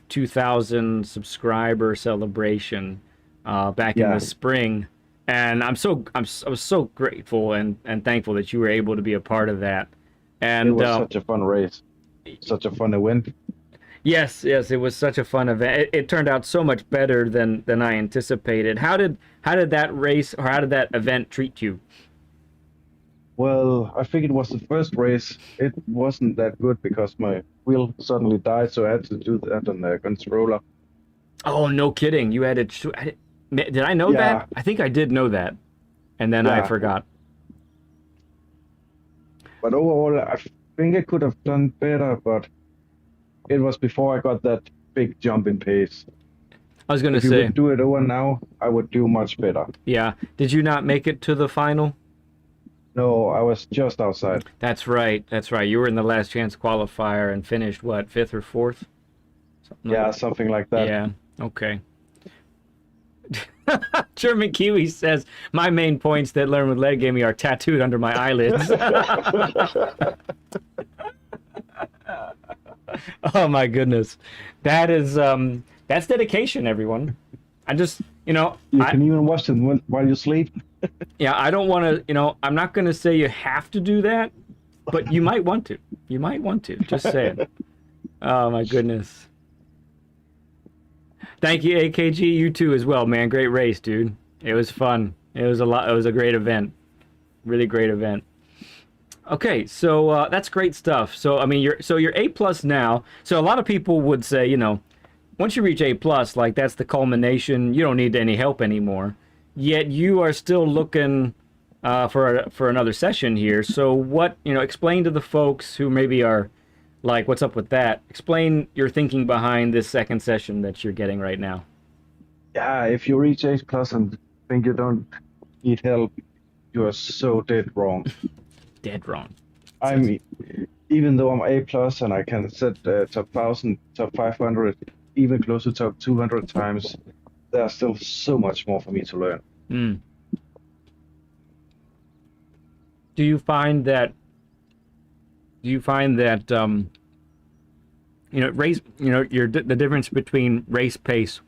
2,000 subscriber celebration back in the spring, and I was so grateful and thankful that you were able to be a part of that. And it was such a fun race, such a fun event. Yes, it was such a fun event. It turned out so much better than I anticipated. How did that race, or how did that event treat you? Well, I think it was the first race. It wasn't that good because my wheel suddenly died, so I had to do that on the controller. Oh, no kidding! You had to. Did I know that? I think I did know that, and then I forgot. But overall, I think I could have done better, but it was before I got that big jump in pace. I was going to say, if you would do it over now, I would do much better. Yeah. Did you not make it to the final? No, I was just outside. That's right. You were in the last chance qualifier and finished, what, 5th or 4th? Something like that. Yeah, okay. German Kiwi says, my main points that Learn with Lead gave me are tattooed under my eyelids. Oh my goodness. That is, that's dedication, everyone. I just, You can even watch them while you sleep. Yeah, I don't want to, I'm not going to say you have to do that, but you might want to. Just saying. Oh my goodness. Thank you, AKG. You too as well, man. Great race, dude. It was fun. It was a great event. Really great event. Okay, so that's great stuff. So I mean, you're A+ now. So a lot of people would say, once you reach A+, like that's the culmination. You don't need any help anymore. Yet you are still looking for another session here. So what, explain to the folks who maybe are like, what's up with that? Explain your thinking behind this second session that you're getting right now. Yeah, if you reach A+ and think you don't need help, you are so dead wrong. Dead wrong. I mean, even though I'm A+ and I can set top 1,000, top 500, even close to top 200 times, there's still so much more for me to learn. Do you find that race, the difference between race pace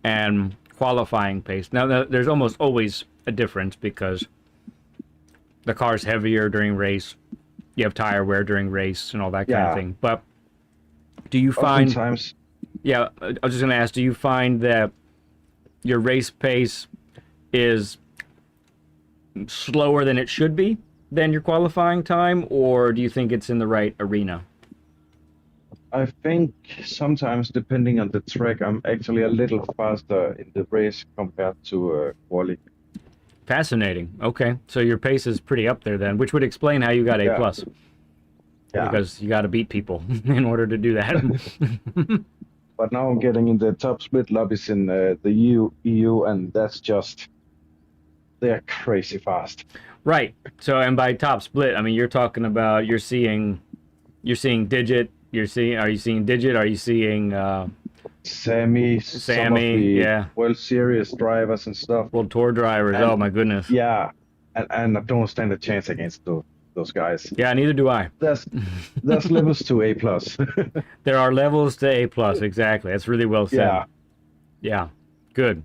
and qualifying pace? Now, there's almost always a difference because the car's heavier during race, you have tire wear during race and all that kind of thing. But do you find... Oftentimes... Yeah, I was just going to ask, do you find that your race pace is slower than it should be than your qualifying time, or do you think it's in the right arena? I think sometimes, depending on the track, I'm actually a little faster in the race compared to quali. Fascinating. Okay, so your pace is pretty up there then, which would explain how you got A+. Yeah. Because you got to beat people in order to do that. But now I'm getting in the top split lobbies in the EU, and that's just... They're crazy fast. Right. So, and by top split, I mean, you're talking about you're seeing Digit. Are you seeing Digit? Are you seeing Sammy, some of the World Series drivers and stuff. World Tour drivers. Oh my goodness. Yeah, and I don't stand a chance against those guys. Yeah, neither do I. There's levels to A+. There are levels to A+. Exactly. That's really well said. Yeah. Yeah. Good.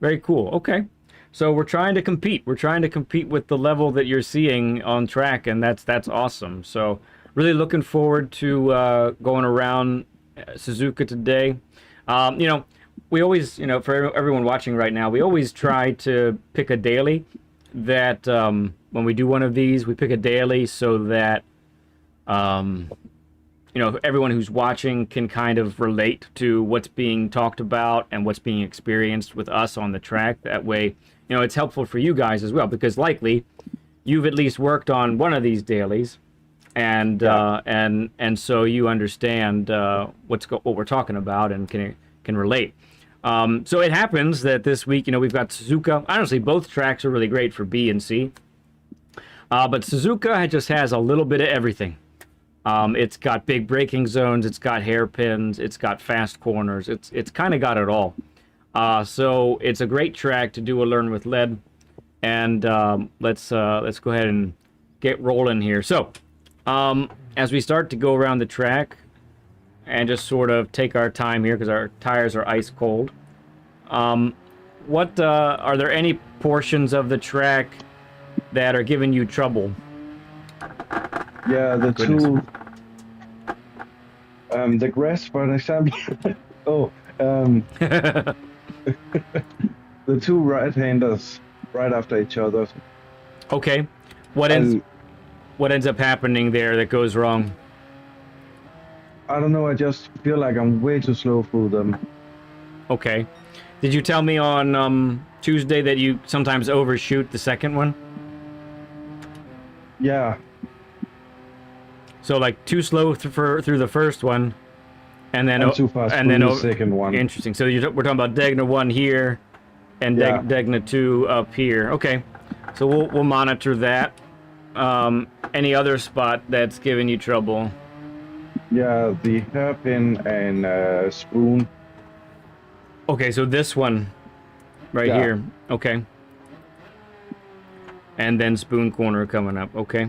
Very cool. Okay. So we're trying to compete. We're trying to compete with the level that you're seeing on track, and that's awesome. So really looking forward to going around Suzuka today. You know, we always, you know, for everyone watching right now, we always try to pick a daily that when we do one of these, we pick a daily so that you know, everyone who's watching can kind of relate to what's being talked about and what's being experienced with us on the track. That way, you know, it's helpful for you guys as well, because likely you've at least worked on one of these dailies, and and so you understand what we're talking about and can relate. So it happens that this week, you know, we've got Suzuka. Honestly, both tracks are really great for B and C, but Suzuka just has a little bit of everything. It's got big braking zones, it's got hairpins, it's got fast corners, it's kind of got it all. So it's a great track to do a learn with lead, and let's go ahead and get rolling here. So as we start to go around the track and just sort of take our time here because our tires are ice cold, what are there any portions of the track that are giving you trouble? Yeah, the Goodness. two, the grass, for example. Oh, the two right-handers right after each other. Okay, what ends up happening there that goes wrong? I don't know. I just feel like I'm way too slow through them. Okay, did you tell me on Tuesday that you sometimes overshoot the second one? Yeah, So like too slow through the first one, and then too fast and through then the second one. Interesting. So we're talking about Degna 1 here, and Yeah. Degna 2 up here. Okay, so we'll monitor that. Any other spot that's giving you trouble? Yeah, the hairpin and spoon. Okay, so this one right Yeah. here. Okay, and then spoon corner coming up. Okay.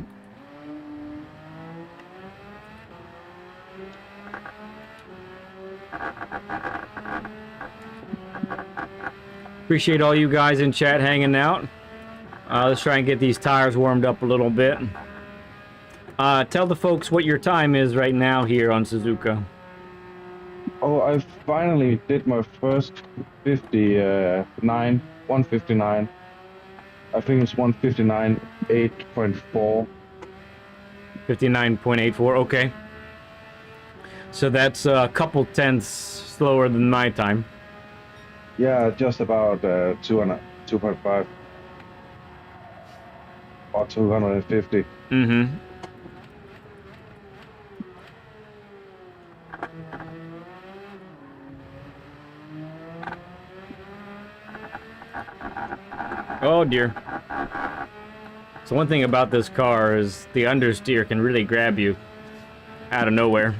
Appreciate all you guys in chat hanging out. Let's try and get these tires warmed up a little bit. Tell the folks what your time is right now here on Suzuka. Oh, I finally did my first 159. I think it's 159, 8.4. 59.84, okay. So that's a couple tenths slower than my time. Yeah, just about 2.5 or 250. Mm-hmm. Oh dear. So one thing about this car is the understeer can really grab you out of nowhere.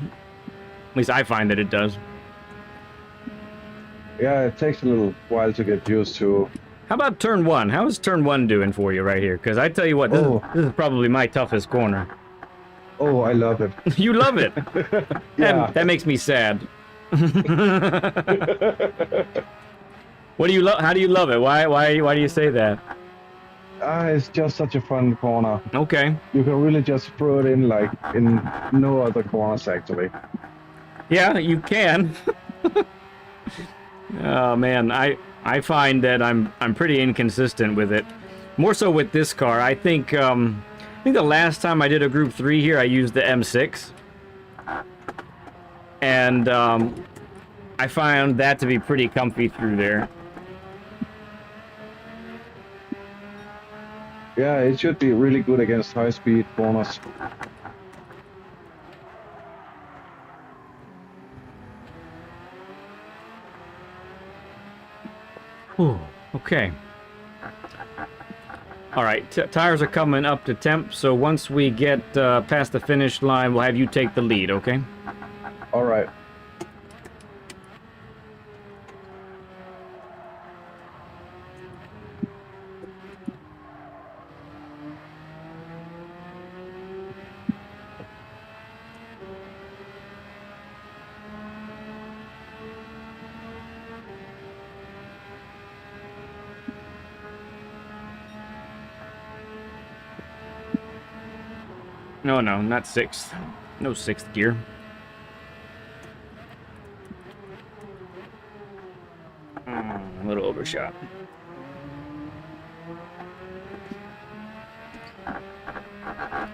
At least I find that it does. Yeah, it takes a little while to get used to. How about turn 1? How is turn 1 doing for you right here? Because I tell you what, this is probably my toughest corner. Oh, I love it. You love it. Yeah. That makes me sad. What do you love? How do you love it? Why do you say that? It's just such a fun corner. Okay. You can really just throw it in like in no other corners actually. Yeah, you can. Oh man, I find that I'm pretty inconsistent with it. More so with this car. I think the last time I did a Group 3 here, I used the M6, and I found that to be pretty comfy through there. Yeah, it should be really good against high-speed corners. Ooh, okay. All right, tires are coming up to temp, so once we get past the finish line, we'll have you take the lead, okay? All right. No, no, not 6th. No 6th gear. A little overshot.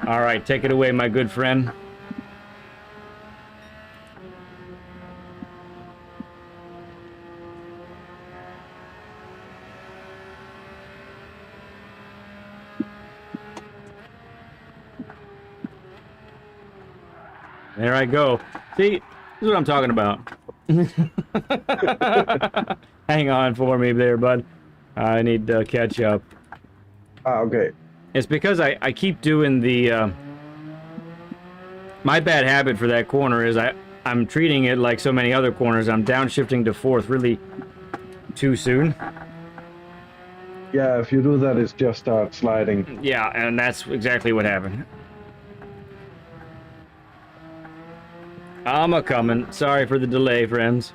All right, take it away, my good friend. There I go. See, this is what I'm talking about. Hang on for me there, bud. I need to catch up. Okay. It's because I keep doing the... my bad habit for that corner is I'm treating it like so many other corners. I'm downshifting to 4th really too soon. Yeah, if you do that, it just starts sliding. Yeah, and that's exactly what happened. I'm a-coming. Sorry for the delay, friends.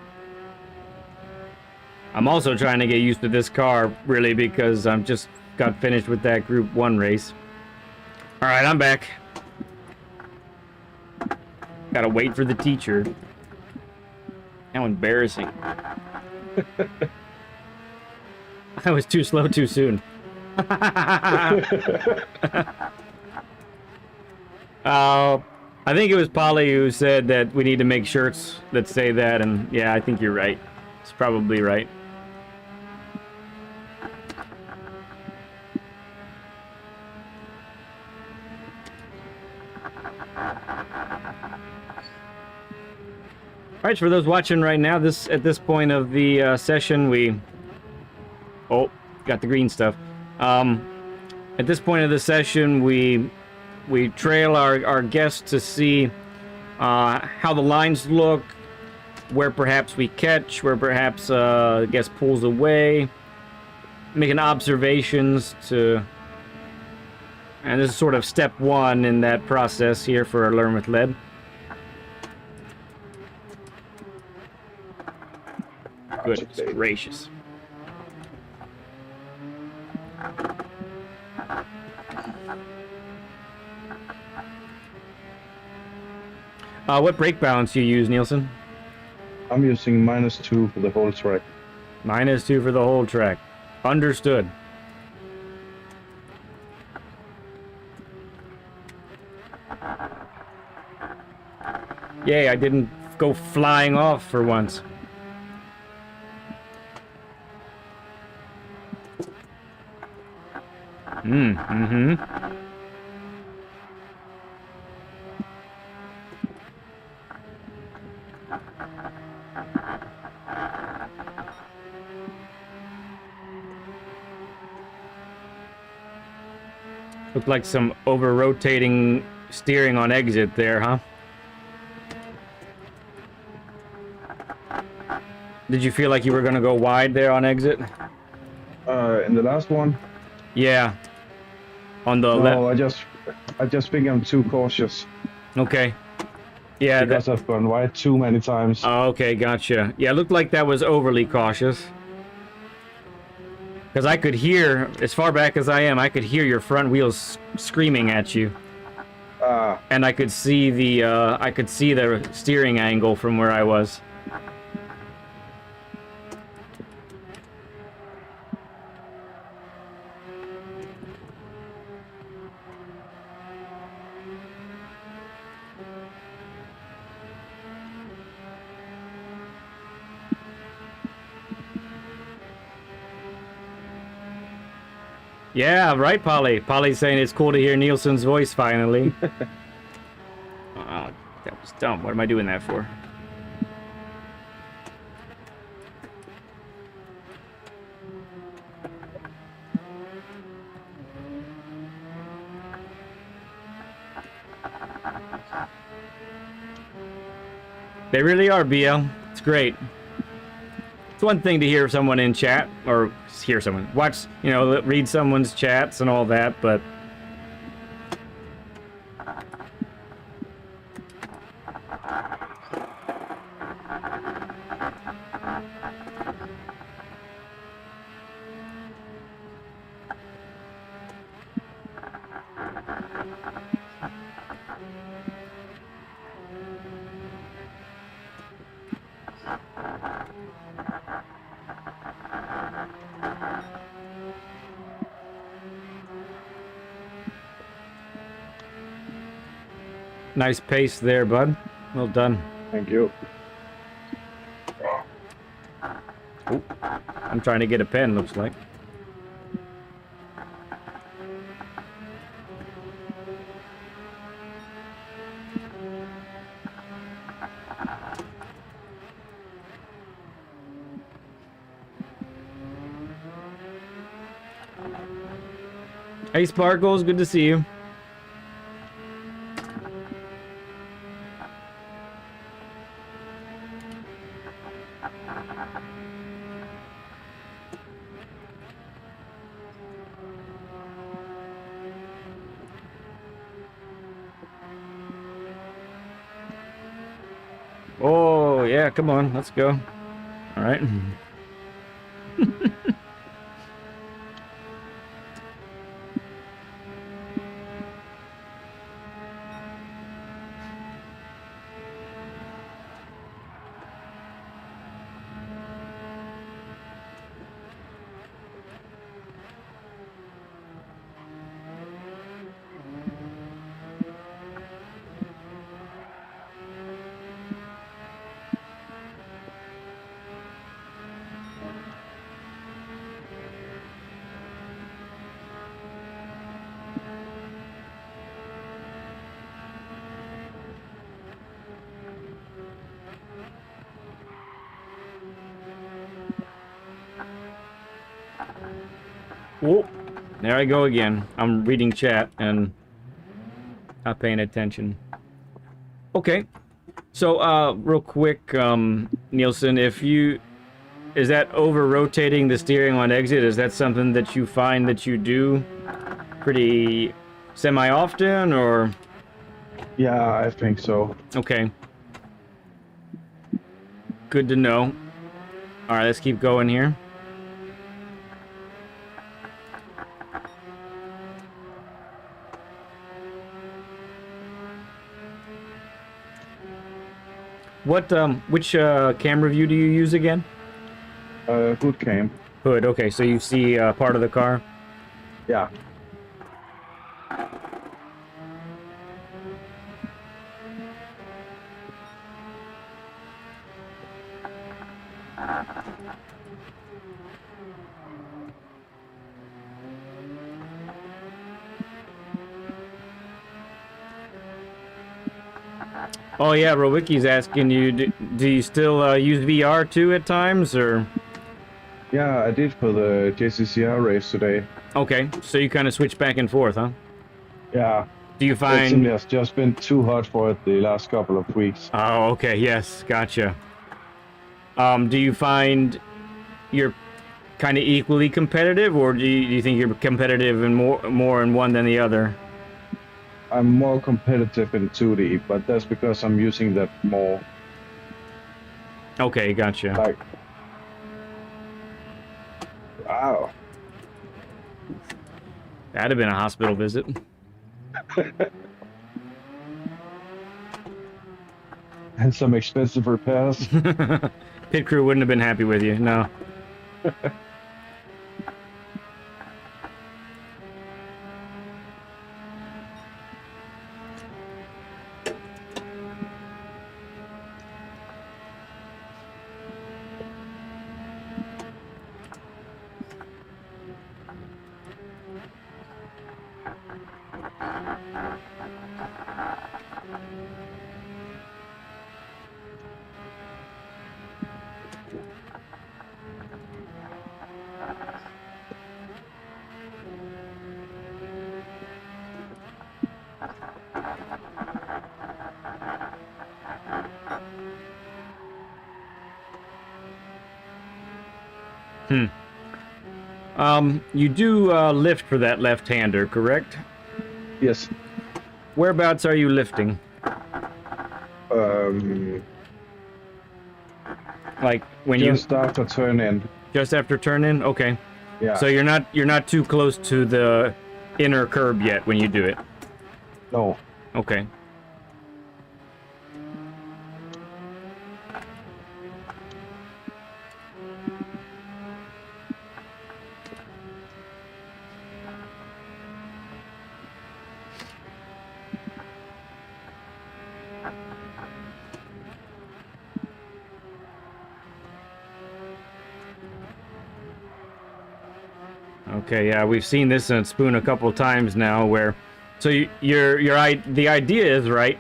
I'm also trying to get used to this car, really, because I'm just got finished with that Group 1 race. Alright, I'm back. Gotta wait for the teacher. How embarrassing. I was too slow too soon. I think it was Polly who said that we need to make shirts that say that, and yeah, I think you're right. It's probably right. Alright, for those watching right now, at this point of the session, we... Oh, got the green stuff. At this point of the session, we trail our guests to see how the lines look, where perhaps we catch, where perhaps the guest pulls away, making observations to... And this is sort of step 1 in that process here for Learn with Lead. Goodness gracious. What brake balance you use, Nielsen? I'm using -2 for the whole track. -2 for the whole track. Understood. Yay, I didn't go flying off for once. Mm-hmm. Looked like some over-rotating steering on exit there, huh? Did you feel like you were gonna go wide there on exit? In the last one? Yeah. On the left. No, I just think I'm too cautious. Okay. Yeah. Because I've gone wide too many times. Oh, okay, gotcha. Yeah, it looked like that was overly cautious. Because I could hear, as far back as I am, I could hear your front wheels screaming at you. And I could see the steering angle from where I was. Yeah, right, Polly. Polly's saying it's cool to hear Nielsen's voice finally. Oh, that was dumb. What am I doing that for? They really are, BL. It's great. It's one thing to hear someone in chat, or hear someone, watch, you know, read someone's chats and all that, but... Nice pace there, bud. Well done. Thank you. Ooh, I'm trying to get a pen, looks like. Hey, Sparkles, good to see you. Oh, yeah, come on, let's go. All right. Oh, there I go again. I'm reading chat and not paying attention. Okay. So, real quick, Nielsen, is that over-rotating the steering on exit? Is that something that you find that you do pretty semi-often, or? Yeah, I think so. Okay. Good to know. All right, let's keep going here. Which camera view do you use again? Hood cam. Hood, okay, so you see part of the car? Yeah. Oh yeah, Rowicki's asking you, do you still use VR too at times, or? Yeah, I did for the JCCR race today. Okay, so you kind of switch back and forth, huh? Yeah. Do you It find... simply has just been too hot for it the last couple of weeks. Oh, okay, yes, gotcha. Do you find you're kind of equally competitive, or do you think you're competitive in more in one than the other? I'm more competitive in 2D, but that's because I'm using that more. Okay, gotcha. Like, wow. That'd have been a hospital visit. And some expensive repairs. Pit crew wouldn't have been happy with you, no. You do lift for that left-hander, correct? Yes. Whereabouts are you lifting? Like when just after turn in. Just after turn in? Okay. Yeah. So you're not too close to the inner curb yet when you do it? No. Okay. Okay, yeah, we've seen this in Spoon a couple times now. Where, so the idea is right.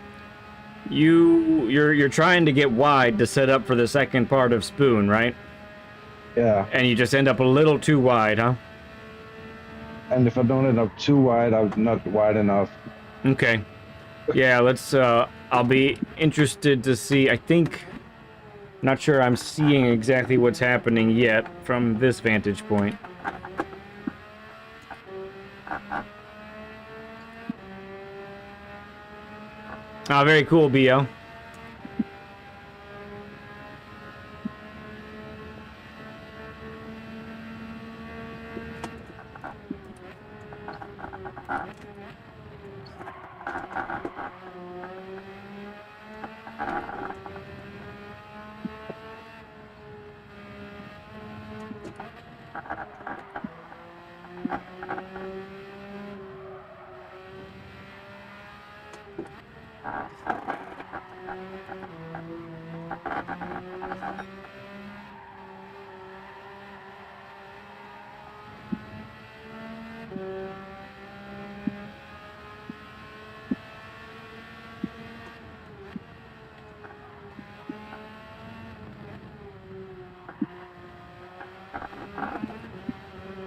You're trying to get wide to set up for the second part of Spoon, right? Yeah. And you just end up a little too wide, huh? And if I don't end up too wide, I'm not wide enough. Okay. Yeah, let's, I'll be interested to see. I think, not sure I'm seeing exactly what's happening yet from this vantage point. Ah, very cool, BO.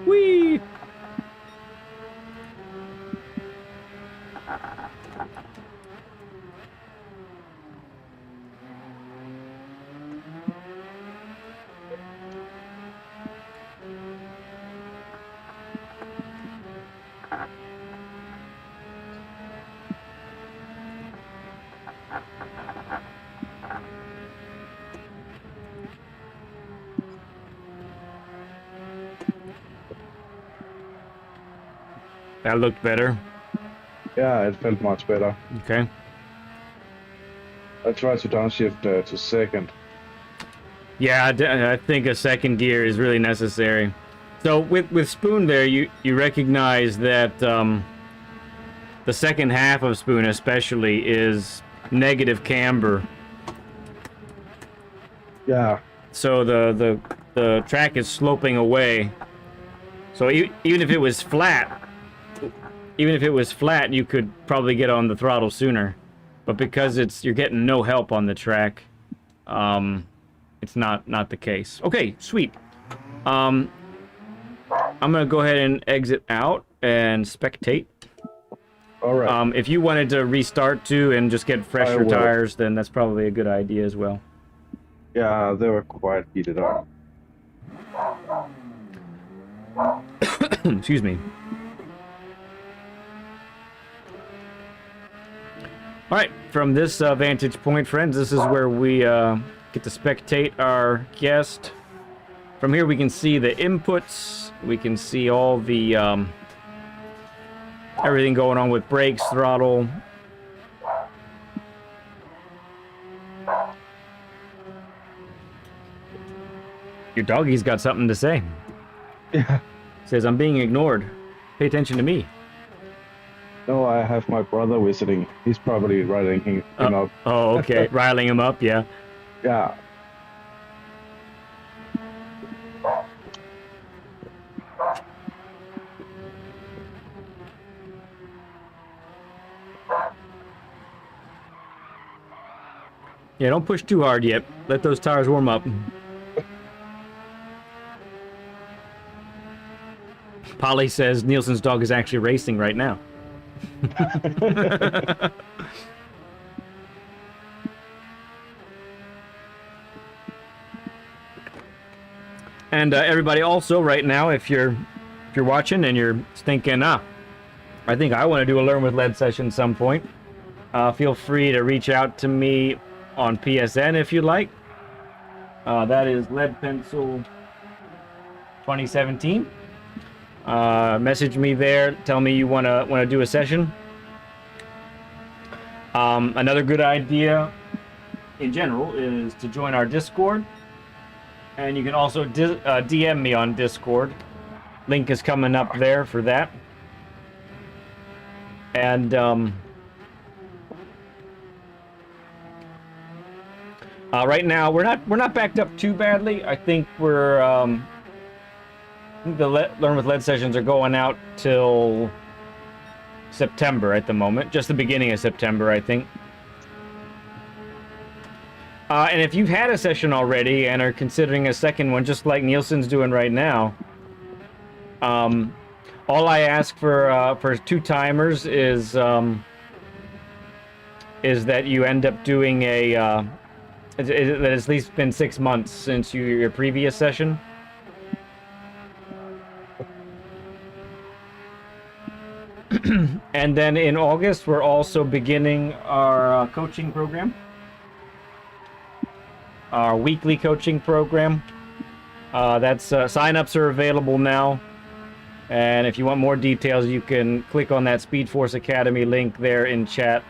Whee! That looked better. Yeah, it felt much better. Okay. I tried to downshift to second. Yeah, I think a second gear is really necessary. So with Spoon there, you recognize that the second half of Spoon especially is negative camber. Yeah. So the track is sloping away. So even if it was flat, you could probably get on the throttle sooner. But because you're getting no help on the track, it's not the case. Okay, sweet. I'm gonna go ahead and exit out and spectate. All right. If you wanted to restart too and just get fresher will. tires, then that's probably a good idea as well. Yeah, they were quite heated up. Excuse me. All right, from this vantage point, friends, this is where we get to spectate our guest. From here, we can see the inputs. We can see all the everything going on with brakes, throttle. Your doggy's got something to say. Yeah. Says, I'm being ignored. Pay attention to me. No, I have my brother visiting. He's probably riling him up. Oh, okay. Riling him up, yeah. Yeah. Yeah, don't push too hard yet. Let those tires warm up. Polly says Nielsen's dog is actually racing right now. And everybody also right now, if you're watching and you're thinking, I think I want to do a Learn with Lead session some point, feel free to reach out to me on PSN if you'd like. That is Lead Pencil 2017. Message me there. Tell me you want to do a session. Another good idea in general is to join our Discord, and you can also DM me on Discord. Link is coming up there for that. And right now we're not backed up too badly. I think we're think the Learn with Lead sessions are going out till September at the moment. Just the beginning of September, I think. And if you've had a session already and are considering a second one, just like Nielsen's doing right now, all I ask for 2 timers is that you end up doing a that it's at least been 6 months since your previous session. And then in August, we're also beginning our coaching program. Our weekly coaching program. Sign-ups are available now. And if you want more details, you can click on that Speed Force Academy link there in chat.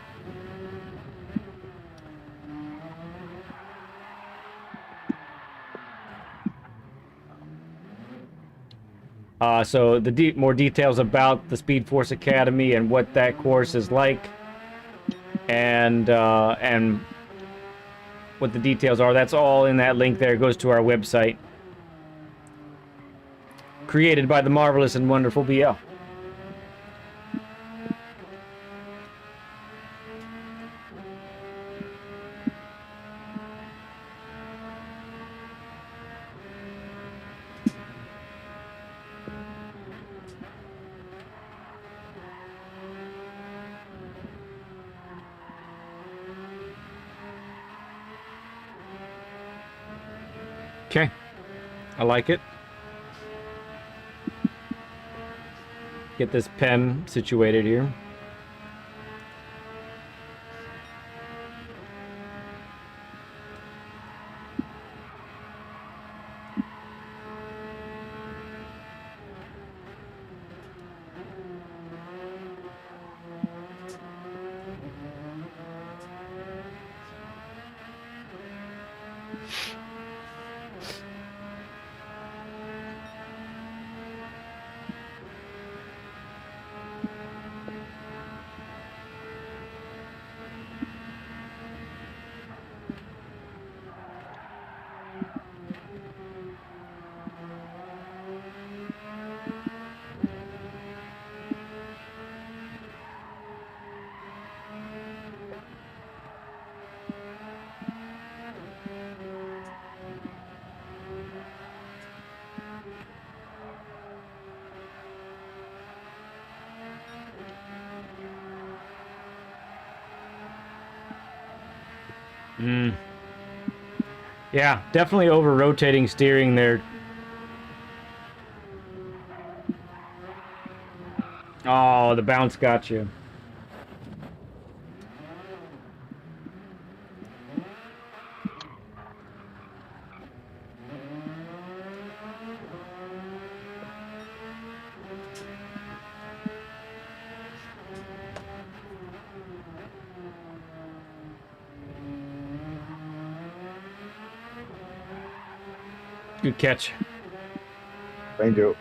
So the more details about the Speed Force Academy and what that course is like, and what the details are, that's all in that link there. It goes to our website. Created by the marvelous and wonderful BL. Okay, I like it. Get this pen situated here. Yeah, definitely over rotating steering there. Oh, the bounce got you. Good catch. Thank you.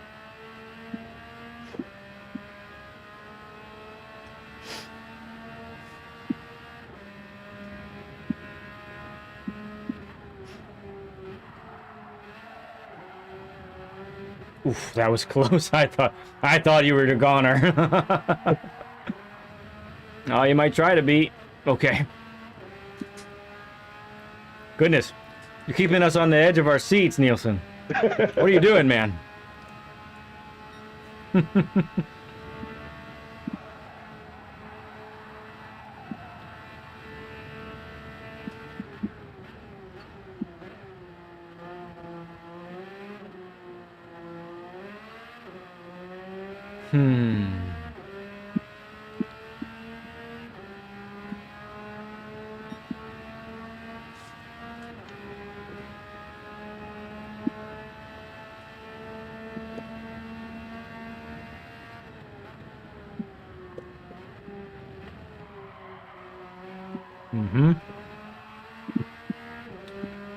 Oof, that was close. I thought you were the goner. Oh, you might try to beat. Okay. Goodness. You're keeping us on the edge of our seats, Nielsen. What are you doing, man?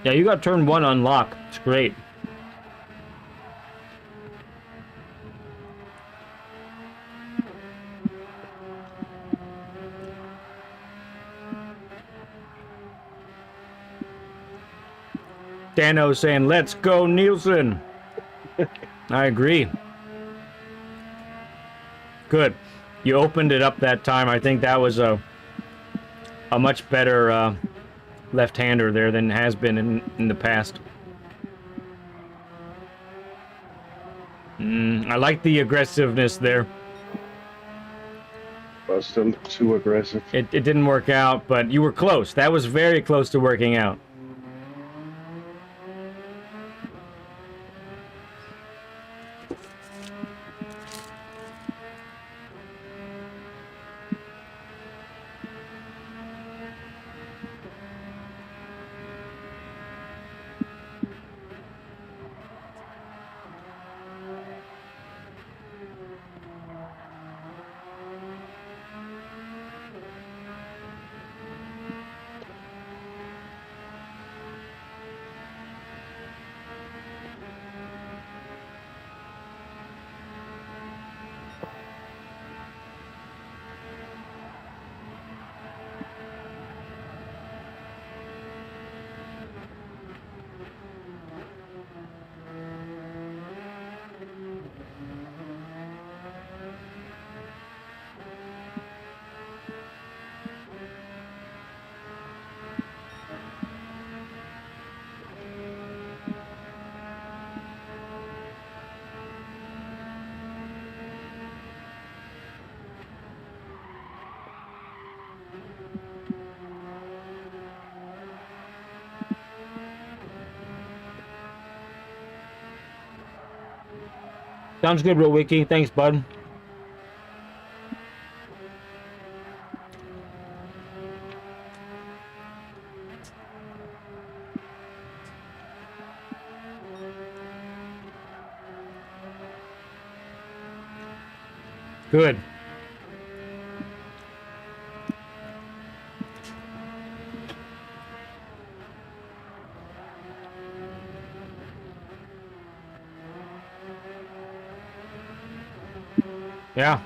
Yeah, you got turn 1 unlock. It's great. Dano saying, "Let's go, Nielsen." I agree. Good. You opened it up that time. I think that was a much better left-hander there than has been in the past. I like the aggressiveness there. But still too aggressive. It didn't work out, but you were close. That was very close to working out. Sounds good, Real Wiki. Thanks, bud. Good. Yeah.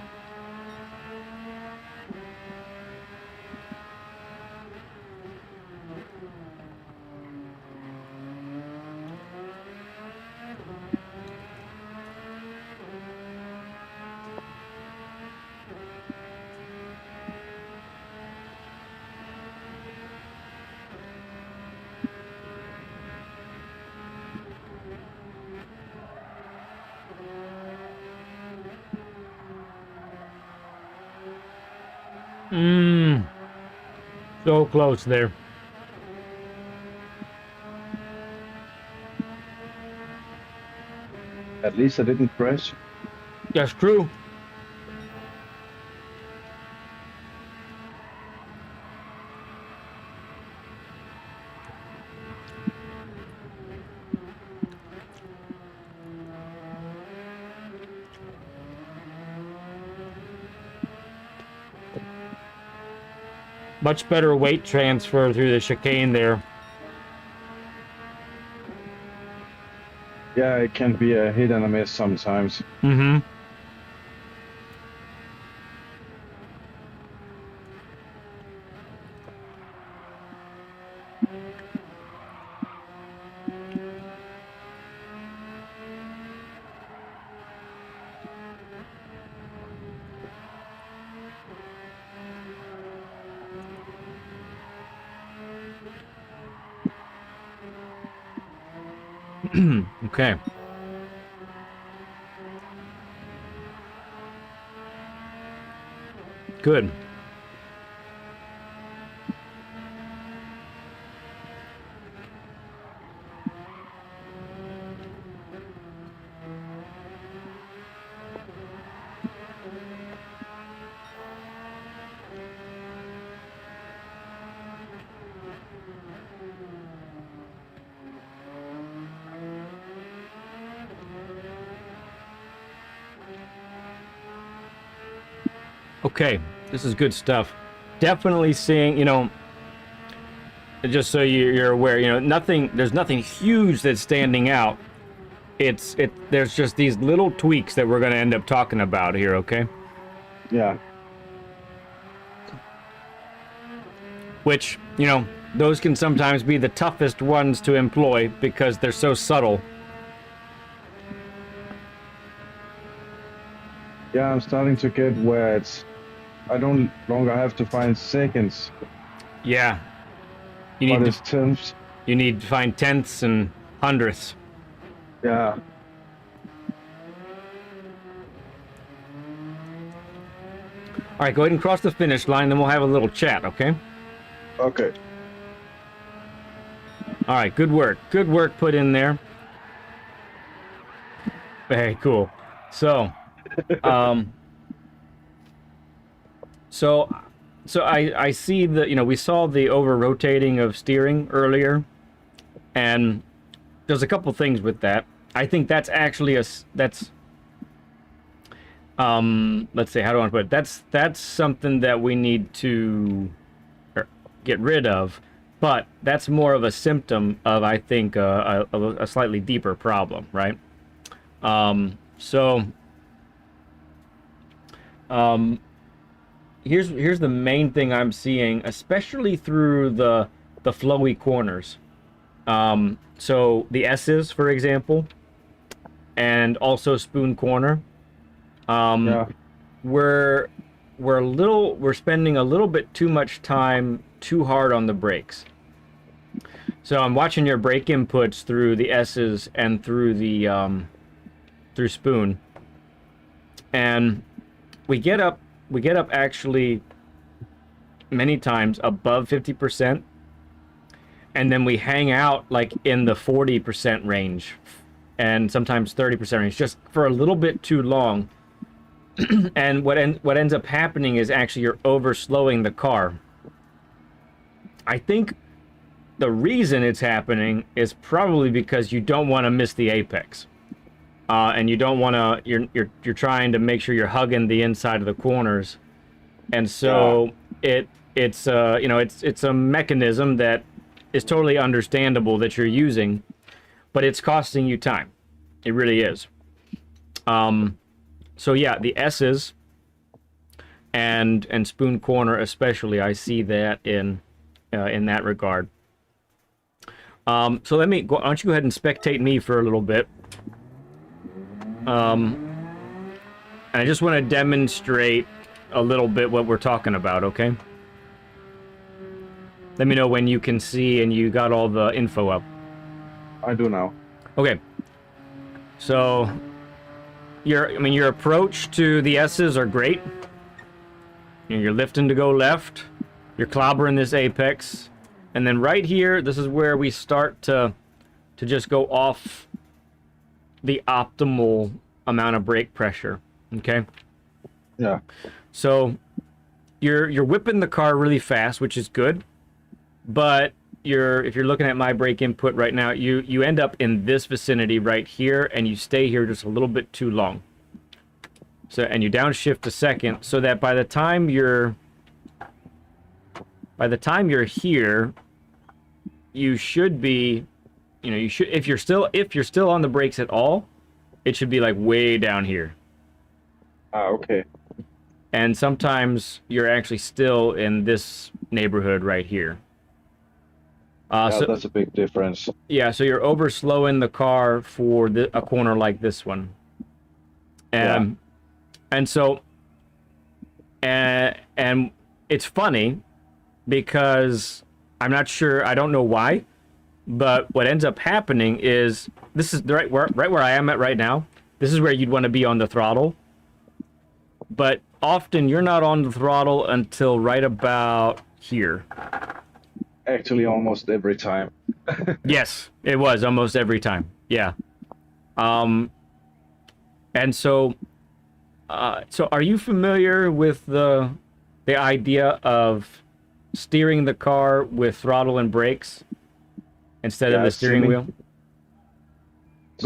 So close there. At least I didn't crash. That's true. Much better weight transfer through the chicane there. Yeah, it can be a hit and a miss sometimes. Mm-hmm. Okay. Good. Okay, this is good stuff. Definitely seeing, just so you're aware, there's nothing huge that's standing out. There's just these little tweaks that we're going to end up talking about here, okay? Yeah. Which, those can sometimes be the toughest ones to employ because they're so subtle. Yeah, I'm starting to get where I don't longer have to find seconds, Yeah. You but need it's tenths. to find tenths and hundredths. Yeah. All right, go ahead and cross the finish line, then we'll have a little chat, okay? Okay. All right, good work. Good work put in there. Very cool. So, so I see the, we saw the over-rotating of steering earlier, and there's a couple things with that. I think that's actually let's say, how do I want to put it? That's something that we need to get rid of, but that's more of a symptom of, I think, a slightly deeper problem, right? Here's the main thing I'm seeing, especially through the flowy corners. So the S's, for example, and also spoon corner. Yeah. We're spending a little bit too much time too hard on the brakes. So I'm watching your brake inputs through the S's and through the through spoon, and we get up actually many times above 50%, and then we hang out like in the 40% range, and sometimes 30% range, just for a little bit too long. And what ends up happening is actually you're over slowing the car. I think the reason it's happening is probably because you don't want to miss the apex, and you don't want to. You're trying to make sure you're hugging the inside of the corners, and so it's a mechanism that is totally understandable that you're using, but it's costing you time. It really is. So yeah, the S's and spoon corner especially, I see that in that regard. So why don't you go ahead and spectate me for a little bit. And I just want to demonstrate a little bit what we're talking about, okay? Let me know when you can see and you got all the info up. I do now. Okay. So your approach to the S's are great. You're lifting to go left. You're clobbering this apex. And then right here, this is where we start to just go off the optimal amount of brake pressure. Okay? Yeah. So you're whipping the car really fast, which is good. But if you're looking at my brake input right now, you end up in this vicinity right here, and you stay here just a little bit too long. So, and you downshift a second, so that by the time you're here, you should be, if you're still on the brakes at all, it should be like way down here. Okay. And sometimes you're actually still in this neighborhood right here. Yeah, that's a big difference. Yeah, so you're over slowing the car for a corner like this one. And so it's funny because I'm not sure, I don't know why, but what ends up happening is this is right where I am at right now. This is where you'd want to be on the throttle. But often you're not on the throttle until right about here. Actually, almost every time. Yes, it was almost every time. Yeah. And so are you familiar with the idea of steering the car with throttle and brakes instead of the steering wheel?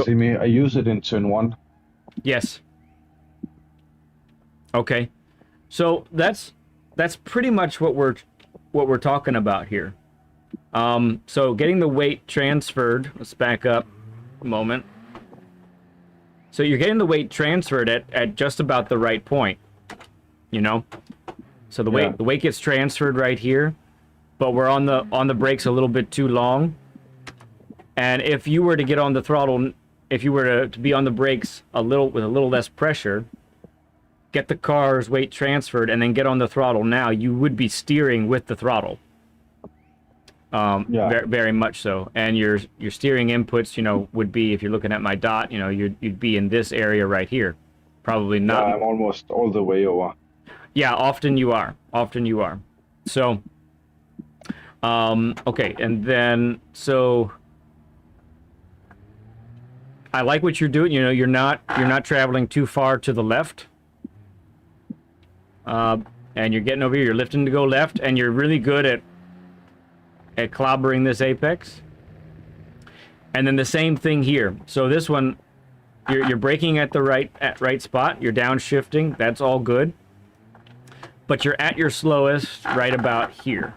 See me, I use it in turn 1. Yes. Okay. So that's pretty much what we're talking about here. So getting the weight transferred, let's back up a moment. So you're getting the weight transferred at just about the right point, So the weight gets transferred right here, but we're on the brakes a little bit too long. And if you were to get on the throttle, if you were to be on the brakes with a little less pressure, get the car's weight transferred, and then get on the throttle now, you would be steering with the throttle. Very, very much so. And your steering inputs, you know, would be, if you're looking at my dot, you know, you'd be in this area right here. Probably not. Yeah, I'm almost all the way over. Yeah, often you are. Often you are. So, okay, and then, so I like what you're doing. You know, you're not traveling too far to the left. And you're getting over here, you're lifting to go left, and you're really good at clobbering this apex. And then the same thing here. So this one, you're braking at the right spot, you're downshifting, that's all good. But you're at your slowest right about here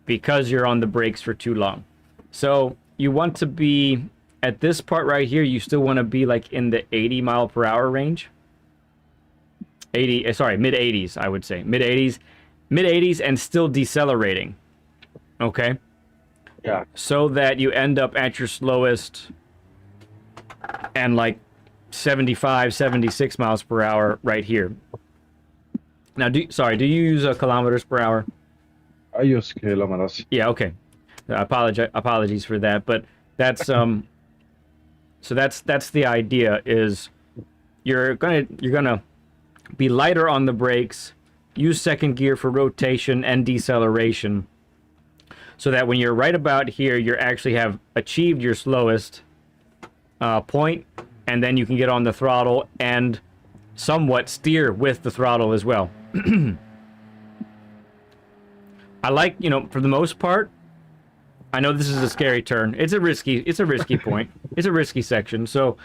because you're on the brakes for too long. So you want to be at this part right here, you still want to be like in the 80 mile per hour range. Mid 80s, I would say. Mid 80s and still decelerating. Okay? Yeah. So that you end up at your slowest and like 75, 76 miles per hour right here. Now, do you use kilometers per hour? I use kilometers. Yeah, okay. Apologies for that, but that's so that's the idea, is you're gonna be lighter on the brakes, use second gear for rotation and deceleration, so that when you're right about here, you actually have achieved your slowest point, and then you can get on the throttle and somewhat steer with the throttle as well. I like, you know, for the most part, I know this is a scary turn. It's a risky point. It's a risky section. So,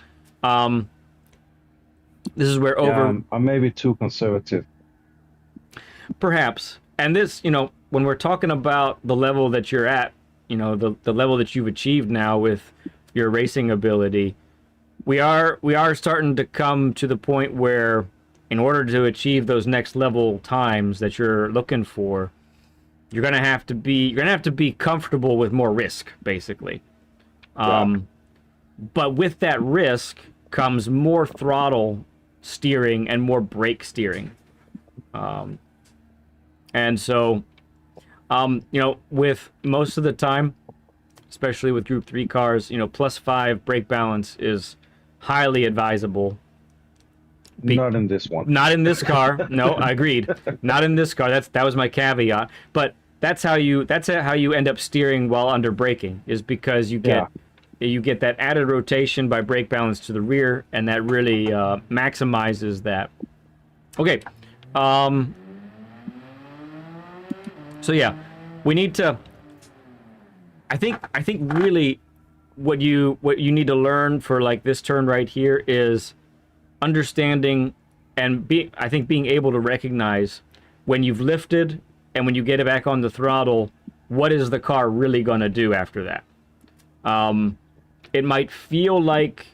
this is where I'm maybe too conservative. Perhaps. And this, you know, when we're talking about the level that you're at, you know, the level that you've achieved now with your racing ability, we are starting to come to the point where, in order to achieve those next level times that you're looking for, you're gonna have to be comfortable with more risk, basically. But with that risk comes more throttle steering and more brake steering. And so, you know, with most of the time, especially with Group 3 cars, you know, +5 brake balance is highly advisable. Not in this one. Not in this car. No, I agreed. Not in this car. That was my caveat. But that's how you end up steering while under braking, is because you get that added rotation by brake balance to the rear, and that really maximizes that. Okay. So yeah, we need to. I think really what you need to learn for like this turn right here is understanding and being able to recognize when you've lifted and when you get it back on the throttle, what is the car really going to do after that? It might feel like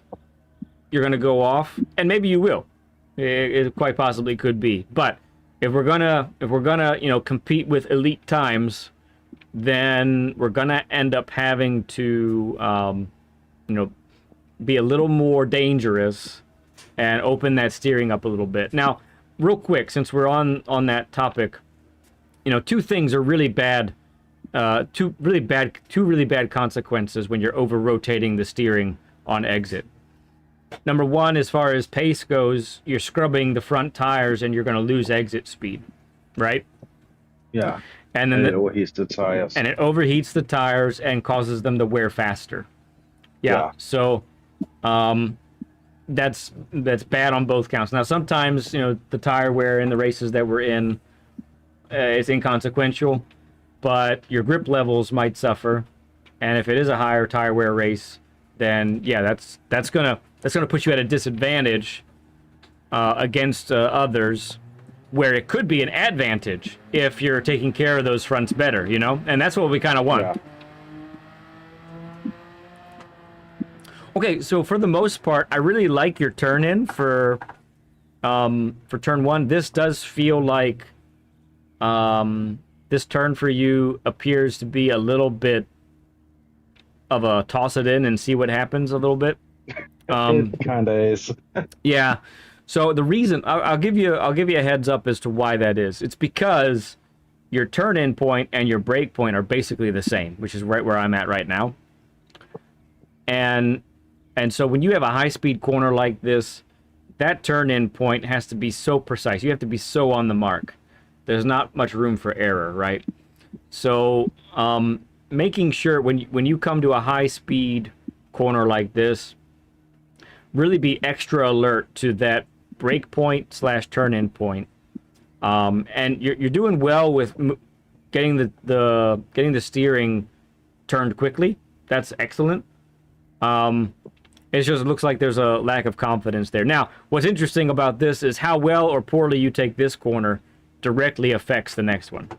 you're going to go off, and maybe you will. It quite possibly could be. But if we're gonna you know, compete with elite times, then we're gonna end up having to you know, be a little more dangerous and open that steering up a little bit. Now, real quick, since we're on that topic, you know, two things are really bad. Two really bad consequences when you're over rotating the steering on exit. Number one, as far as pace goes, you're scrubbing the front tires and you're going to lose exit speed, right? Yeah. And then it overheats the tires. And it overheats the tires and causes them to wear faster. Yeah. So, that's bad on both counts. Now, sometimes, you know, the tire wear in the races that we're in is inconsequential, but your grip levels might suffer. And if it is a higher tire wear race, then yeah, that's gonna put you at a disadvantage against others, where it could be an advantage if you're taking care of those fronts better, you know? And that's what we kind of want. Yeah. Okay, so for the most part, I really like your turn in for turn one. This does feel like this turn for you appears to be a little bit of a toss it in and see what happens a little bit. It kind of is. Yeah. So the reason I'll give you a heads up as to why that is. It's because your turn-in point and your brake point are basically the same, which is right where I'm at right now. And so when you have a high-speed corner like this, that turn-in point has to be so precise. You have to be so on the mark. There's not much room for error, right? So making sure when you come to a high-speed corner like this, really be extra alert to that brake point / turn-in point. And you're doing well with getting the steering turned quickly. That's excellent. It just looks like there's a lack of confidence there. Now, what's interesting about this is how well or poorly you take this corner directly affects the next one.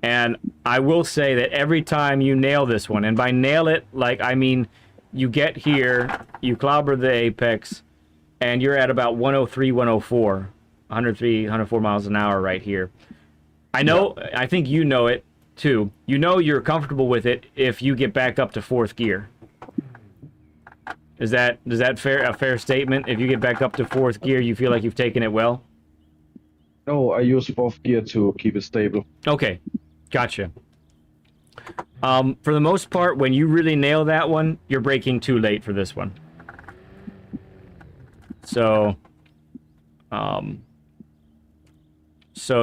And I will say that every time you nail this one, and by nail it, like, I mean, you get here, you clobber the apex, and you're at about 103, 104, 103, 104 miles an hour right here. I know, I think you know it too. You know you're comfortable with it if you get back up to 4th gear. Is that a fair statement? If you get back up to 4th gear, you feel like you've taken it well? No, I use 4th gear to keep it stable. Okay, gotcha. For the most part, when you really nail that one, you're braking too late for this one. So,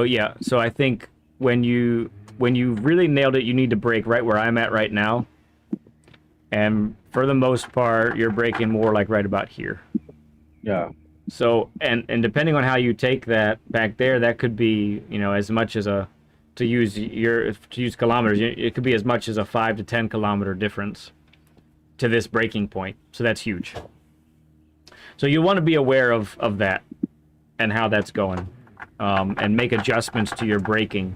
yeah. So I think when you really nailed it, you need to brake right where I'm at right now. And for the most part, you're braking more like right about here. Yeah. So, and depending on how you take that back there, that could be, you know, as much as to use kilometers, it could be as much as a 5 to 10 kilometer difference to this braking point. So that's huge. So you want to be aware of that and how that's going, and make adjustments to your braking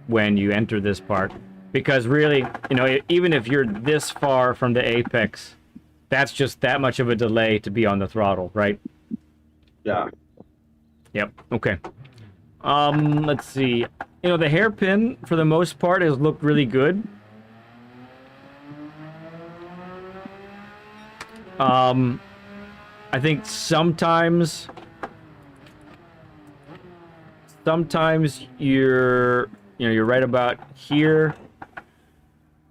when you enter this part. Because really, you know, even if you're this far from the apex, that's just that much of a delay to be on the throttle, right? Yeah. Yep. Okay. Let's see. You know, the hairpin, for the most part, has looked really good. I think sometimes you're right about here,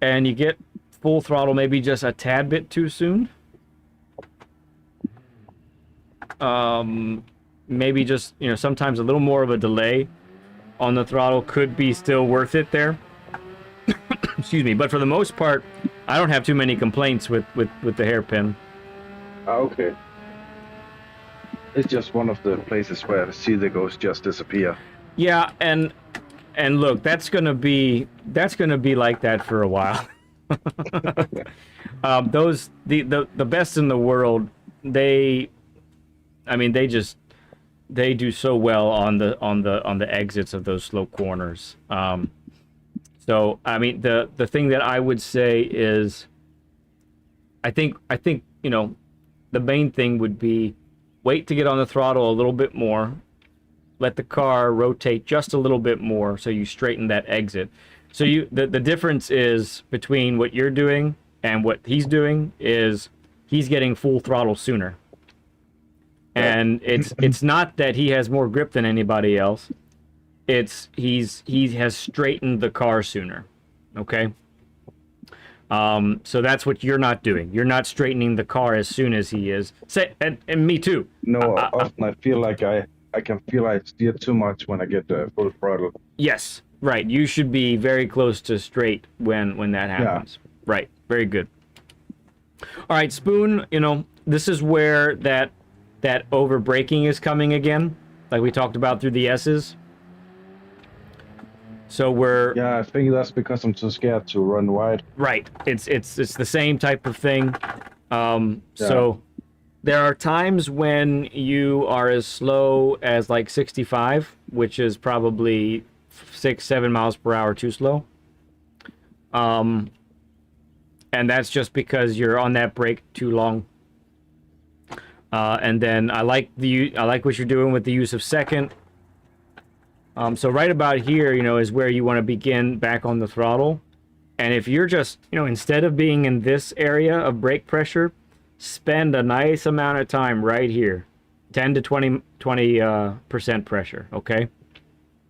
and you get full throttle maybe just a tad bit too soon. Maybe just, you know, sometimes a little more of a delay on the throttle could be still worth it there. Excuse me, but for the most part, I don't have too many complaints with the hairpin. Okay. It's just one of the places where the see the ghosts just disappear. Yeah, and look, that's gonna be like that for a while. The best in the world, they do so well on the exits of those slow corners. So I mean, the thing that I would say is, I think you know, the main thing would be wait to get on the throttle a little bit more, let the car rotate just a little bit more so you straighten that exit. So the difference is between what you're doing and what he's doing is he's getting full throttle sooner. And it's not that he has more grip than anybody else. It's he has straightened the car sooner. Okay? So that's what you're not doing. You're not straightening the car as soon as he is. And me too. No, often I feel like I can feel I steer too much when I get the full throttle. Yes, right. You should be very close to straight when that happens. Yeah. Right. Very good. All right, Spoon, you know, this is where that over braking is coming again, like we talked about through the S's. So we're... Yeah, I think that's because I'm too scared to run wide. Right. It's the same type of thing. So there are times when you are as slow as like 65, which is probably 6-7 miles per hour too slow. And that's just because you're on that brake too long. And then I like what you're doing with the use of second. So right about here, you know, is where you want to begin back on the throttle. And if you're just, you know, instead of being in this area of brake pressure, spend a nice amount of time right here. 10 to 20% pressure, okay?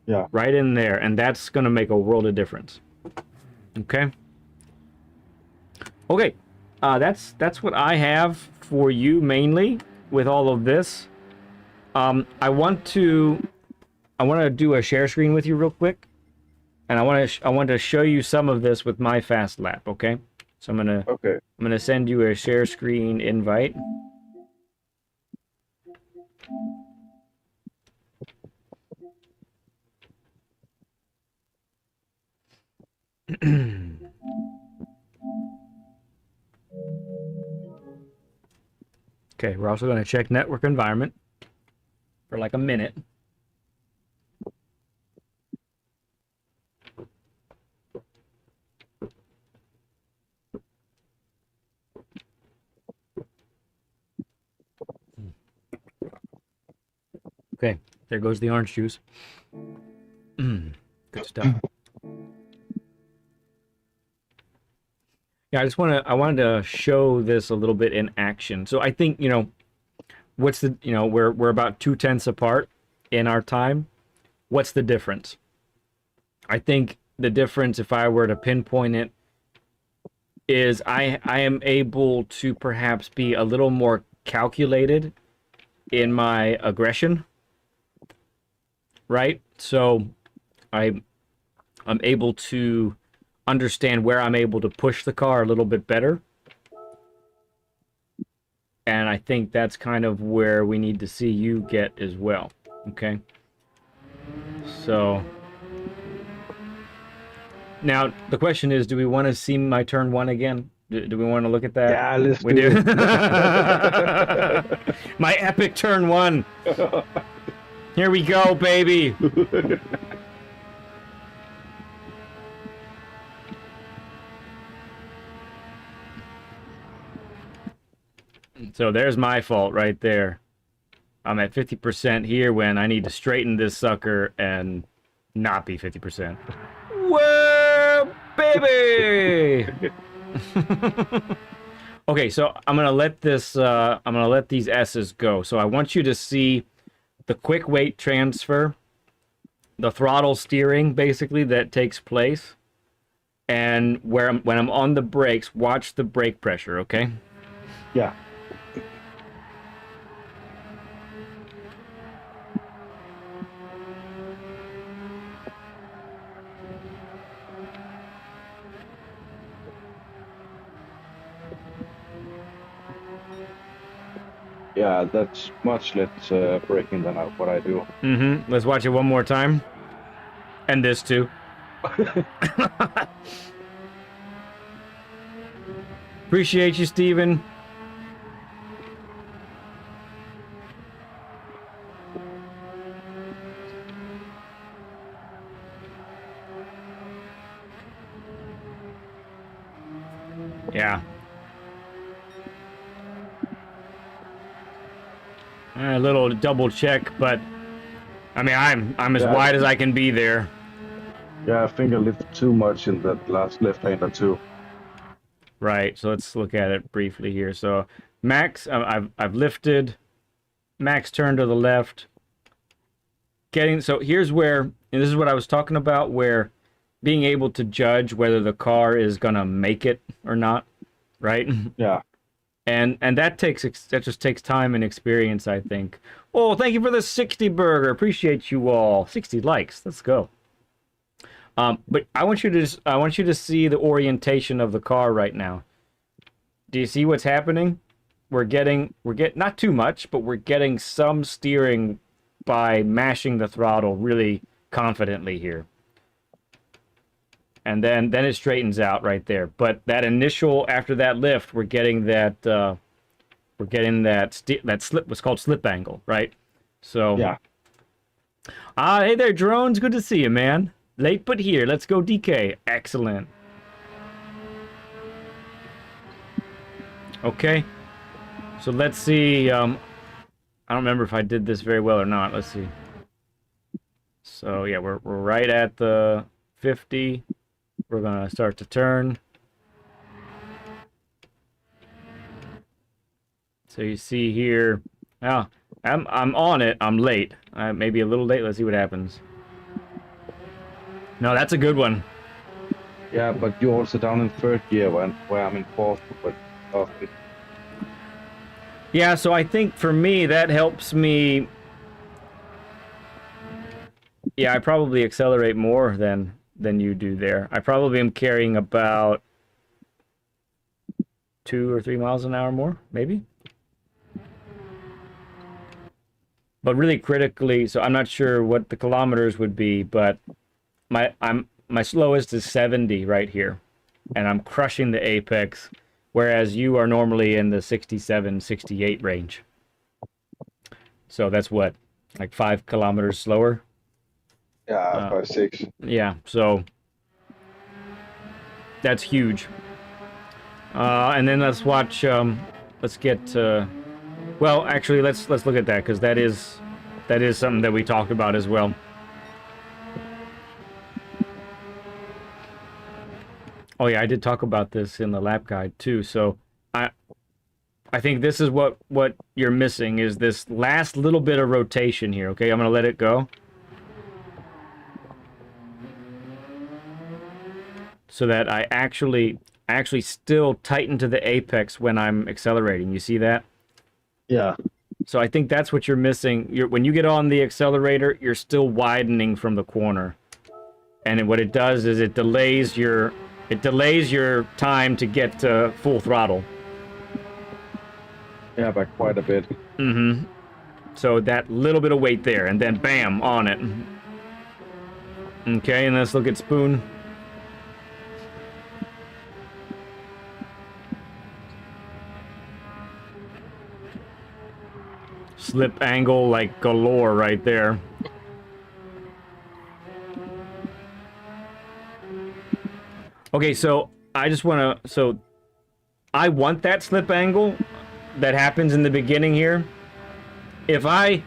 Yeah. Right in there, and that's going to make a world of difference. Okay? Okay, that's what I have for you mainly with all of this. I want to do a share screen with you real quick, and I want to show you some of this with my fast lap. Okay, so I'm gonna send you a share screen invite. Okay, we're also gonna check network environment for like a minute. Okay, there goes the orange juice. Good stuff. Yeah, I wanted to show this a little bit in action. So I think, what's the, we're about 2/10 apart in our time. What's the difference? I think the difference, if I were to pinpoint it, is I am able to perhaps be a little more calculated in my aggression, right? So I'm able to understand where I'm able to push the car a little bit better. And I think that's kind of where we need to see you get as well. Okay. So now the question is, do we want to see my turn 1 again? Do we want to look at that? Yeah, let's we do do. it. My epic turn 1. Here we go, baby. So there's my fault right there. I'm at 50% here when I need to straighten this sucker and not be 50%. Whoa, baby! Okay, so I'm gonna let this. I'm gonna let these S's go. So I want you to see the quick weight transfer, the throttle steering, basically that takes place, and when I'm on the brakes, watch the brake pressure. Okay. Yeah. Yeah, that's much less braking than what I do. Mm-hmm. Let's watch it one more time. And this too. Appreciate you, Steven. Yeah. A little double check, but I mean, I'm as wide as I can be there. Yeah, I think I lifted too much in that last left-hander too. Right. So let's look at it briefly here. So Max, I've lifted. Max turned to the left. So here's where, and this is what I was talking about, where being able to judge whether the car is gonna make it or not, right? Yeah. And that just takes time and experience, I think. Oh, thank you for the 60 burger. Appreciate you all. 60 likes. Let's go. But I want you to see the orientation of the car right now. Do you see what's happening? We're getting not too much, but we're getting some steering by mashing the throttle really confidently here. And then it straightens out right there. But that initial, after that lift, we're getting that slip, what's called slip angle, right? So yeah. Hey there, Drones. Good to see you, man. Late but here. Let's go, DK. Excellent. Okay. So let's see. I don't remember if I did this very well or not. Let's see. So yeah, we're right at the 50. We're gonna start to turn. So you see here, I'm on it. I'm late. Maybe a little late. Let's see what happens. No, that's a good one. Yeah, but you're also down in third gear where I'm in fourth, but often. Yeah, so I think for me that helps me. Yeah, I probably accelerate more than you do there. I probably am carrying about 2 or 3 miles an hour more, maybe. But really critically, so I'm not sure what the kilometers would be, but my slowest is 70 right here, and I'm crushing the apex, whereas you are normally in the 67, 68 range. So that's what, like 5 kilometers slower? Yeah, 5, 6. Yeah, so that's huge. And then let's watch. Let's get. Well, actually, let's look at that, because that is something that we talked about as well. Oh yeah, I did talk about this in the lap guide too. So I think this is what you're missing, is this last little bit of rotation here. Okay, I'm gonna let it go. So that I actually still tighten to the apex when I'm accelerating. You see that? Yeah. So I think that's what you're missing. When you get on the accelerator, you're still widening from the corner. And what it does is it delays your time to get to full throttle. Yeah, by quite a bit. Mm-hmm. So that little bit of weight there, and then bam, on it. Okay, and let's look at Spoon. Slip angle like galore right there. Okay, so I just want to... So I want that slip angle that happens in the beginning here. If I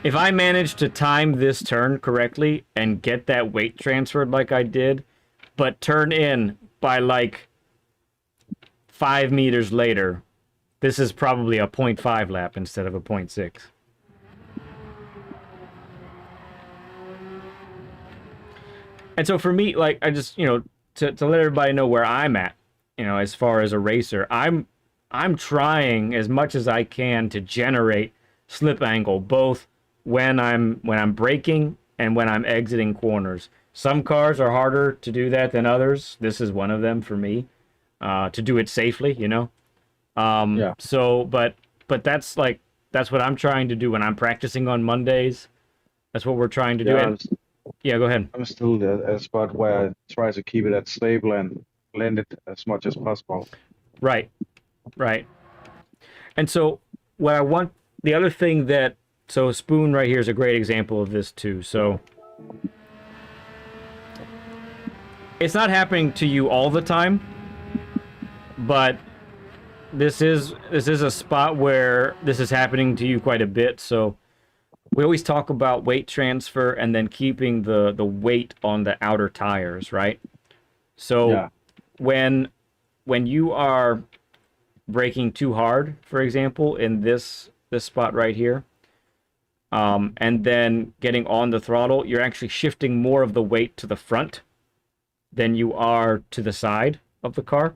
manage to time this turn correctly and get that weight transferred like I did, but turn in by like 5 meters later, this is probably a 0.5 lap instead of a 0.6. And so for me, like, I just, to let everybody know where I'm at, as far as a racer, I'm trying as much as I can to generate slip angle, both when I'm braking and when I'm exiting corners. Some cars are harder to do that than others. This is one of them for me, to do it safely, Yeah. So, but that's what I'm trying to do when I'm practicing on Mondays. That's what we're trying to do. Yeah, go ahead. I'm still at a spot where I try to keep it at stable and blend it as much as possible. Right. And so what I want, the other thing that, so Spoon right here is a great example of this too. So it's not happening to you all the time, but this is a spot where this is happening to you quite a bit. So we always talk about weight transfer and then keeping the weight on the outer tires, right? So yeah. when you are braking too hard, for example, in this spot right here, and then getting on the throttle, you're actually shifting more of the weight to the front than you are to the side of the car.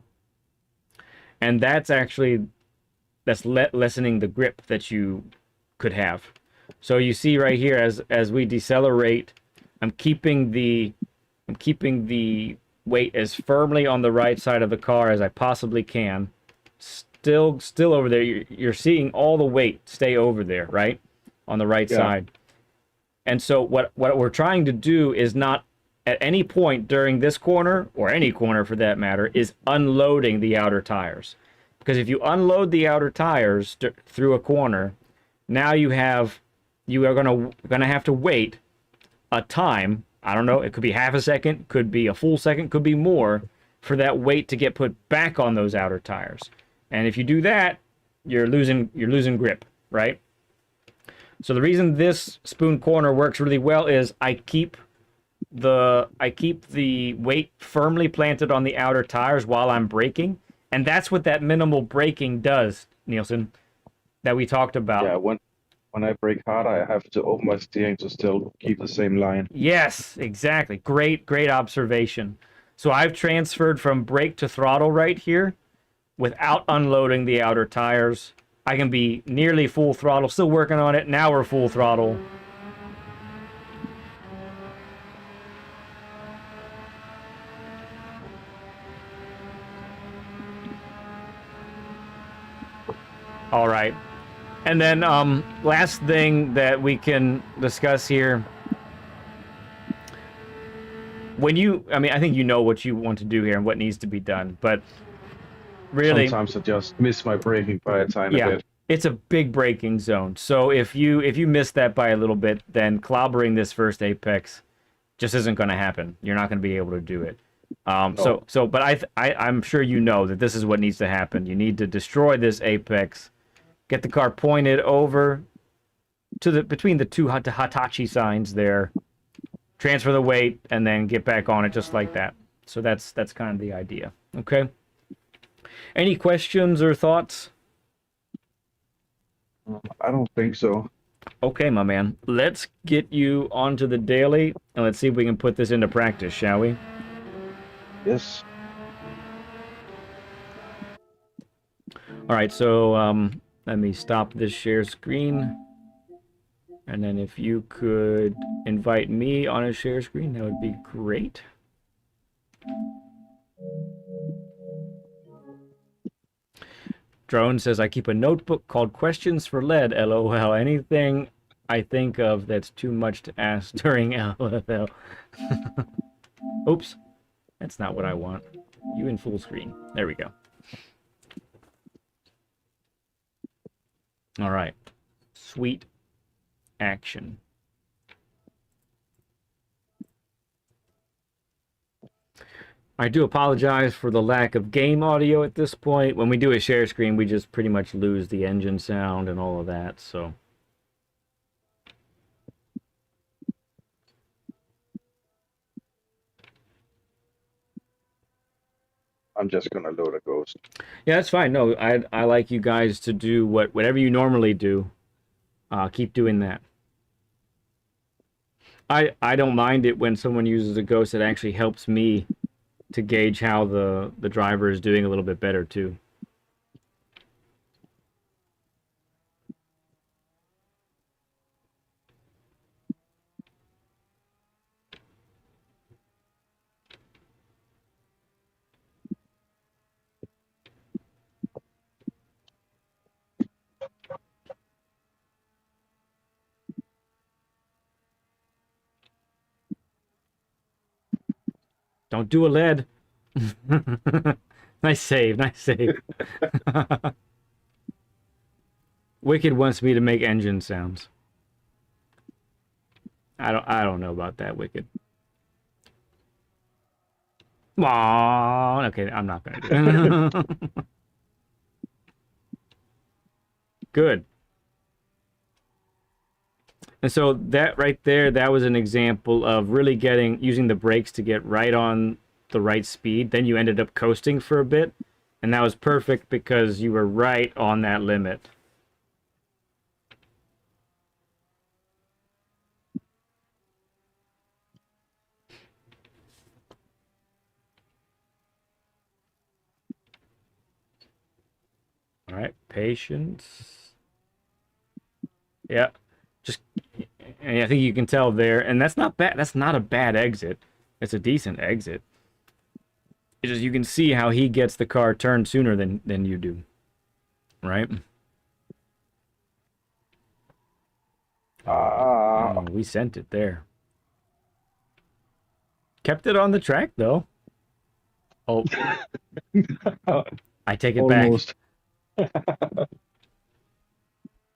And that's lessening the grip that you could have. So you see right here, as we decelerate, I'm keeping the weight as firmly on the right side of the car as I possibly can. Still over there. You're seeing all the weight stay over there, right? On the right side. And so what we're trying to do is not at any point during this corner, or any corner for that matter, is unloading the outer tires. Because if you unload the outer tires through a corner, now you are gonna have to wait a time. I don't know, it could be half a second, could be a full second, could be more, for that weight to get put back on those outer tires. And if you do that, you're losing grip, right? So the reason this Spoon corner works really well is I keep the weight firmly planted on the outer tires while I'm braking, and that's what that minimal braking does, Nielsen, that we talked about. Yeah, when I brake hard, I have to open my steering to still keep the same line. Yes, exactly. Great observation. So I've transferred from brake to throttle right here without unloading the outer tires. I can be nearly full throttle, still working on it. Now we're full throttle. All right. And then last thing that we can discuss here. I think you know what you want to do here and what needs to be done, but really, Sometimes I just miss my braking by a tiny bit. it's a big braking zone. So if you miss that by a little bit, then clobbering this first apex just isn't going to happen. You're not going to be able to do it. But I'm sure you know that this is what needs to happen. You need to destroy this apex, get the car pointed over to between the two Hitachi signs there, transfer the weight, and then get back on it just like that. So that's kind of the idea. Okay. Any questions or thoughts? I don't think so. Okay, my man. Let's get you onto the daily, and let's see if we can put this into practice, shall we? Yes. All right, so let me stop this share screen. And then if you could invite me on a share screen, that would be great. Drone says, I keep a notebook called Questions for Lead, LOL. Anything I think of that's too much to ask during LOL. Oops. That's not what I want. You in full screen. There we go. All right. Sweet action. I do apologize for the lack of game audio at this point. When we do a share screen, we just pretty much lose the engine sound and all of that, so. I'm just gonna load a ghost. Yeah, that's fine. No, I like you guys to do whatever you normally do. Keep doing that. I don't mind it when someone uses a ghost. It actually helps me to gauge how the driver is doing a little bit better too. Don't do a lead. Nice save, nice save. Wicked wants me to make engine sounds. I don't know about that, Wicked. Come on. Okay, I'm not gonna do it. Good. And so that right there, that was an example of really using the brakes to get right on the right speed. Then you ended up coasting for a bit, and that was perfect because you were right on that limit. All right, patience. Yeah, and I think you can tell there, and that's not bad. That's not a bad exit. It's a decent exit. It's just you can see how he gets the car turned sooner than you do, right? Oh, we sent it there. Kept it on the track though. Oh, I take it Almost. back.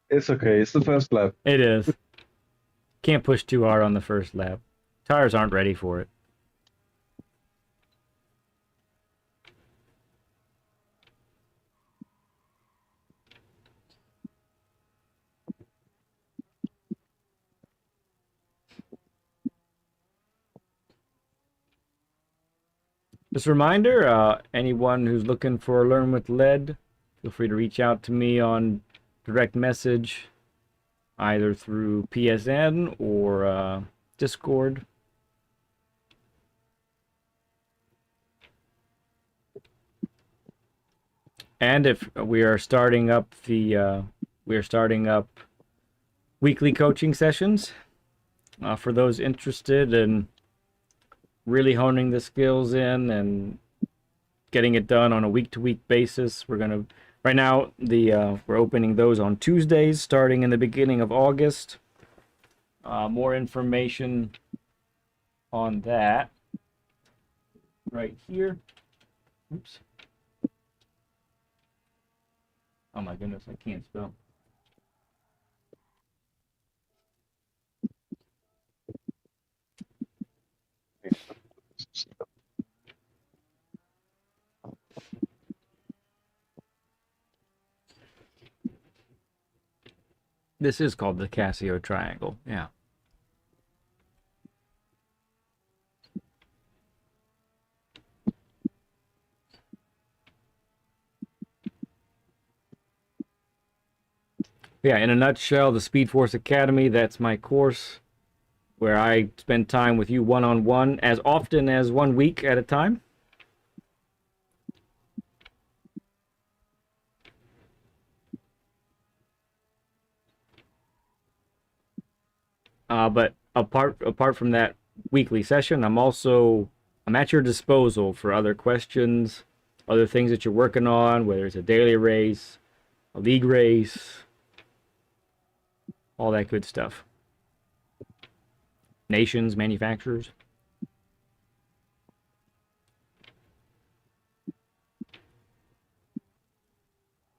It's okay. It's the first lap. It is. Can't push too hard on the first lap. Tires aren't ready for it. Just a reminder, anyone who's looking for Learn with Lead, feel free to reach out to me on direct message. either through PSN or Discord. And if we are starting up weekly coaching sessions for those interested in really honing the skills in and getting it done on a week-to-week basis. Right now we're opening those on Tuesdays starting in the beginning of August. More information on that right here. Oops. Oh my goodness, I can't spell. This is called the Casio triangle. Yeah. Yeah, in a nutshell, the Speed Force Academy, that's my course where I spend time with you one-on-one as often as 1 week at a time. But apart from that weekly session, I'm at your disposal for other questions, other things that you're working on, whether it's a daily race, a league race, all that good stuff. Nations, manufacturers.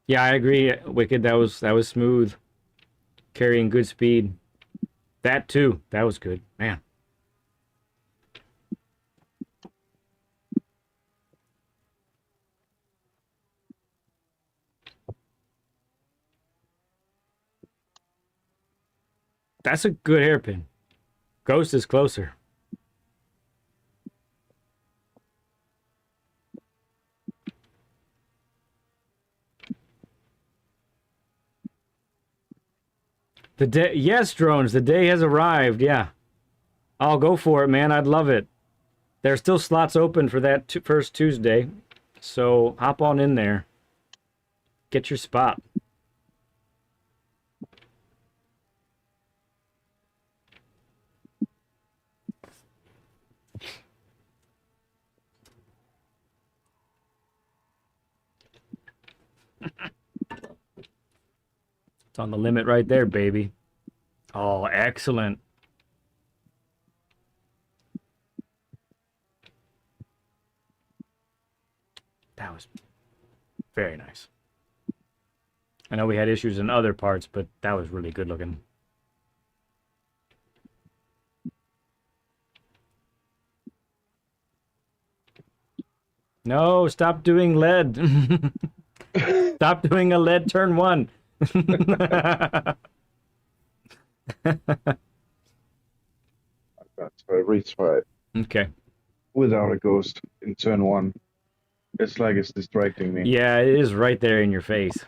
Yeah, I agree, Wicked. That was smooth, carrying good speed. That too. That was good, man. That's a good hairpin. Ghost is closer. Yes, drones. The day has arrived. Yeah, I'll go for it, man. I'd love it. There's still slots open for that first Tuesday, so hop on in there. Get your spot. It's on the limit right there, baby. Oh, excellent. That was very nice. I know we had issues in other parts, but that was really good looking. No, stop doing lead. Stop doing a lead turn 1. That's a retry Okay. without a ghost in turn 1. It's like it's distracting me. Yeah, it is right there in your face.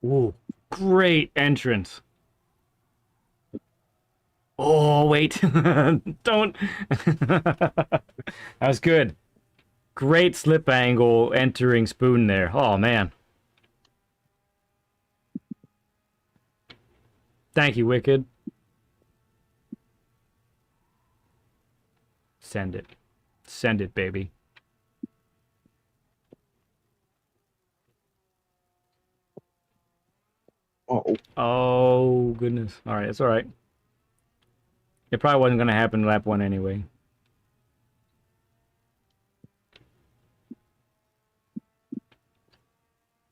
Ooh, great entrance. Oh, wait. Don't. That was good. Great slip angle entering spoon there. Oh, man. Thank you, Wicked. Send it. Send it, baby. Oh, Oh, goodness. All right, it's all right. It probably wasn't going to happen lap 1 anyway.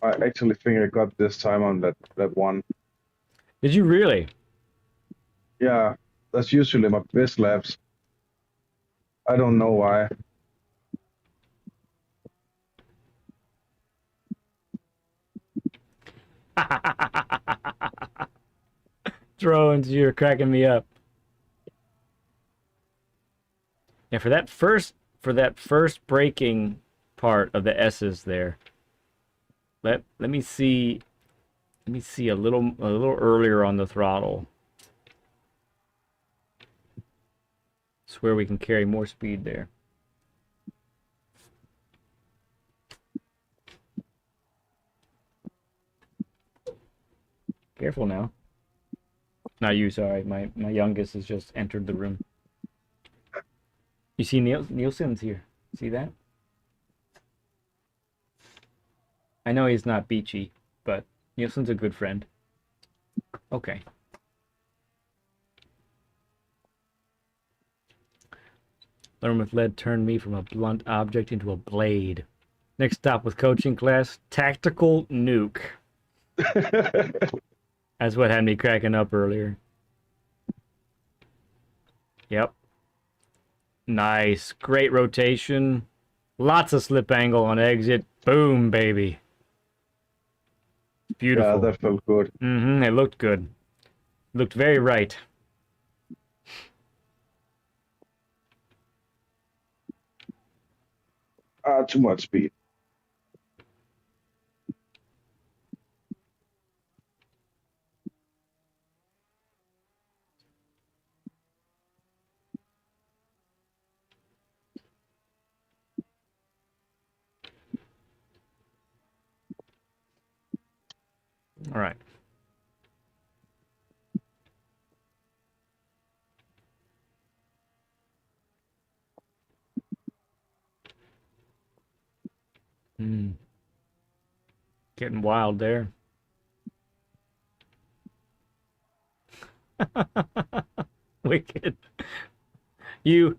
I actually think I got this time on that one. Did you really? Yeah, that's usually my best laps. I don't know why. Drones, you're cracking me up. Yeah, for that first braking part of the S's there. Let me see a little earlier on the throttle. It's where we can carry more speed there. Careful now. Not you, sorry. My youngest has just entered the room. You see Nielsen's here. See that? I know he's not beachy, but Nielsen's a good friend. Okay. Learn with lead turned me from a blunt object into a blade. Next stop with coaching class, tactical nuke. That's what had me cracking up earlier. Yep. Nice. Great rotation. Lots of slip angle on exit. Boom, baby. Beautiful. Yeah, that felt good. Mm-hmm. It looked good. Looked very right. Too much speed. All right. Getting wild there. Wicked. You're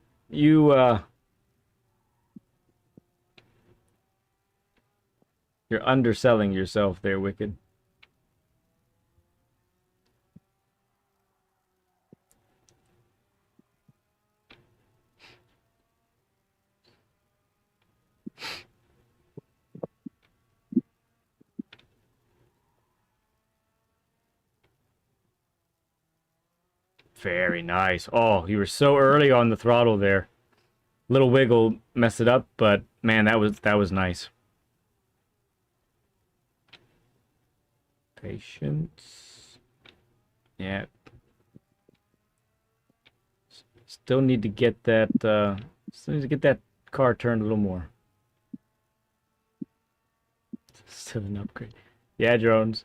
underselling yourself there, Wicked. Very nice. Oh, you were so early on the throttle there. Little wiggle messed it up, but man, that was nice. Patience. Yeah. Still need to get that car turned a little more. Still an upgrade. Yeah, drones.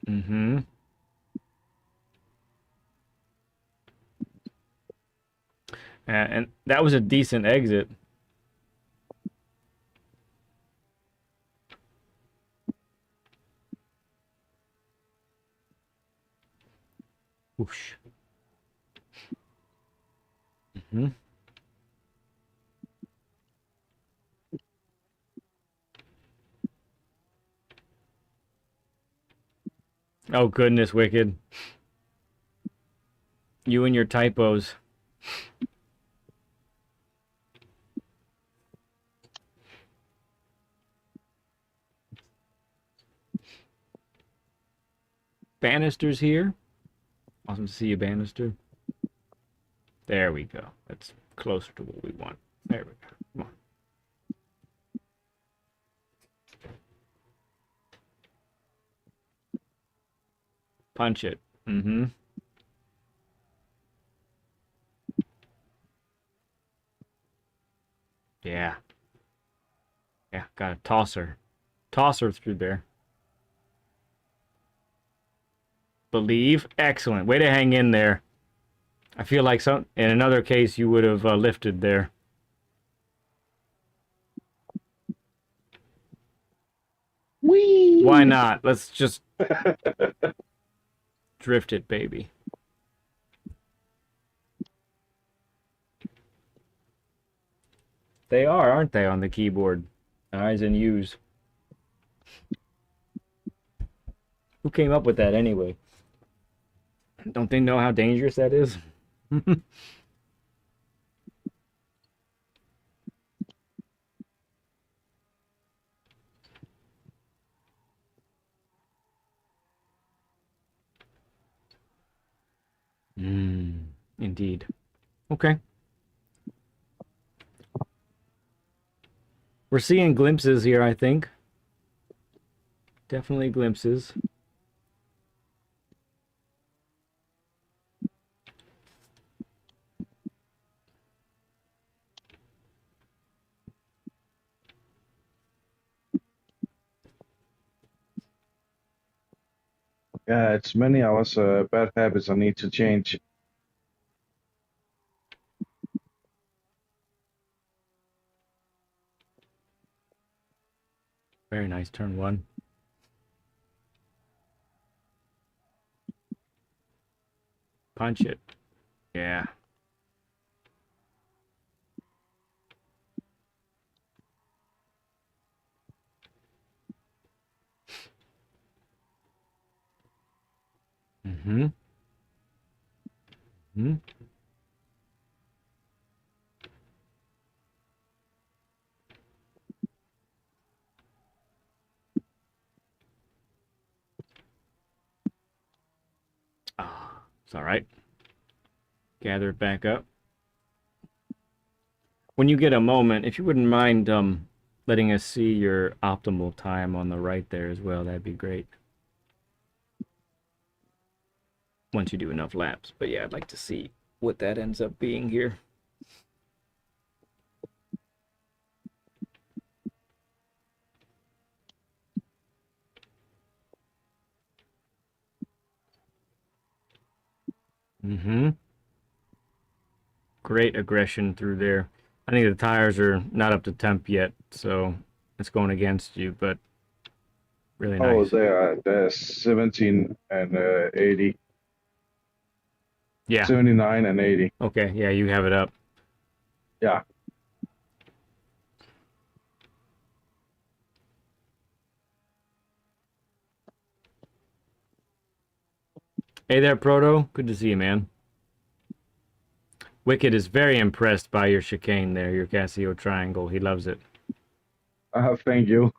Mm-hmm. And that was a decent exit. Whoosh. Mm-hmm. Oh, goodness, Wicked. You and your typos. Bannister's here. Awesome to see you, Bannister. There we go. That's closer to what we want. There we go. Come on. Punch it. Mm-hmm. Yeah. Yeah, got a tosser. Tosser through there. Believe. Excellent. Way to hang in there. I feel like in another case you would have lifted there. Whee! Why not? Let's just drift it, baby. They are, aren't they, on the keyboard? I's and U's. Who came up with that anyway? Don't they know how dangerous that is? Indeed. Okay. We're seeing glimpses here, I think. Definitely glimpses. Yeah, it's many hours bad habits I need to change. Very nice, turn one. Punch it. Yeah. Mm-hmm. Mm-hmm. Ah, it's all right. Gather it back up. When you get a moment, if you wouldn't mind letting us see your optimal time on the right there as well, that'd be great. Once you do enough laps. But yeah, I'd like to see what that ends up being here. Mm-hmm. Great aggression through there. I think the tires are not up to temp yet, so it's going against you, but really Oh, nice. they're 17 and 80. Yeah. 79 and 80. Okay, yeah, you have it up. Yeah. Hey there, Proto. Good to see you, man. Wicked is very impressed by your chicane there, your Casio triangle. He loves it. Thank you.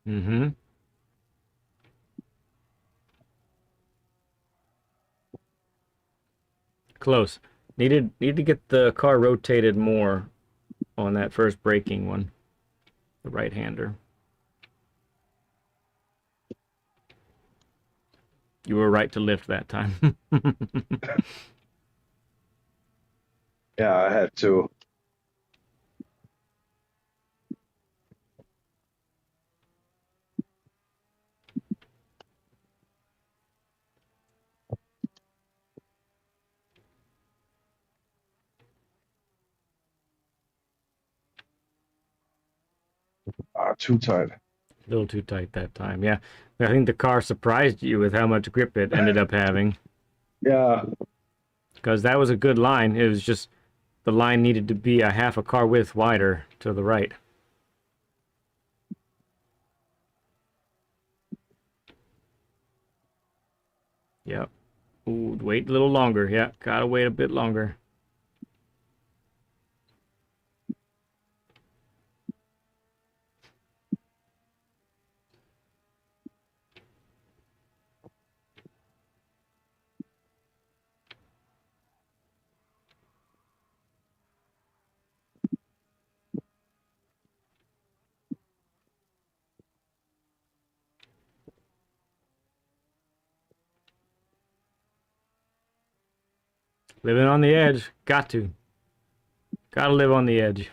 Mm-hmm. Close. Need to get the car rotated more on that first braking one. The right-hander. You were right to lift that time. Yeah, I had to. Too tight. A little too tight that time, yeah. I think the car surprised you with how much grip it ended up having. Yeah. Because that was a good line. It was just the line needed to be a half a car width wider to the right. Yep. Ooh, wait a little longer. Yeah, gotta wait a bit longer. Living on the edge. Got to. Gotta live on the edge.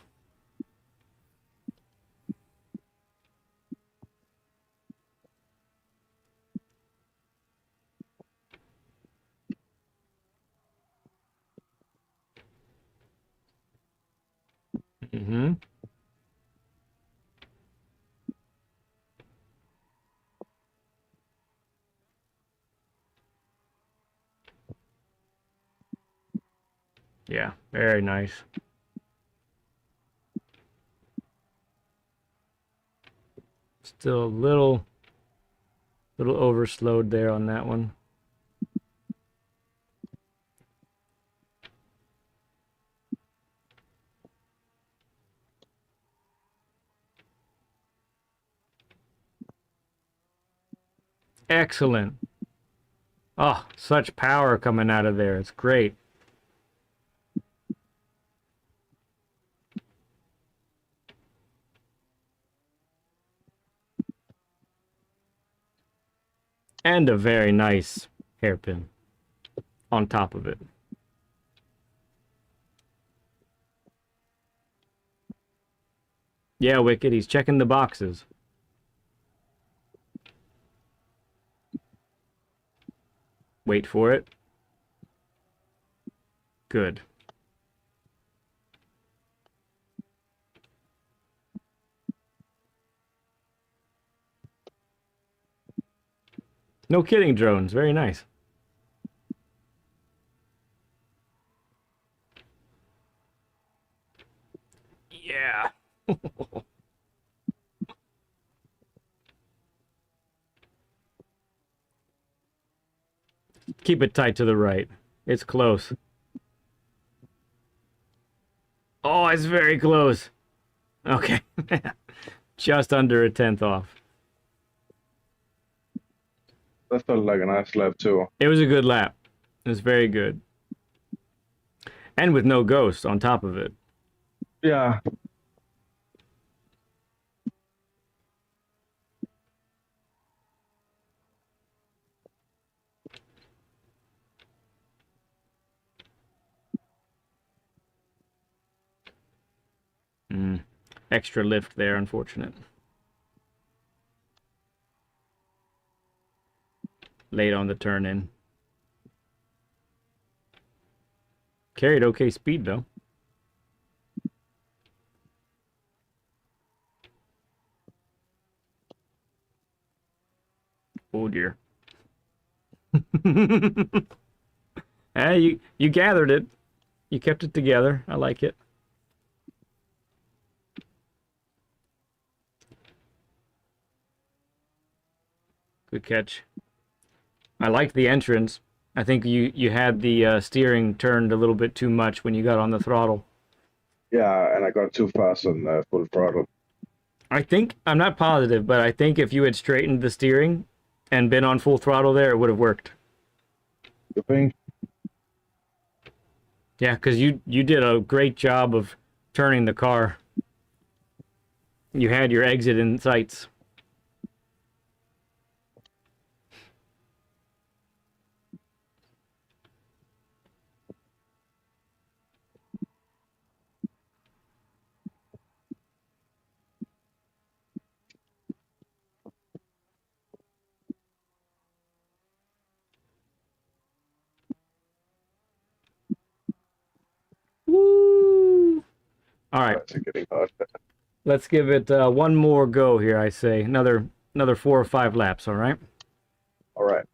Mm-hmm. Yeah, very nice. Still a little overslowed there on that one. Excellent. Oh, such power coming out of there. It's great. And a very nice hairpin on top of it. Yeah, Wicked, he's checking the boxes. Wait for it. Good. No kidding, drones. Very nice. Yeah. Keep it tight to the right. It's close. Oh, it's very close. Okay. Just under a tenth off. That felt like a nice lap too. It was a good lap. It was very good. And with no ghost on top of it. Yeah. Extra lift there, unfortunate. Late on the turn in. Carried okay speed though. Oh dear. Hey, you gathered it. You kept it together. I like it. Good catch. I liked the entrance. I think you had the steering turned a little bit too much when you got on the throttle. Yeah, and I got too fast on full throttle. I think, I'm not positive, but I think if you had straightened the steering and been on full throttle there, it would have worked. You think? Yeah, because you did a great job of turning the car. You had your exit in sights. Woo! All right. That's getting hot. Let's give it one more go here, I say. Another 4 or 5 laps, all right? All right.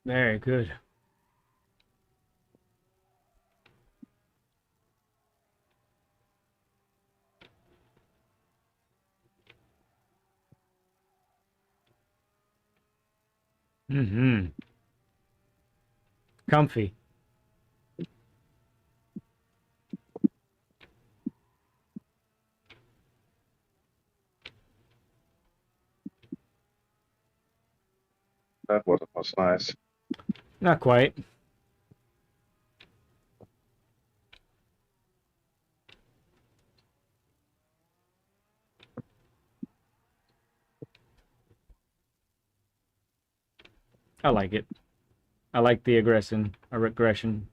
Very good. Mm-hmm. Comfy. That was nice. Not quite. I like it. I like the aggression. Aggression.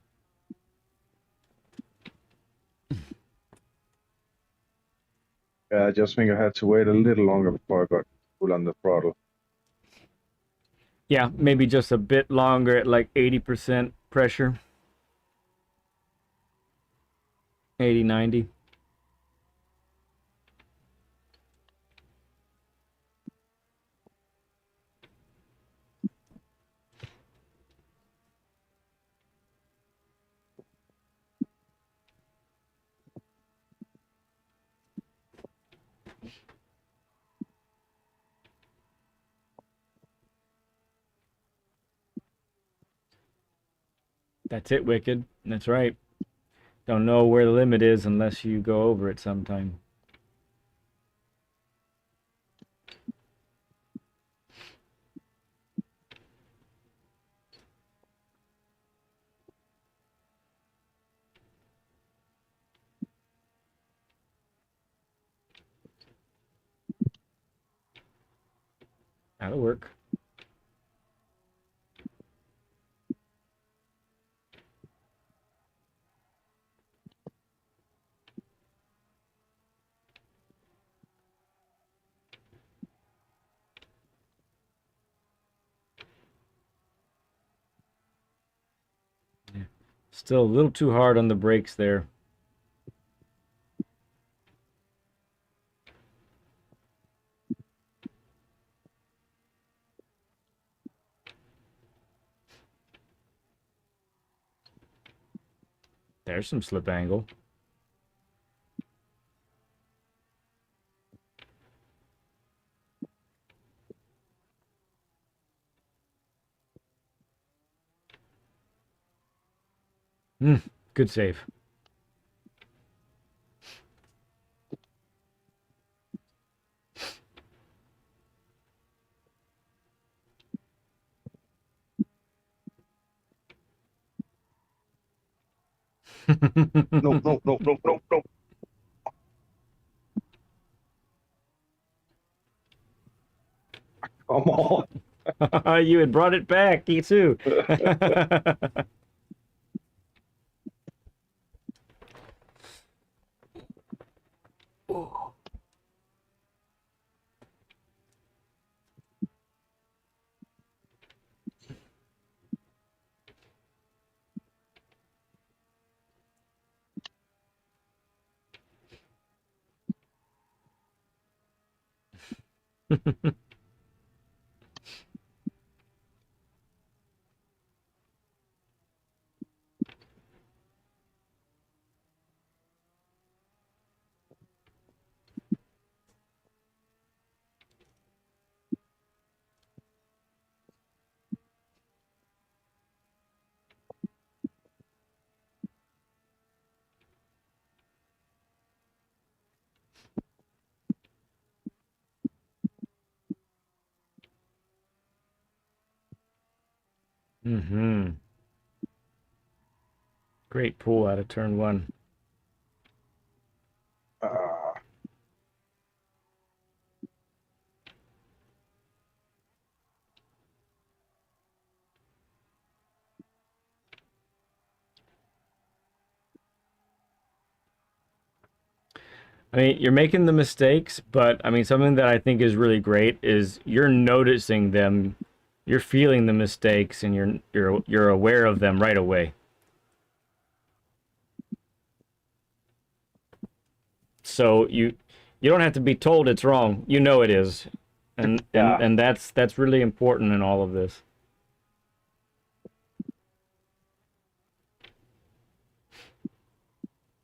Yeah, I just think I had to wait a little longer before I got full on the throttle. Yeah, maybe just a bit longer at like 80% pressure. 80, 90. That's it, Wicked. That's right. Don't know where the limit is unless you go over it sometime. That'll work. Yeah. Still a little too hard on the brakes there. There's some slip angle. Good save. No, no, no, no, no, no. Come on. You had brought it back, you too. Mm-hmm. Great pull out of turn one. Ah, I mean, you're making the mistakes, but I mean, something that I think is really great is you're noticing them, you're feeling the mistakes, and you're aware of them right away. So you don't have to be told it's wrong. You know it is, and Yeah. and that's really important in all of this.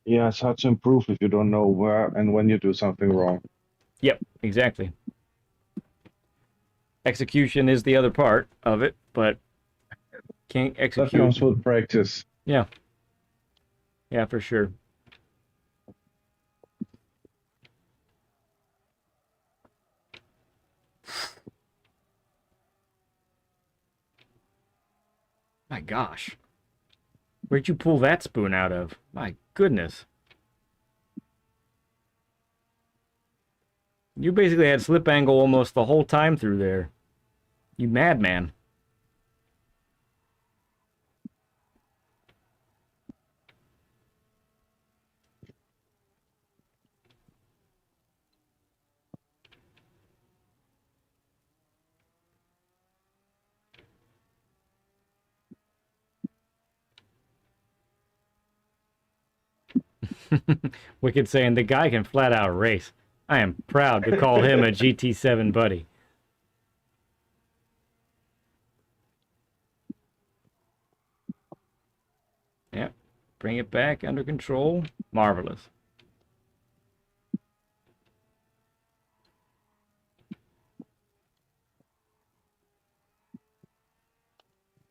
Yeah, it's hard to improve if you don't know where and when you do something wrong. Yep, exactly. Execution is the other part of it, but can't That execute. comes with practice. Yeah. Yeah, for sure. My gosh. Where'd you pull that spoon out of? My goodness. You basically had slip angle almost the whole time through there. You madman. Wicked saying the guy can flat out race. I am proud to call him a GT7 buddy. Yep. Bring it back under control. Marvelous.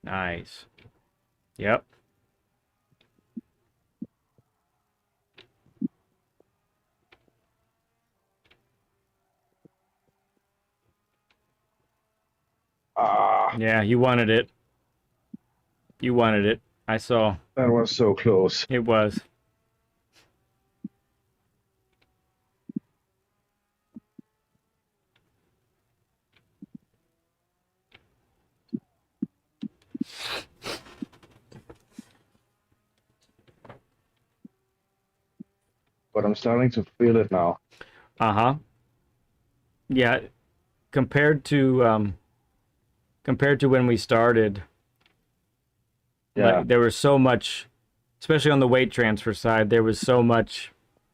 Nice. Yep. Ah, Yeah, you wanted it. You wanted it. I saw. that was so close. It was. But I'm starting to feel it now. Uh-huh. Yeah, compared to when we started, Yeah. like, there was so much, especially on the weight transfer side, there was so much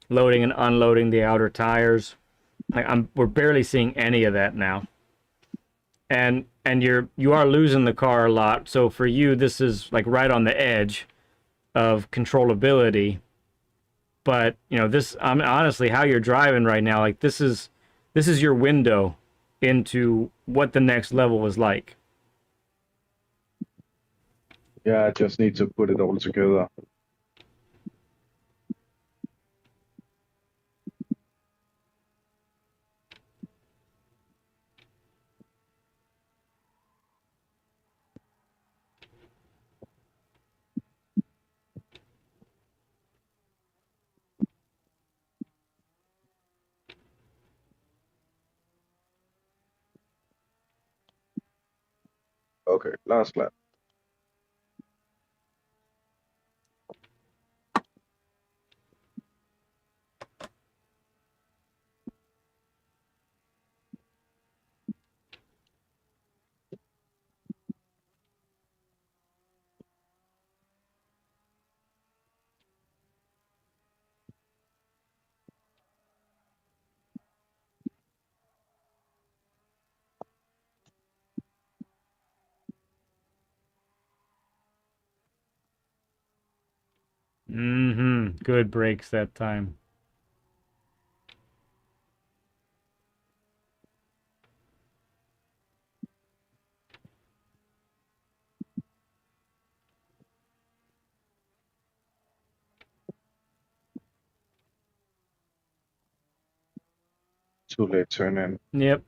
loading and unloading the outer tires. Like we're barely seeing any of that now. And you are losing the car a lot. So for you, this is like right on the edge of controllability. But you know, this, honestly, how you're driving right now, like this is your window into what the next level is like. Yeah, I just need to put it all together. Okay, last lap. Good brakes that time. Too late turn in. Yep.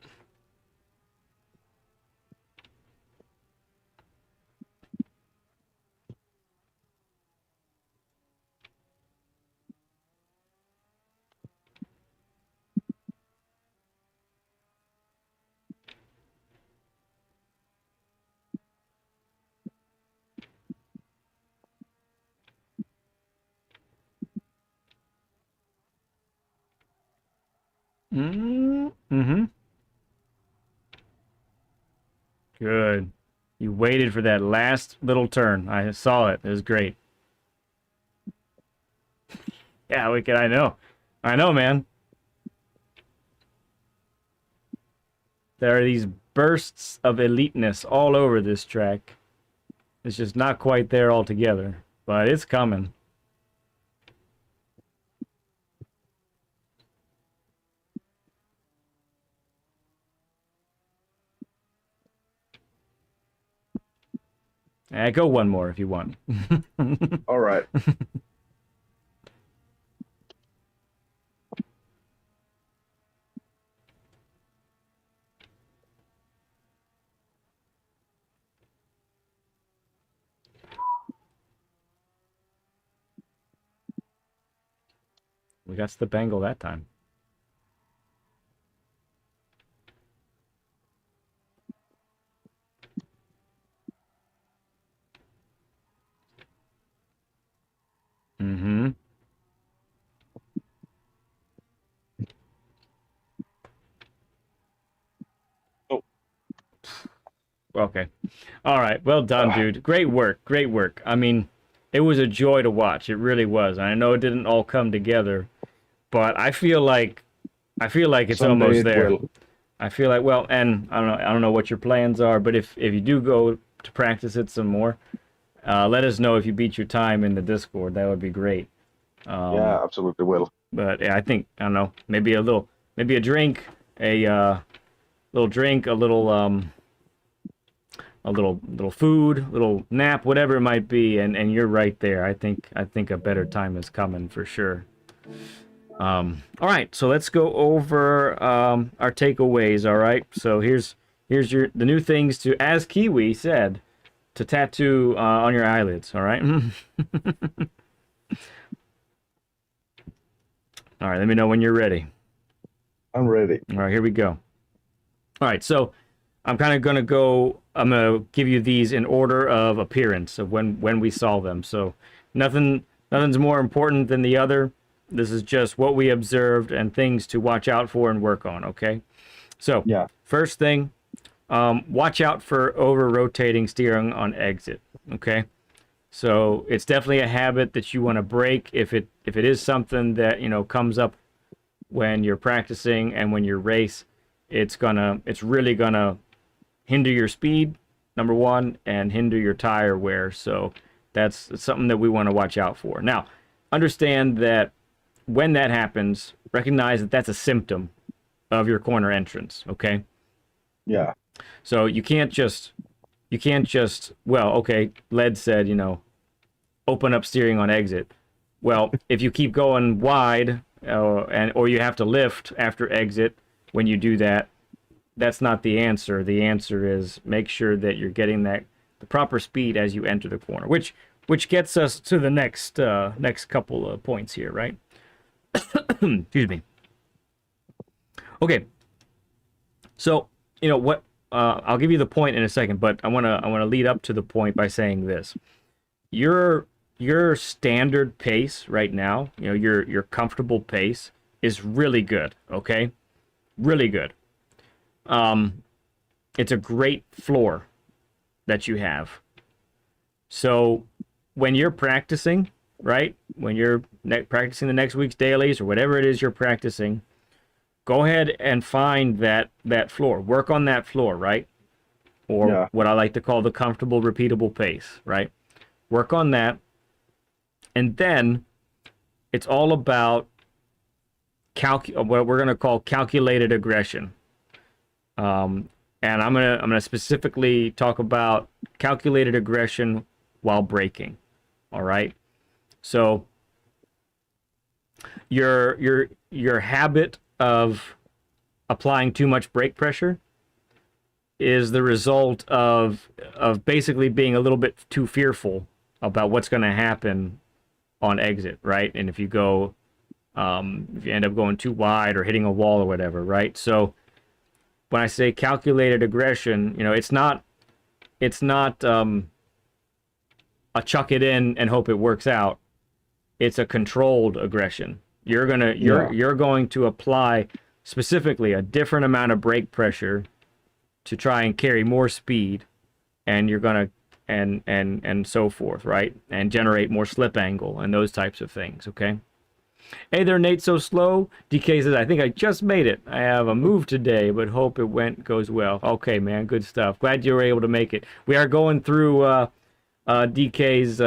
Mm-hmm. Good. You waited for that last little turn. I saw it. It was great. Yeah, Wicked, I know. I know, man. There are these bursts of eliteness all over this track. It's just not quite there altogether, but it's coming. Go one more if you want. All right. We got the bangle that time. Mm-hmm. Oh. Okay. All right. Well done, dude. Great work. Great work. I mean, it was a joy to watch. It really was. I know it didn't all come together, but I feel like it's Someday almost it there. will. I feel like, well, and I don't know what your plans are, but if you do go to practice it some more, let us know if you beat your time in the Discord. That would be great. Yeah, absolutely will. But yeah, I think, I don't know, maybe a drink, a little drink, a little food, little nap, whatever it might be, and you're right there. I think a better time is coming for sure. All right, so let's go over our takeaways. All right, so here's the new things to, as Kiwi said, to tattoo on your eyelids. All right. All right, let me know when you're ready. I'm ready. All right, here we go. All right, so I'm going to give you these in order of appearance of when we saw them. So nothing's more important than the other. This is just what we observed and things to watch out for and work on, okay? So, Yeah. First thing, watch out for over-rotating steering on exit, okay? So it's definitely a habit that you want to break if it is something that, comes up when you're practicing and when you race. It's really gonna hinder your speed, number one, and hinder your tire wear. So that's something that we want to watch out for. Now, understand that when that happens, recognize that that's a symptom of your corner entrance, okay? Yeah. So you can't just, well, okay, Led said, open up steering on exit. Well, if you keep going wide, or you have to lift after exit, when you do that, that's not the answer. The answer is make sure that you're getting the proper speed as you enter the corner, which gets us to the next couple of points here, right? Excuse me. Okay. So, what I'll give you the point in a second, but I want to lead up to the point by saying this. Your standard pace right now, your comfortable pace is really good, okay? Really good. It's a great floor that you have. So when you're practicing, right? When you're practicing the next week's dailies or whatever it is you're practicing, go ahead and find that floor. Work on that floor, right? Or what I like to call the comfortable, repeatable pace, right? Work on that. And then it's all about what we're going to call calculated aggression. And I'm gonna specifically talk about calculated aggression while braking. All right. So your habit of applying too much brake pressure is the result of basically being a little bit too fearful about what's going to happen on exit, right? And if you end up going too wide or hitting a wall or whatever, right? So when I say calculated aggression, it's not a chuck it in and hope it works out. It's a controlled aggression. You're going to apply specifically a different amount of brake pressure to try and carry more speed, and you're gonna and so forth, right? And generate more slip angle and those types of things, okay? Hey there, Nate, so slow. DK says, I think I just made it. I have a move today, but hope it goes well. Okay, man, good stuff. Glad you were able to make it. We are going through DK's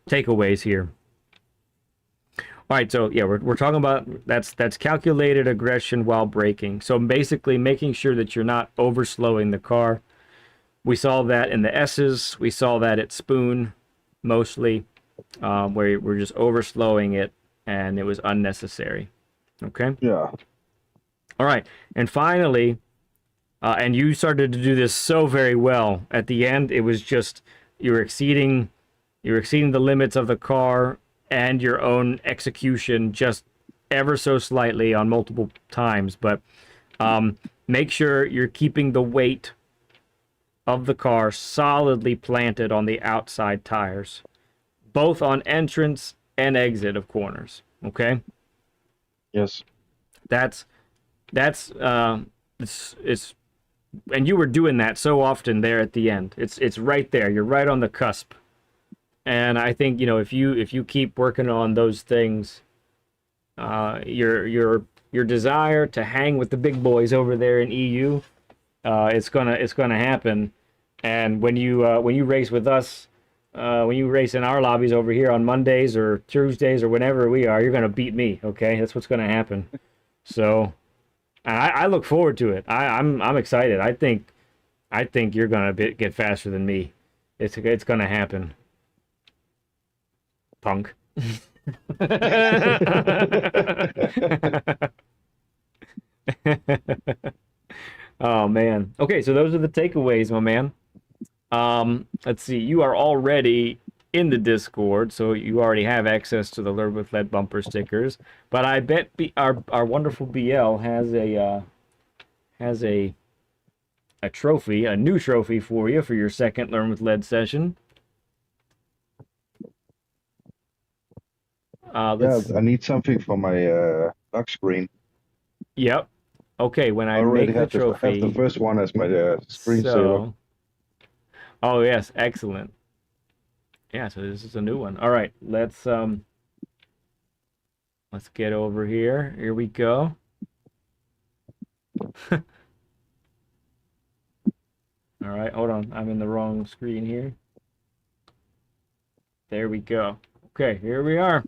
takeaways here. All right, so yeah, we're talking about that's calculated aggression while braking. So basically making sure that you're not overslowing the car. We saw that in the S's. We saw that at Spoon, mostly, where we're just overslowing it, and it was unnecessary. Okay? Yeah. All right. And finally, and you started to do this so very well. At the end, it was just you were exceeding the limits of the car and your own execution just ever so slightly on multiple times. But make sure you're keeping the weight of the car solidly planted on the outside tires, both on entrance and exit of corners. Okay? Yes. It's and you were doing that so often there at the end. It's right there. You're right on the cusp. And I think, you know, if you keep working on those things, your desire to hang with the big boys over there in EU, it's gonna happen. And when you race with us, when you race in our lobbies over here on Mondays or Tuesdays or whenever we are, you're gonna beat me. Okay, that's what's gonna happen. So. I look forward to it. I'm excited. I think you're gonna get faster than me. It's gonna happen. Punk. Oh man. Okay, so those are the takeaways, my man. Let's see. You are already in the Discord, so you already have access to the Learn with Lead bumper stickers. But I bet our wonderful BL has a trophy, a new trophy for you for your second Learn with Lead session. Yeah, I need something for my lock screen. Yep. Okay, when I already make the trophy. have the first one as my screensaver. So, oh yes, excellent. Yeah, so this is a new one. All right, let's get over here. Here we go. All right, hold on. I'm in the wrong screen here. There we go. Okay, here we are.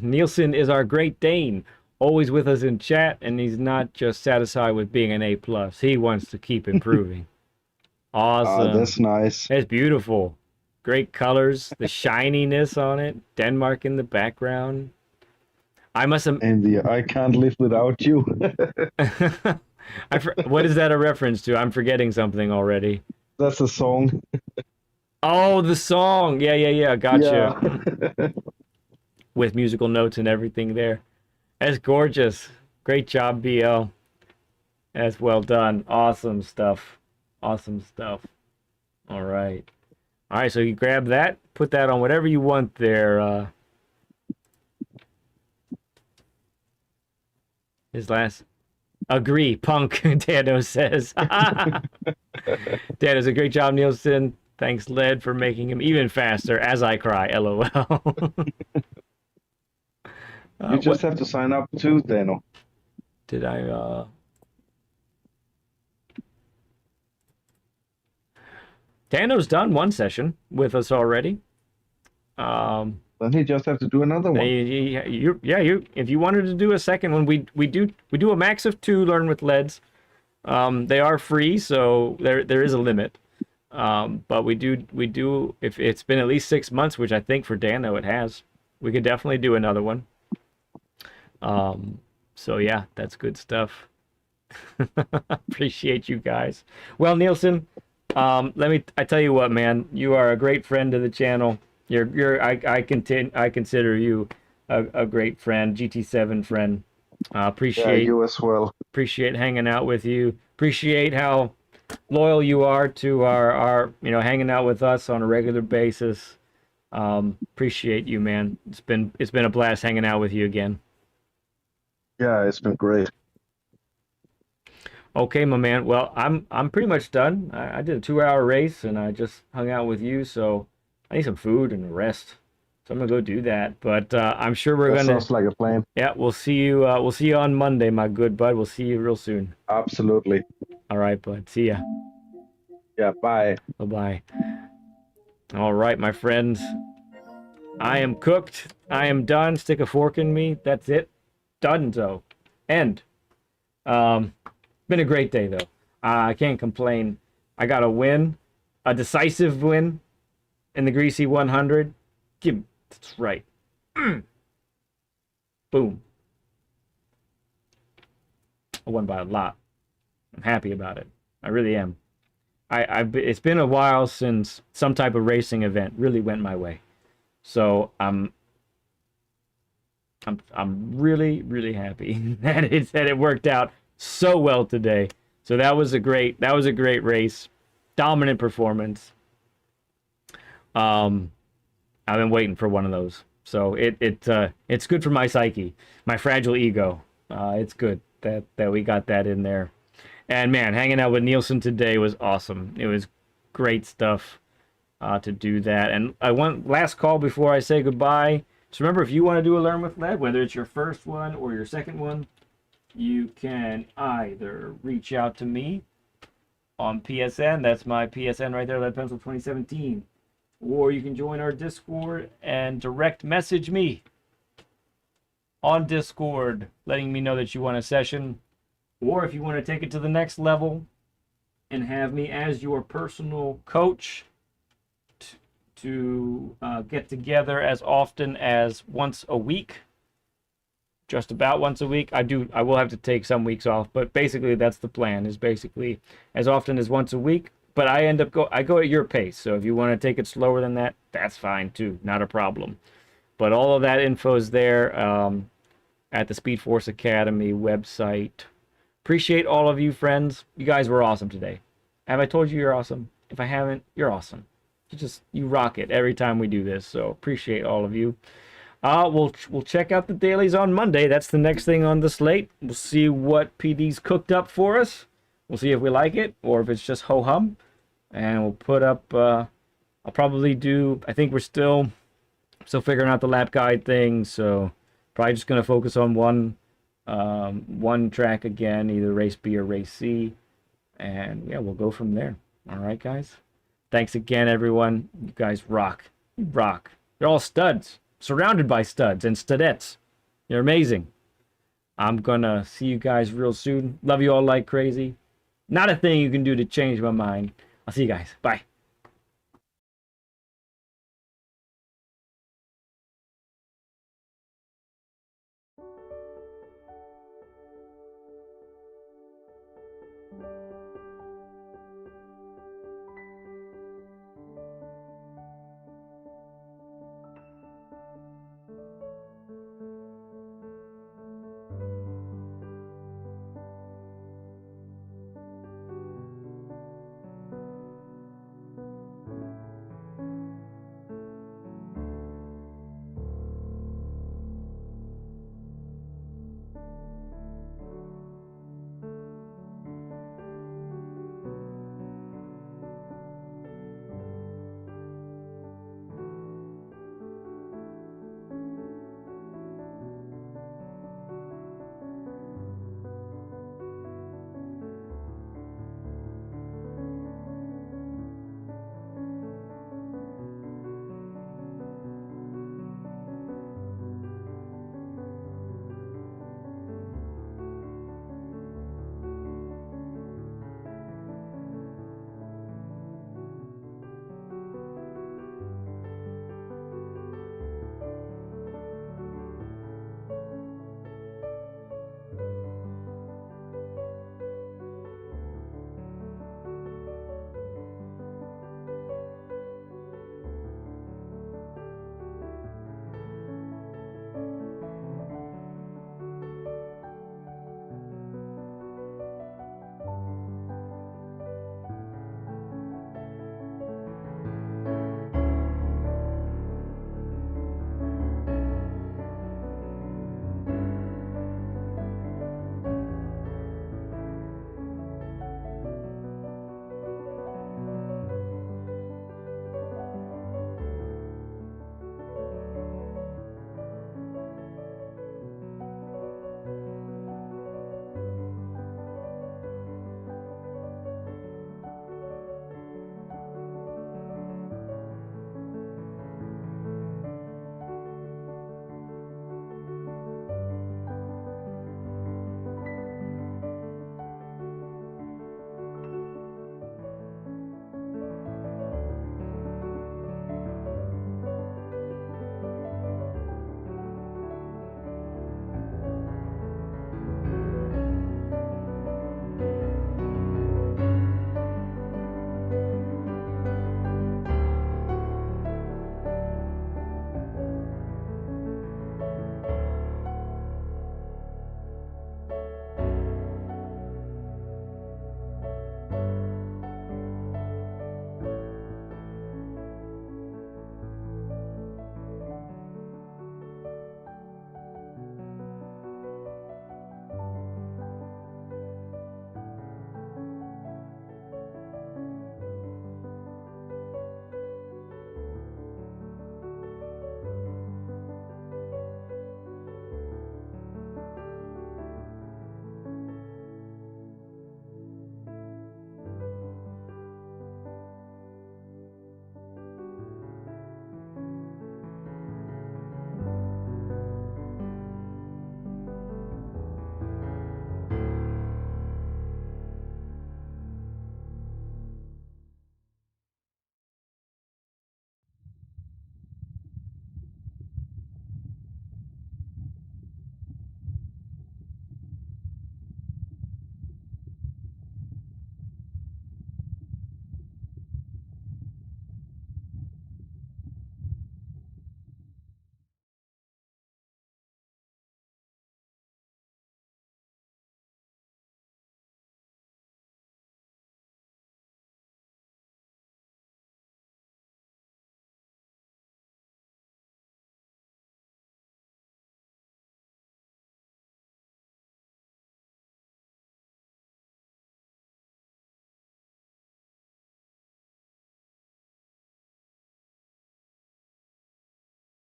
Nielsen is our Great Dane, always with us in chat, and he's not just satisfied with being an A+. He wants to keep improving. Awesome. That's nice. It's beautiful. Great colors, the shininess on it. Denmark in the background. I must have... And the I Can't Live Without You. What is that a reference to? I'm forgetting something already. That's a song. Oh, the song. Yeah. Gotcha. Yeah. With musical notes and everything there. That's gorgeous. Great job, BL. That's well done. Awesome stuff. Awesome stuff. All right. All right, so you grab that, put that on whatever you want there. His last... Agree, punk, Dano says. Dano's a great job, Nielsen. Thanks, Led, for making him even faster as I cry, LOL. You just have to sign up too, Dano. Did I, Dano's done one session with us already. Then he just have to do another one. If you wanted to do a second one, we do a max of 2 Learn with Leads. They are free, so there is a limit. But we do if it's been at least 6 months, which I think for Dano it has. We could definitely do another one. So yeah, that's good stuff. Appreciate you guys. Well, Nielsen, I tell you what, man, you are a great friend to the channel. I consider you a great friend, GT7 friend. Appreciate you as well. Appreciate hanging out with you. Appreciate how loyal you are to our hanging out with us on a regular basis. Appreciate you, man. It's been a blast hanging out with you again. Yeah, it's been great. Okay, my man. Well, I'm pretty much done. I did a 2-hour race and I just hung out with you, so I need some food and a rest. So I'm gonna go do that. But I'm sure That sounds like a plan. Yeah, we'll see you. We'll see you on Monday, my good bud. We'll see you real soon. Absolutely. All right, bud. See ya. Yeah. Bye. Bye. All right, my friends. I am cooked. I am done. Stick a fork in me. That's it. Done. So, end. Been a great day though. I can't complain. I got a win, a decisive win in the Greasy 100. That's right. Boom. I won by a lot. I'm happy about it. I really am. It's been a while since some type of racing event really went my way. So I'm really, really happy that it worked out so well today. So that was a great race. Dominant performance. I've been waiting for one of those. So it's good for my psyche, my fragile ego. It's good that we got that in there. And man, hanging out with Nielsen today was awesome. It was great stuff to do that. And I want last call before I say goodbye. So remember, if you want to do a Learn with Lead, whether it's your first one or your second one, you can either reach out to me on PSN. That's my PSN right there, Lead Pencil 2017. Or you can join our Discord and direct message me on Discord, letting me know that you want a session. Or if you want to take it to the next level and have me as your personal coach to get together as often as once a week, just about once a week. I will have to take some weeks off, but basically that's the plan, is basically as often as once a week. But I go at your pace. So if you want to take it slower than that, that's fine too. Not a problem. But all of that info is there at the Speed Force Academy website. Appreciate all of you, friends. You guys were awesome today. Have I told you you're awesome? If I haven't, you're awesome. You rock it every time we do this. So appreciate all of you. We'll check out the dailies on Monday. That's the next thing on the slate. We'll see what PD's cooked up for us. We'll see if we like it or if it's just ho-hum. And we'll put up, I'll probably do, I think we're still figuring out the lap guide thing. So probably just going to focus on one track again, either race B or race C. And yeah, we'll go from there. All right, guys. Thanks again, everyone. You guys rock. You rock. You're all studs. Surrounded by studs and studettes. You're amazing. I'm gonna see you guys real soon. Love you all like crazy. Not a thing you can do to change my mind. I'll see you guys. Bye.